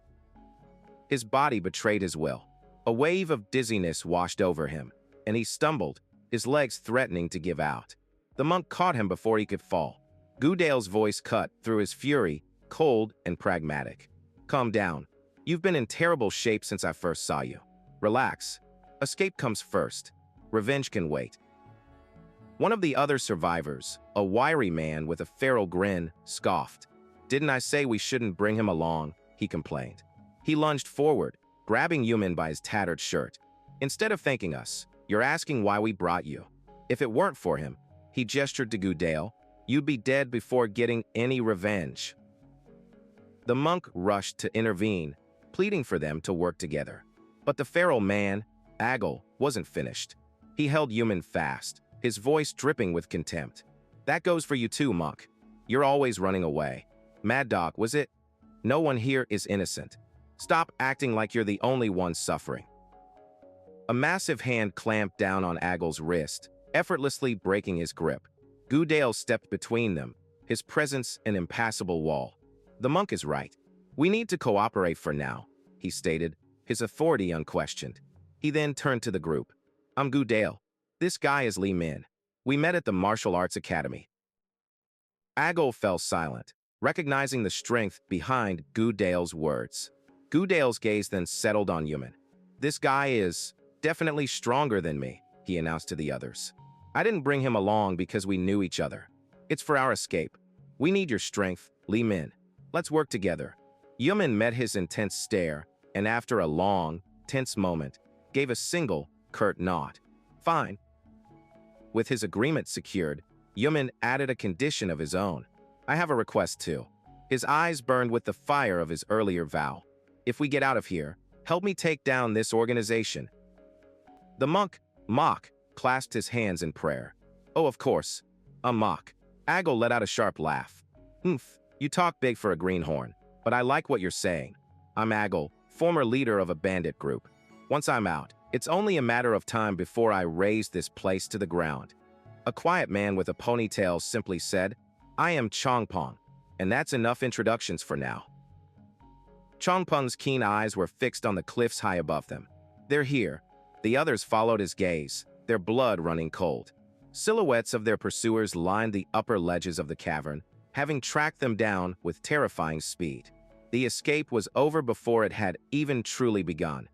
His body betrayed his will. A wave of dizziness washed over him, and he stumbled, his legs threatening to give out. The monk caught him before he could fall. Goodale's voice cut through his fury, cold and pragmatic. "Calm down. You've been in terrible shape since I first saw you. Relax. Escape comes first. Revenge can wait." One of the other survivors, a wiry man with a feral grin, scoffed. "Didn't I say we shouldn't bring him along?" he complained. He lunged forward, grabbing Yumin by his tattered shirt. "Instead of thanking us, you're asking why we brought you. If it weren't for him," he gestured to Goodale, "you'd be dead before getting any revenge." The monk rushed to intervene, pleading for them to work together. But the feral man, Agal, wasn't finished. He held Yumin fast, his voice dripping with contempt. "That goes for you too, monk. You're always running away. Mad Dog, was it? No one here is innocent. Stop acting like you're the only one suffering." A massive hand clamped down on Agal's wrist, effortlessly breaking his grip. Goodale stepped between them, his presence an impassable wall. "The monk is right. We need to cooperate for now," he stated, his authority unquestioned. He then turned to the group. "I'm Goodale. This guy is Li Min. We met at the Martial Arts Academy." Agal fell silent, recognizing the strength behind Goodale's words. Goodale's gaze then settled on Yumin. "This guy is definitely stronger than me," he announced to the others. "I didn't bring him along because we knew each other. It's for our escape. We need your strength, Li Min. Let's work together." Yumin met his intense stare, and after a long, tense moment, gave a single, curt nod. "Fine." With his agreement secured, Yumin added a condition of his own. "I have a request too." His eyes burned with the fire of his earlier vow. "If we get out of here, help me take down this organization." The monk, Mok, clasped his hands in prayer. "Oh, of course. Mok." Agal let out a sharp laugh. "Oomph, you talk big for a greenhorn, but I like what you're saying. I'm Agal, former leader of a bandit group. Once I'm out, it's only a matter of time before I raze this place to the ground." A quiet man with a ponytail simply said, "I am Chongpeng, and that's enough introductions for now." Chongpeng's keen eyes were fixed on the cliffs high above them. "They're here." The others followed his gaze, their blood running cold. Silhouettes of their pursuers lined the upper ledges of the cavern, having tracked them down with terrifying speed. The escape was over before it had even truly begun.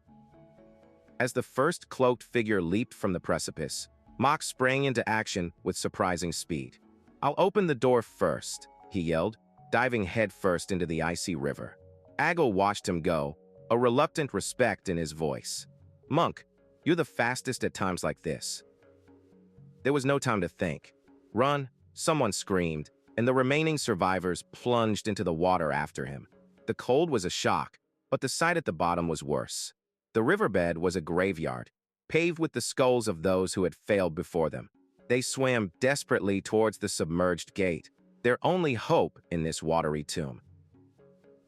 As the first cloaked figure leaped from the precipice, Mok sprang into action with surprising speed. "I'll open the door first," he yelled, diving headfirst into the icy river. Agal watched him go, a reluctant respect in his voice. "Monk, you're the fastest at times like this." There was no time to think. "Run," someone screamed, and the remaining survivors plunged into the water after him. The cold was a shock, but the sight at the bottom was worse. The riverbed was a graveyard, paved with the skulls of those who had failed before them. They swam desperately towards the submerged gate, their only hope in this watery tomb.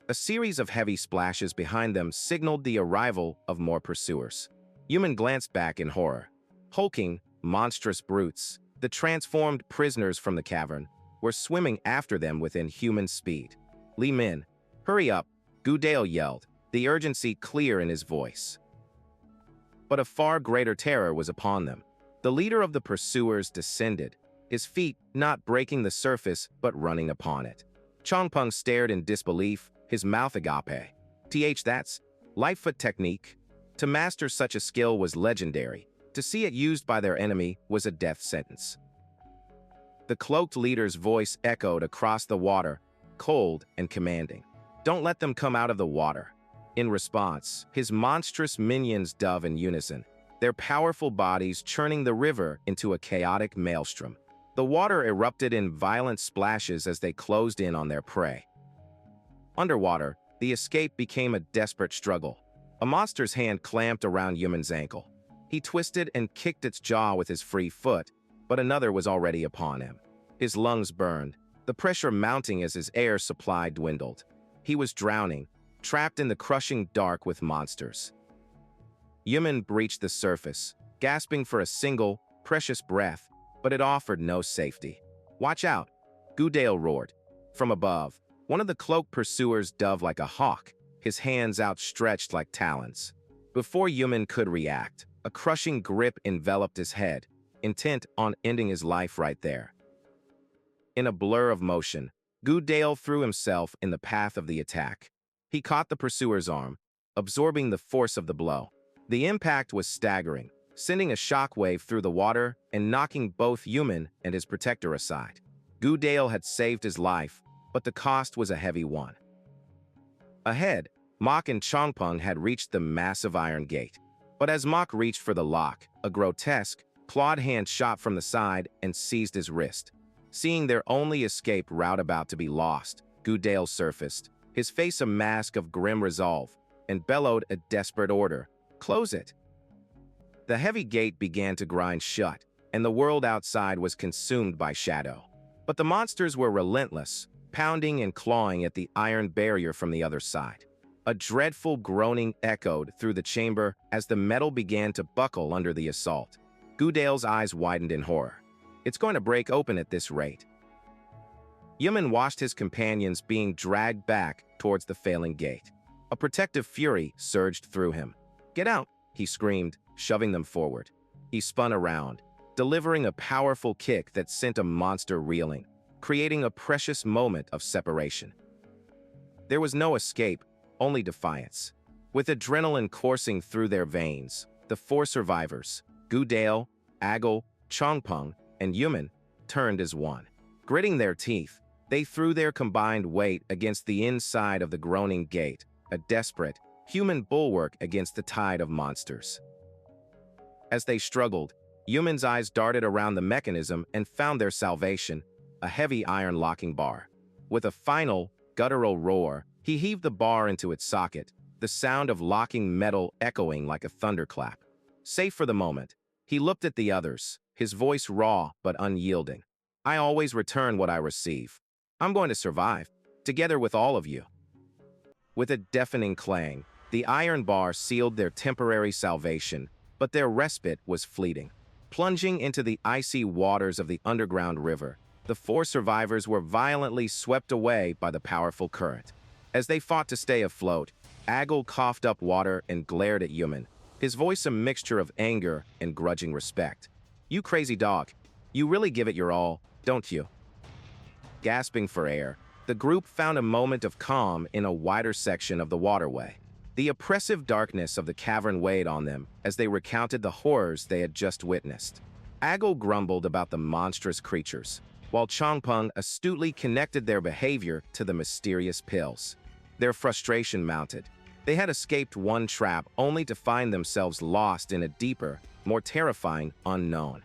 A series of heavy splashes behind them signaled the arrival of more pursuers. Yumin glanced back in horror. Hulking, monstrous brutes, the transformed prisoners from the cavern, were swimming after them with inhuman speed. "Li Min, hurry up," Goodale yelled, the urgency clear in his voice. But a far greater terror was upon them. The leader of the pursuers descended, his feet not breaking the surface but running upon it. Chongpeng stared in disbelief, his mouth agape. That's Lightfoot technique. To master such a skill was legendary. To see it used by their enemy was a death sentence. The cloaked leader's voice echoed across the water, cold and commanding. "Don't let them come out of the water." In response, his monstrous minions dove in unison, their powerful bodies churning the river into a chaotic maelstrom. The water erupted in violent splashes as they closed in on their prey. Underwater, the escape became a desperate struggle. A monster's hand clamped around Yumin's ankle. He twisted and kicked its jaw with his free foot, but another was already upon him. His lungs burned, the pressure mounting as his air supply dwindled. He was drowning, trapped in the crushing dark with monsters. Yumin breached the surface, gasping for a single, precious breath, but it offered no safety. "Watch out!" Goodale roared. From above, one of the cloaked pursuers dove like a hawk, his hands outstretched like talons. Before Yumin could react, a crushing grip enveloped his head, intent on ending his life right there. In a blur of motion, Goodale threw himself in the path of the attack. He caught the pursuer's arm, absorbing the force of the blow. The impact was staggering, sending a shockwave through the water and knocking both Yumin and his protector aside. Goodale had saved his life, but the cost was a heavy one. Ahead, Mok and Chongpeng had reached the massive iron gate. But as Mok reached for the lock, a grotesque, clawed hand shot from the side and seized his wrist. Seeing their only escape route about to be lost, Goodale surfaced, his face a mask of grim resolve, and bellowed a desperate order. "Close it!" The heavy gate began to grind shut, and the world outside was consumed by shadow. But the monsters were relentless, pounding and clawing at the iron barrier from the other side. A dreadful groaning echoed through the chamber as the metal began to buckle under the assault. Goodale's eyes widened in horror. It's going to break open at this rate. Yumin watched his companions being dragged back towards the failing gate. A protective fury surged through him. "Get out!" he screamed, shoving them forward. He spun around, delivering a powerful kick that sent a monster reeling, creating a precious moment of separation. There was no escape, only defiance. With adrenaline coursing through their veins, the four survivors, Goodale, Agel, Chongpeng, and Yumin, turned as one. Gritting their teeth, they threw their combined weight against the inside of the groaning gate, a desperate, human bulwark against the tide of monsters. As they struggled, Yumin's eyes darted around the mechanism and found their salvation, a heavy iron locking bar. With a final, guttural roar, he heaved the bar into its socket, the sound of locking metal echoing like a thunderclap. Safe for the moment, he looked at the others, his voice raw but unyielding. "I always return what I receive. I'm going to survive, together with all of you." With a deafening clang, the iron bar sealed their temporary salvation, but their respite was fleeting. Plunging into the icy waters of the underground river, the four survivors were violently swept away by the powerful current. As they fought to stay afloat, Agel coughed up water and glared at Yumin, his voice a mixture of anger and grudging respect. "You crazy dog. You really give it your all, don't you?" Gasping for air, the group found a moment of calm in a wider section of the waterway. The oppressive darkness of the cavern weighed on them as they recounted the horrors they had just witnessed. Agel grumbled about the monstrous creatures, while Chongpeng astutely connected their behavior to the mysterious pills. Their frustration mounted. They had escaped one trap only to find themselves lost in a deeper, more terrifying unknown.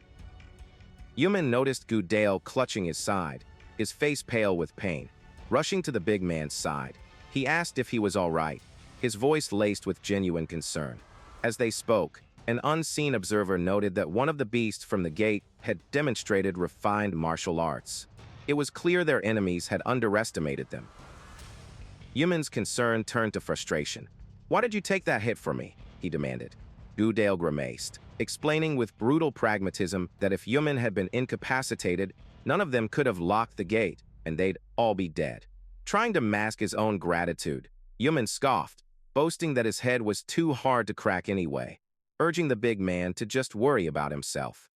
Yumin noticed Goodale clutching his side, his face pale with pain. Rushing to the big man's side, he asked if he was all right, his voice laced with genuine concern. As they spoke, an unseen observer noted that one of the beasts from the gate had demonstrated refined martial arts. It was clear their enemies had underestimated them. Yumin's concern turned to frustration. "Why did you take that hit from me?" he demanded. Goodale grimaced, explaining with brutal pragmatism that if Yumin had been incapacitated, none of them could have locked the gate, and they'd all be dead. Trying to mask his own gratitude, Yumin scoffed, boasting that his head was too hard to crack anyway, urging the big man to just worry about himself.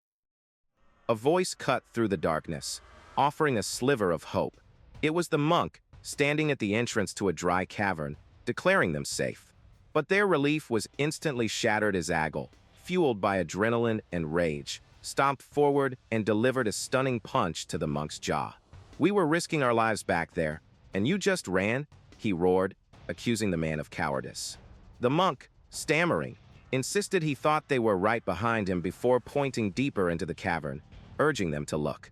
A voice cut through the darkness, offering a sliver of hope. It was the monk, standing at the entrance to a dry cavern, declaring them safe. But their relief was instantly shattered as Agel, fueled by adrenaline and rage, stomped forward and delivered a stunning punch to the monk's jaw. "We were risking our lives back there, and you just ran?" he roared, accusing the man of cowardice. The monk, stammering, insisted he thought they were right behind him before pointing deeper into the cavern, urging them to look.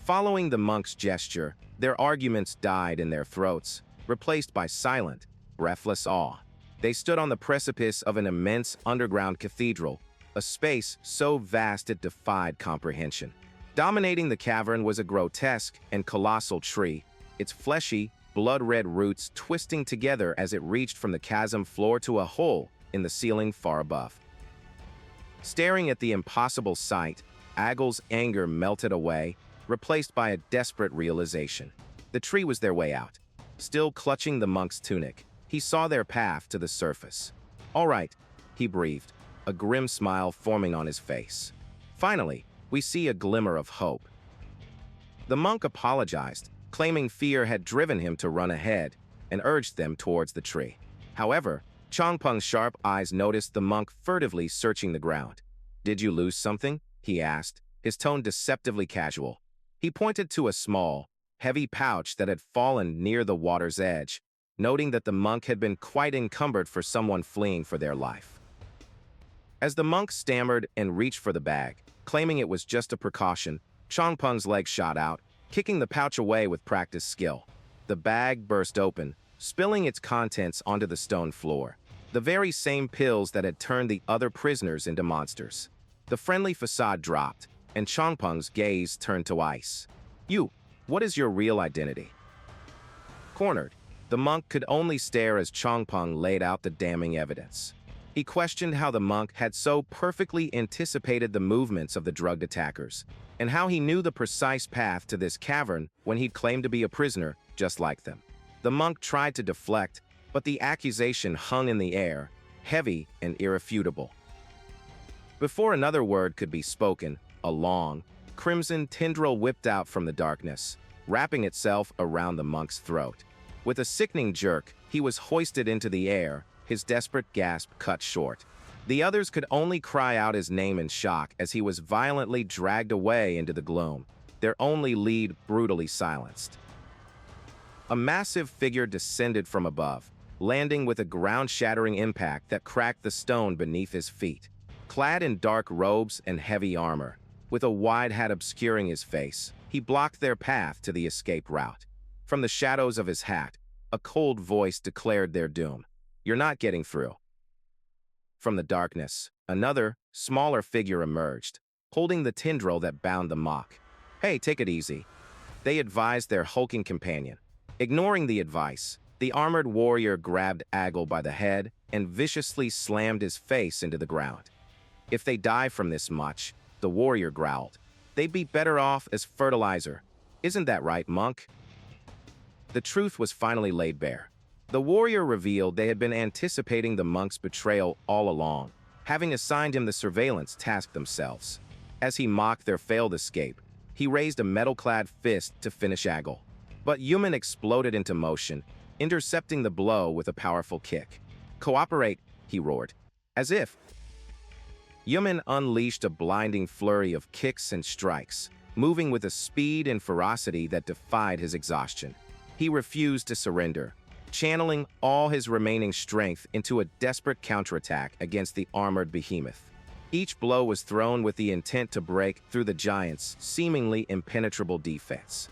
Following the monk's gesture, their arguments died in their throats, replaced by silent, breathless awe. They stood on the precipice of an immense underground cathedral, a space so vast it defied comprehension. Dominating the cavern was a grotesque and colossal tree, its fleshy, blood-red roots twisting together as it reached from the chasm floor to a hole in the ceiling far above. Staring at the impossible sight, Agel's anger melted away, replaced by a desperate realization. The tree was their way out. Still clutching the monk's tunic, he saw their path to the surface. "All right," he breathed, a grim smile forming on his face. Finally, we see a glimmer of hope. The monk apologized, claiming fear had driven him to run ahead, and urged them towards the tree. However, Changpeng's sharp eyes noticed the monk furtively searching the ground. "Did you lose something?" he asked, his tone deceptively casual. He pointed to a small, heavy pouch that had fallen near the water's edge, noting that the monk had been quite encumbered for someone fleeing for their life. As the monk stammered and reached for the bag, claiming it was just a precaution, Changpeng's leg shot out, kicking the pouch away with practiced skill. The bag burst open, spilling its contents onto the stone floor, the very same pills that had turned the other prisoners into monsters. The friendly facade dropped, and Changpeng's gaze turned to ice. "You, what is your real identity?" Cornered, the monk could only stare as Changpeng laid out the damning evidence. He questioned how the monk had so perfectly anticipated the movements of the drugged attackers, and how he knew the precise path to this cavern when he'd claimed to be a prisoner just like them. The monk tried to deflect, but the accusation hung in the air, heavy and irrefutable. Before another word could be spoken, a long, crimson tendril whipped out from the darkness, wrapping itself around the monk's throat. With a sickening jerk, he was hoisted into the air, his desperate gasp cut short. The others could only cry out his name in shock as he was violently dragged away into the gloom, their only lead brutally silenced. A massive figure descended from above, landing with a ground-shattering impact that cracked the stone beneath his feet. Clad in dark robes and heavy armor, with a wide hat obscuring his face, he blocked their path to the escape route. From the shadows of his hat, a cold voice declared their doom. "You're not getting through." From the darkness, another, smaller figure emerged, holding the tendril that bound the mock. "Hey, take it easy," they advised their hulking companion. Ignoring the advice, the armored warrior grabbed Agil by the head and viciously slammed his face into the ground. "If they die from this much," the warrior growled, "they'd be better off as fertilizer. Isn't that right, monk?" The truth was finally laid bare. The warrior revealed they had been anticipating the monk's betrayal all along, having assigned him the surveillance task themselves. As he mocked their failed escape, he raised a metal-clad fist to finish Agil. But Yuman exploded into motion, intercepting the blow with a powerful kick. "Cooperate," he roared. As if. Yuman unleashed a blinding flurry of kicks and strikes, moving with a speed and ferocity that defied his exhaustion. He refused to surrender, channeling all his remaining strength into a desperate counterattack against the armored behemoth. Each blow was thrown with the intent to break through the giant's seemingly impenetrable defense.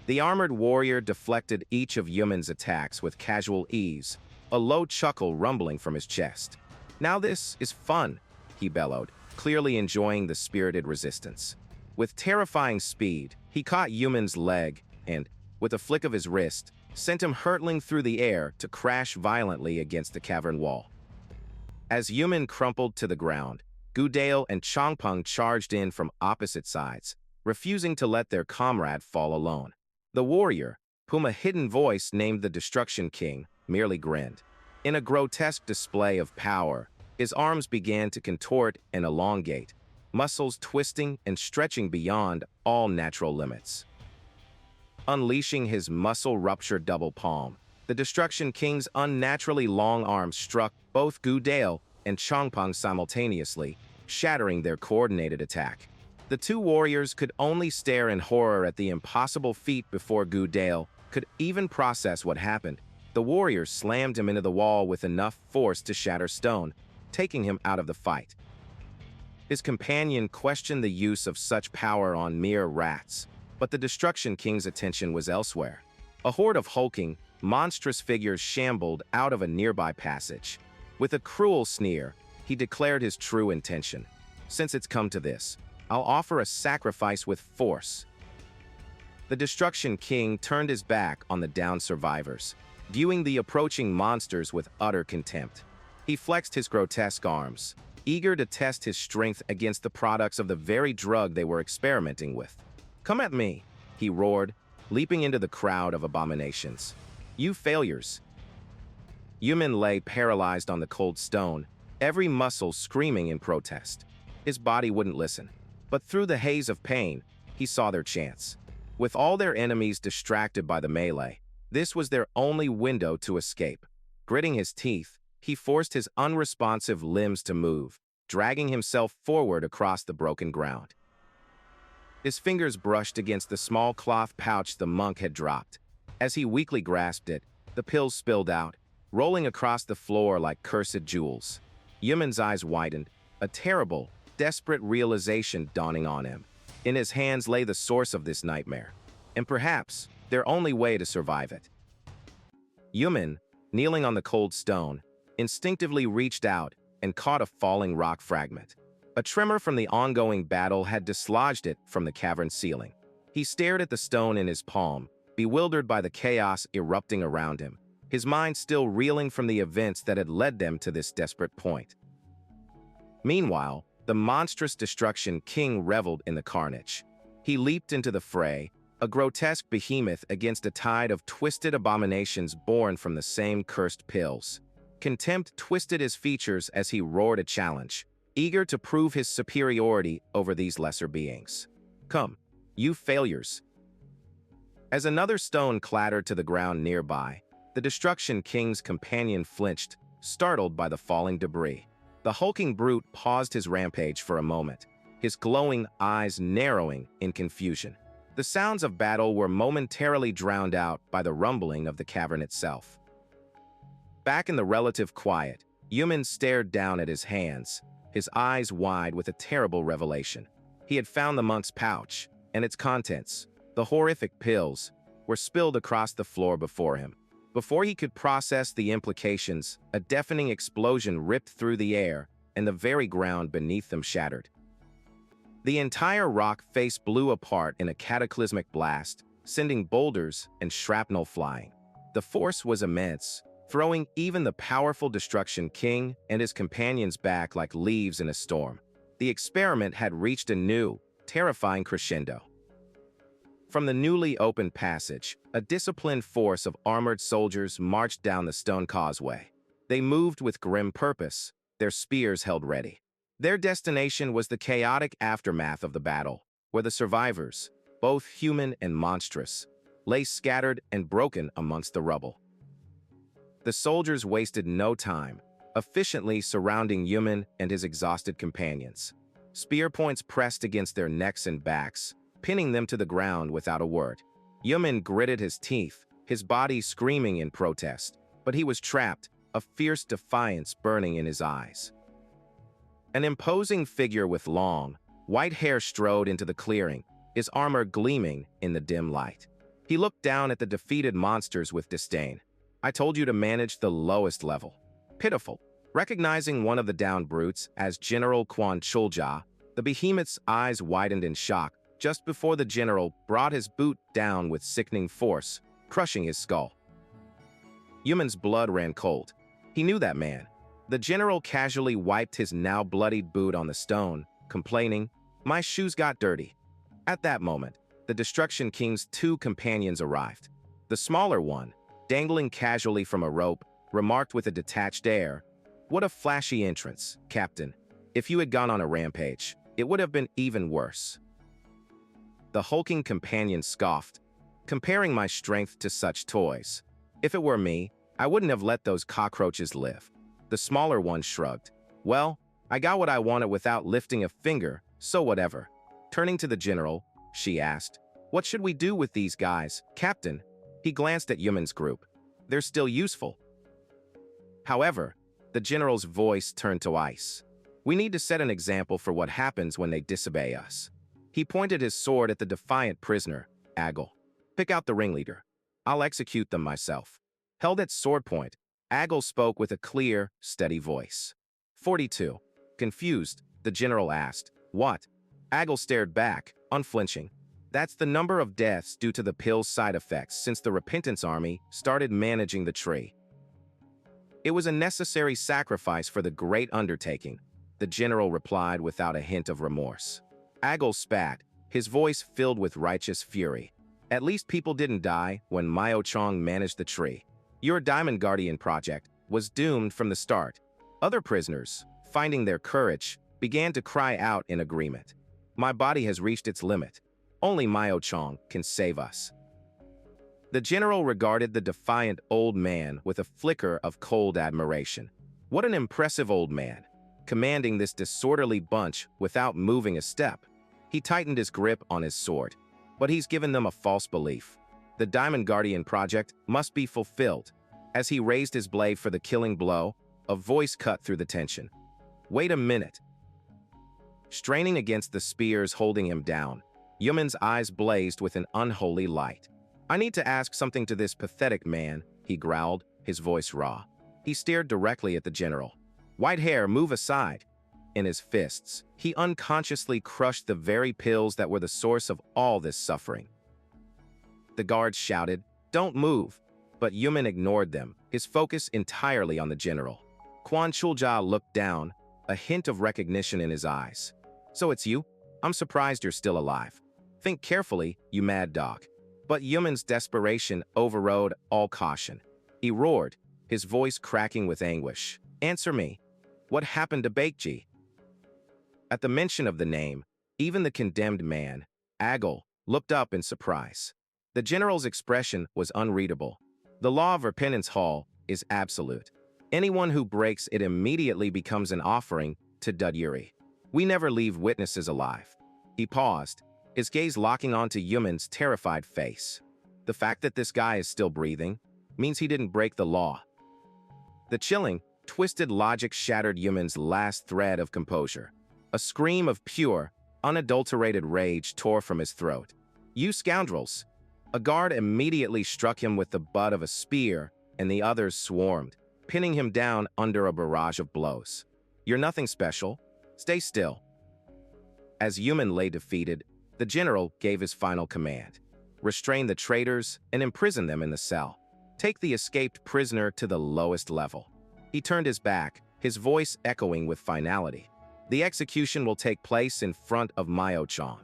The armored warrior deflected each of Yuman's attacks with casual ease, a low chuckle rumbling from his chest. "Now this is fun," he bellowed, clearly enjoying the spirited resistance. With terrifying speed, he caught Yuman's leg and, with a flick of his wrist, sent him hurtling through the air to crash violently against the cavern wall. As Yuman crumpled to the ground, Gudale and Changpeng charged in from opposite sides, refusing to let their comrade fall alone. The warrior, whom a hidden voice named the Destruction King, merely grinned. In a grotesque display of power, his arms began to contort and elongate, muscles twisting and stretching beyond all natural limits. Unleashing his muscle-ruptured double palm, the Destruction King's unnaturally long arms struck both Gudale and Changpeng simultaneously, shattering their coordinated attack. The two warriors could only stare in horror at the impossible feat before Gudale could even process what happened. The warrior slammed him into the wall with enough force to shatter stone, taking him out of the fight. His companion questioned the use of such power on mere rats, but the Destruction King's attention was elsewhere. A horde of hulking, monstrous figures shambled out of a nearby passage. With a cruel sneer, he declared his true intention. "Since it's come to this, I'll offer a sacrifice with force." The Destruction King turned his back on the downed survivors, viewing the approaching monsters with utter contempt. He flexed his grotesque arms, eager to test his strength against the products of the very drug they were experimenting with. "Come at me," he roared, leaping into the crowd of abominations. "You failures." Yumin lay paralyzed on the cold stone, every muscle screaming in protest. His body wouldn't listen. But through the haze of pain, he saw their chance. With all their enemies distracted by the melee, this was their only window to escape. Gritting his teeth, he forced his unresponsive limbs to move, dragging himself forward across the broken ground. His fingers brushed against the small cloth pouch the monk had dropped. As he weakly grasped it, the pills spilled out, rolling across the floor like cursed jewels. Yumin's eyes widened, a terrible, desperate realization dawning on him. In his hands lay the source of this nightmare, and perhaps their only way to survive it. Yumin, kneeling on the cold stone, instinctively reached out and caught a falling rock fragment. A tremor from the ongoing battle had dislodged it from the cavern ceiling. He stared at the stone in his palm, bewildered by the chaos erupting around him, his mind still reeling from the events that had led them to this desperate point. Meanwhile, the monstrous Destruction King reveled in the carnage. He leaped into the fray, a grotesque behemoth against a tide of twisted abominations born from the same cursed pills. Contempt twisted his features as he roared a challenge, eager to prove his superiority over these lesser beings. "Come, you failures." As another stone clattered to the ground nearby, the Destruction King's companion flinched, startled by the falling debris. The hulking brute paused his rampage for a moment, his glowing eyes narrowing in confusion. The sounds of battle were momentarily drowned out by the rumbling of the cavern itself. Back in the relative quiet, Yumin stared down at his hands, his eyes wide with a terrible revelation. He had found the monk's pouch, and its contents, the horrific pills, were spilled across the floor before him. Before he could process the implications, a deafening explosion ripped through the air, and the very ground beneath them shattered. The entire rock face blew apart in a cataclysmic blast, sending boulders and shrapnel flying. The force was immense, throwing even the powerful Destruction King and his companions back like leaves in a storm. The experiment had reached a new, terrifying crescendo. From the newly opened passage, a disciplined force of armored soldiers marched down the stone causeway. They moved with grim purpose, their spears held ready. Their destination was the chaotic aftermath of the battle, where the survivors, both human and monstrous, lay scattered and broken amongst the rubble. The soldiers wasted no time, efficiently surrounding Yumin and his exhausted companions. Spear points pressed against their necks and backs, pinning them to the ground without a word. Yumin gritted his teeth, his body screaming in protest, but he was trapped, a fierce defiance burning in his eyes. An imposing figure with long, white hair strode into the clearing, his armor gleaming in the dim light. He looked down at the defeated monsters with disdain. "I told you to manage the lowest level." Pitiful. Recognizing one of the downed brutes as General Quan Chulja, the behemoth's eyes widened in shock just before the general brought his boot down with sickening force, crushing his skull. Yumin's blood ran cold. He knew that man. The general casually wiped his now bloodied boot on the stone, complaining, "My shoes got dirty." At that moment, the Destruction King's two companions arrived. The smaller one, dangling casually from a rope, remarked with a detached air, "What a flashy entrance, Captain. If you had gone on a rampage, it would have been even worse." The hulking companion scoffed, "Comparing my strength to such toys. If it were me, I wouldn't have let those cockroaches live." The smaller one shrugged. "Well, I got what I wanted without lifting a finger, so whatever." Turning to the general, she asked, "What should we do with these guys, Captain?" He glanced at Yumin's group. "They're still useful." However, the general's voice turned to ice. "We need to set an example for what happens when they disobey us." He pointed his sword at the defiant prisoner, Agel. "Pick out the ringleader. I'll execute them myself." Held at sword point, Agel spoke with a clear, steady voice. 42. Confused, the general asked, "What?" Agel stared back, unflinching. "That's the number of deaths due to the pill's side effects since the Repentance Army started managing the tree. It was a necessary sacrifice for the great undertaking," the general replied without a hint of remorse. Agel spat, his voice filled with righteous fury. "At least people didn't die when Mio Chong managed the tree. Your Diamond Guardian project was doomed from the start. Other prisoners, finding their courage, began to cry out in agreement. My body has reached its limit. Only Myo Chong can save us. The general regarded the defiant old man with a flicker of cold admiration. What an impressive old man, commanding this disorderly bunch without moving a step. He tightened his grip on his sword, but he's given them a false belief. The Diamond Guardian project must be fulfilled. As he raised his blade for the killing blow, a voice cut through the tension. Wait a minute. Straining against the spears holding him down, Yuman's eyes blazed with an unholy light. I need to ask something to this pathetic man, he growled, his voice raw. He stared directly at the general. White hair, move aside. In his fists, he unconsciously crushed the very pills that were the source of all this suffering. The guards shouted, don't move, but Yuman ignored them, his focus entirely on the general. Quan Chulja looked down, a hint of recognition in his eyes. So it's you? I'm surprised you're still alive. Think carefully, you mad dog. But Yuman's desperation overrode all caution. He roared, his voice cracking with anguish. Answer me. What happened to Baekji? At the mention of the name, even the condemned man, Agal, looked up in surprise. The general's expression was unreadable. The law of Repentance Hall is absolute. Anyone who breaks it immediately becomes an offering to Dudyuri. We never leave witnesses alive. He paused, his gaze locking onto Yuman's terrified face. The fact that this guy is still breathing means he didn't break the law. The chilling, twisted logic shattered Yuman's last thread of composure. A scream of pure, unadulterated rage tore from his throat. You scoundrels! A guard immediately struck him with the butt of a spear, and the others swarmed, pinning him down under a barrage of blows. You're nothing special. Stay still. As Yuman lay defeated, the general gave his final command. Restrain the traitors and imprison them in the cell. Take the escaped prisoner to the lowest level. He turned his back, his voice echoing with finality. The execution will take place in front of Myo Chong.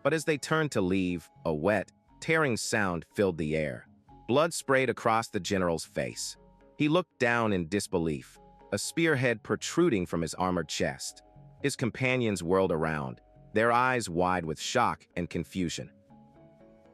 But as they turned to leave, a wet, tearing sound filled the air. Blood sprayed across the general's face. He looked down in disbelief, a spearhead protruding from his armored chest. His companions whirled around, their eyes wide with shock and confusion.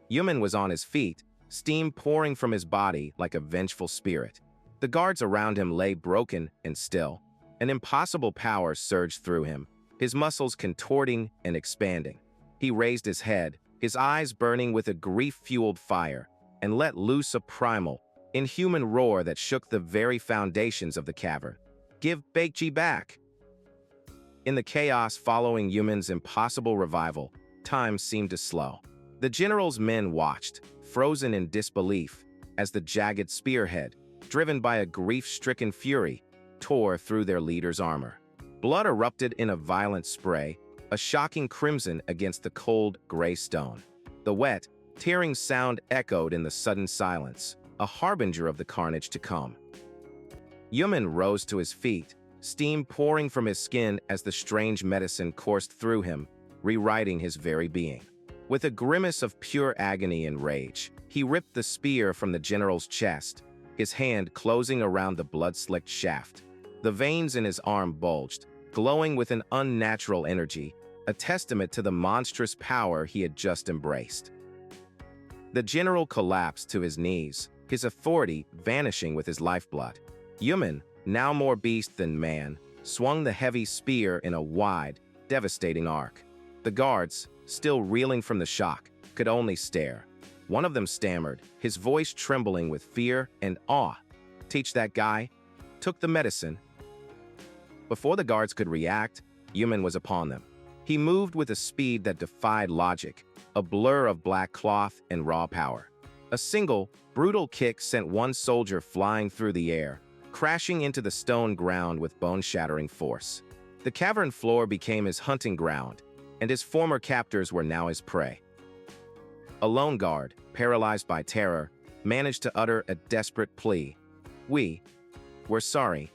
Yuman was on his feet, steam pouring from his body like a vengeful spirit. The guards around him lay broken and still. An impossible power surged through him, his muscles contorting and expanding. He raised his head, his eyes burning with a grief-fueled fire, and let loose a primal, inhuman roar that shook the very foundations of the cavern. Give Baekji back! In the chaos following Yuman's impossible revival, time seemed to slow. The general's men watched, frozen in disbelief, as the jagged spearhead, driven by a grief-stricken fury, tore through their leader's armor. Blood erupted in a violent spray, a shocking crimson against the cold, gray stone. The wet, tearing sound echoed in the sudden silence, a harbinger of the carnage to come. Yuman rose to his feet, steam pouring from his skin as the strange medicine coursed through him, rewriting his very being. With a grimace of pure agony and rage, he ripped the spear from the general's chest, his hand closing around the blood-slicked shaft. The veins in his arm bulged, glowing with an unnatural energy, a testament to the monstrous power he had just embraced. The general collapsed to his knees, his authority vanishing with his lifeblood. Yuman, now more beast than man, swung the heavy spear in a wide, devastating arc. The guards, still reeling from the shock, could only stare. One of them stammered, his voice trembling with fear and awe. Teach that guy? Took the medicine. Before the guards could react, Yuman was upon them. He moved with a speed that defied logic, a blur of black cloth and raw power. A single, brutal kick sent one soldier flying through the air, crashing into the stone ground with bone-shattering force. The cavern floor became his hunting ground, and his former captors were now his prey. A lone guard, paralyzed by terror, managed to utter a desperate plea. We're sorry.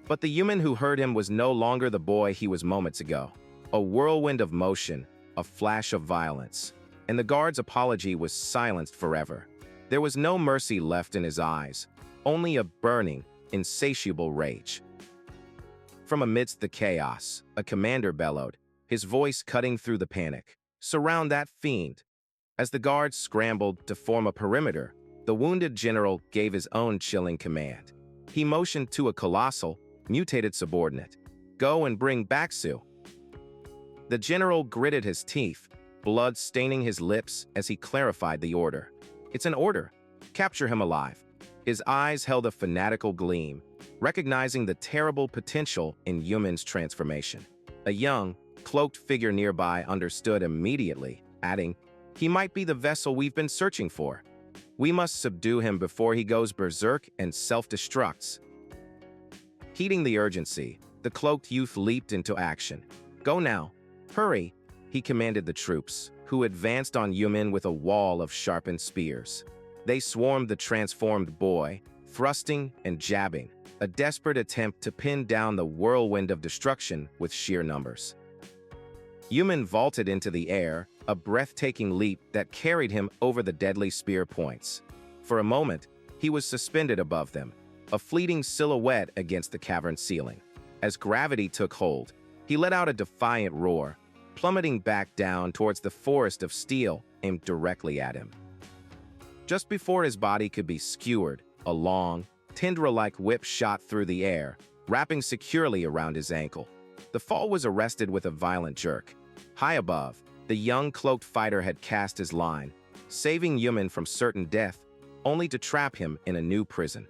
But the human who heard him was no longer the boy he was moments ago. A whirlwind of motion, a flash of violence, and the guard's apology was silenced forever. There was no mercy left in his eyes, only a burning, insatiable rage. From amidst the chaos, a commander bellowed, his voice cutting through the panic. "Surround that fiend!" As the guards scrambled to form a perimeter, the wounded general gave his own chilling command. He motioned to a colossal, mutated subordinate. "Go and bring Baksu." The general gritted his teeth, blood staining his lips as he clarified the order. "It's an order. Capture him alive." His eyes held a fanatical gleam, recognizing the terrible potential in Yumin's transformation. A young, cloaked figure nearby understood immediately, adding, "He might be the vessel we've been searching for. We must subdue him before he goes berserk and self-destructs." Heeding the urgency, the cloaked youth leaped into action. "Go now. Hurry," he commanded the troops, who advanced on Yumin with a wall of sharpened spears. They swarmed the transformed boy, thrusting and jabbing, a desperate attempt to pin down the whirlwind of destruction with sheer numbers. Yumin vaulted into the air, a breathtaking leap that carried him over the deadly spear points. For a moment, he was suspended above them, a fleeting silhouette against the cavern ceiling. As gravity took hold, he let out a defiant roar, plummeting back down towards the forest of steel aimed directly at him. Just before his body could be skewered, a long, tendril-like whip shot through the air, wrapping securely around his ankle. The fall was arrested with a violent jerk. High above, the young cloaked fighter had cast his line, saving Yumin from certain death, only to trap him in a new prison.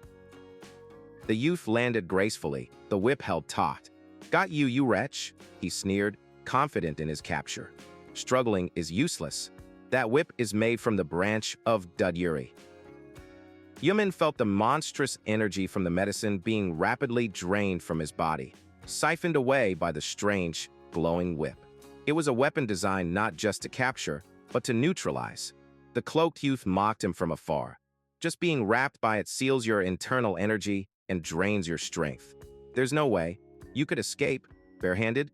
The youth landed gracefully, the whip held taut. "Got you, you wretch," he sneered, confident in his capture. "Struggling is useless. That whip is made from the branch of Dudyuri." Yumin felt the monstrous energy from the medicine being rapidly drained from his body, siphoned away by the strange, glowing whip. It was a weapon designed not just to capture, but to neutralize. The cloaked youth mocked him from afar. "Just being wrapped by it seals your internal energy and drains your strength. There's no way you could escape, barehanded."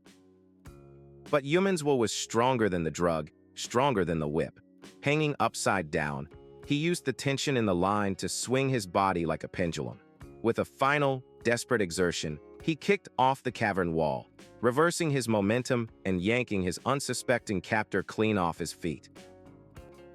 But Yumin's will was stronger than the drug, stronger than the whip. Hanging upside down, he used the tension in the line to swing his body like a pendulum. With a final, desperate exertion, he kicked off the cavern wall, reversing his momentum and yanking his unsuspecting captor clean off his feet.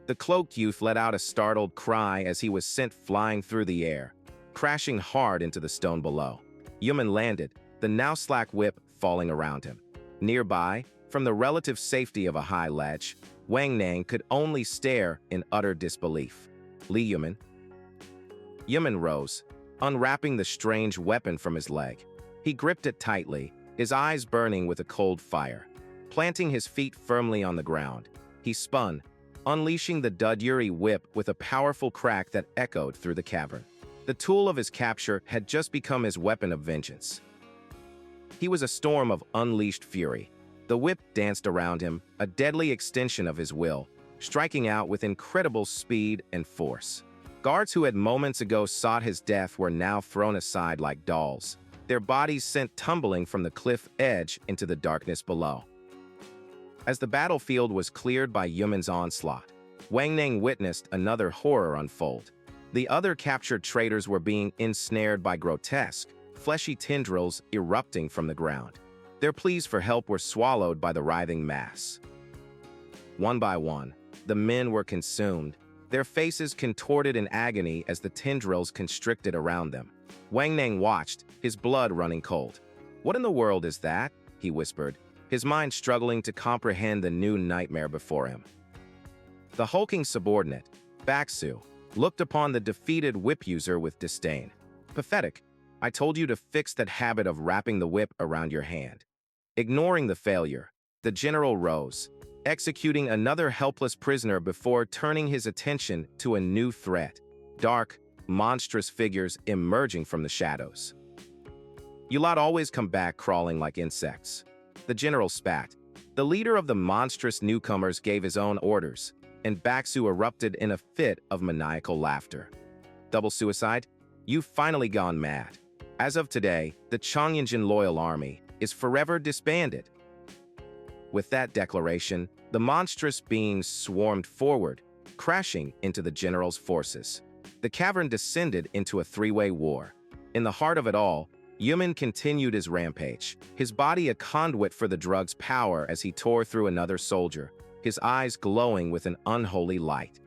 The cloaked youth let out a startled cry as he was sent flying through the air, crashing hard into the stone below. Yumin landed, the now slack whip falling around him. Nearby, from the relative safety of a high ledge, Wang Nang could only stare in utter disbelief. "Li Yumin." Yumin rose, unwrapping the strange weapon from his leg. He gripped it tightly, his eyes burning with a cold fire. Planting his feet firmly on the ground, he spun, unleashing the Dudyuri whip with a powerful crack that echoed through the cavern. The tool of his capture had just become his weapon of vengeance. He was a storm of unleashed fury. The whip danced around him, a deadly extension of his will, striking out with incredible speed and force. Guards who had moments ago sought his death were now thrown aside like dolls, their bodies sent tumbling from the cliff edge into the darkness below. As the battlefield was cleared by Yumin's onslaught, Wang Nang witnessed another horror unfold. The other captured traitors were being ensnared by grotesque, fleshy tendrils erupting from the ground. Their pleas for help were swallowed by the writhing mass. One by one, the men were consumed, their faces contorted in agony as the tendrils constricted around them. Wang Nang watched, his blood running cold. "What in the world is that?" he whispered, his mind struggling to comprehend the new nightmare before him. The hulking subordinate, Baksu, looked upon the defeated whip user with disdain. "Pathetic. I told you to fix that habit of wrapping the whip around your hand." Ignoring the failure, the general rose, executing another helpless prisoner before turning his attention to a new threat. Dark, monstrous figures emerging from the shadows. "You lot always come back crawling like insects." The general spat. The leader of the monstrous newcomers gave his own orders, and Baksu erupted in a fit of maniacal laughter. "Double suicide? You've finally gone mad. As of today, the Chongyinjin Loyal Army is forever disbanded." With that declaration, the monstrous beings swarmed forward, crashing into the general's forces. The cavern descended into a three-way war. In the heart of it all, Yuman continued his rampage, his body a conduit for the drug's power as he tore through another soldier, his eyes glowing with an unholy light.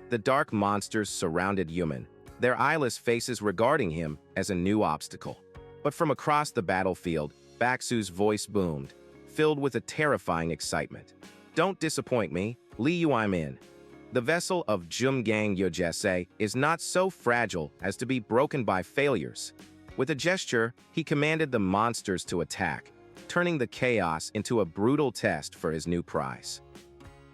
The dark monsters surrounded Yuman, their eyeless faces regarding him as a new obstacle. But from across the battlefield, Baksu's voice boomed, filled with a terrifying excitement. "Don't disappoint me, Li Yuaimin. The vessel of Kumgang Yacha is not so fragile as to be broken by failures." With a gesture, he commanded the monsters to attack, turning the chaos into a brutal test for his new prize.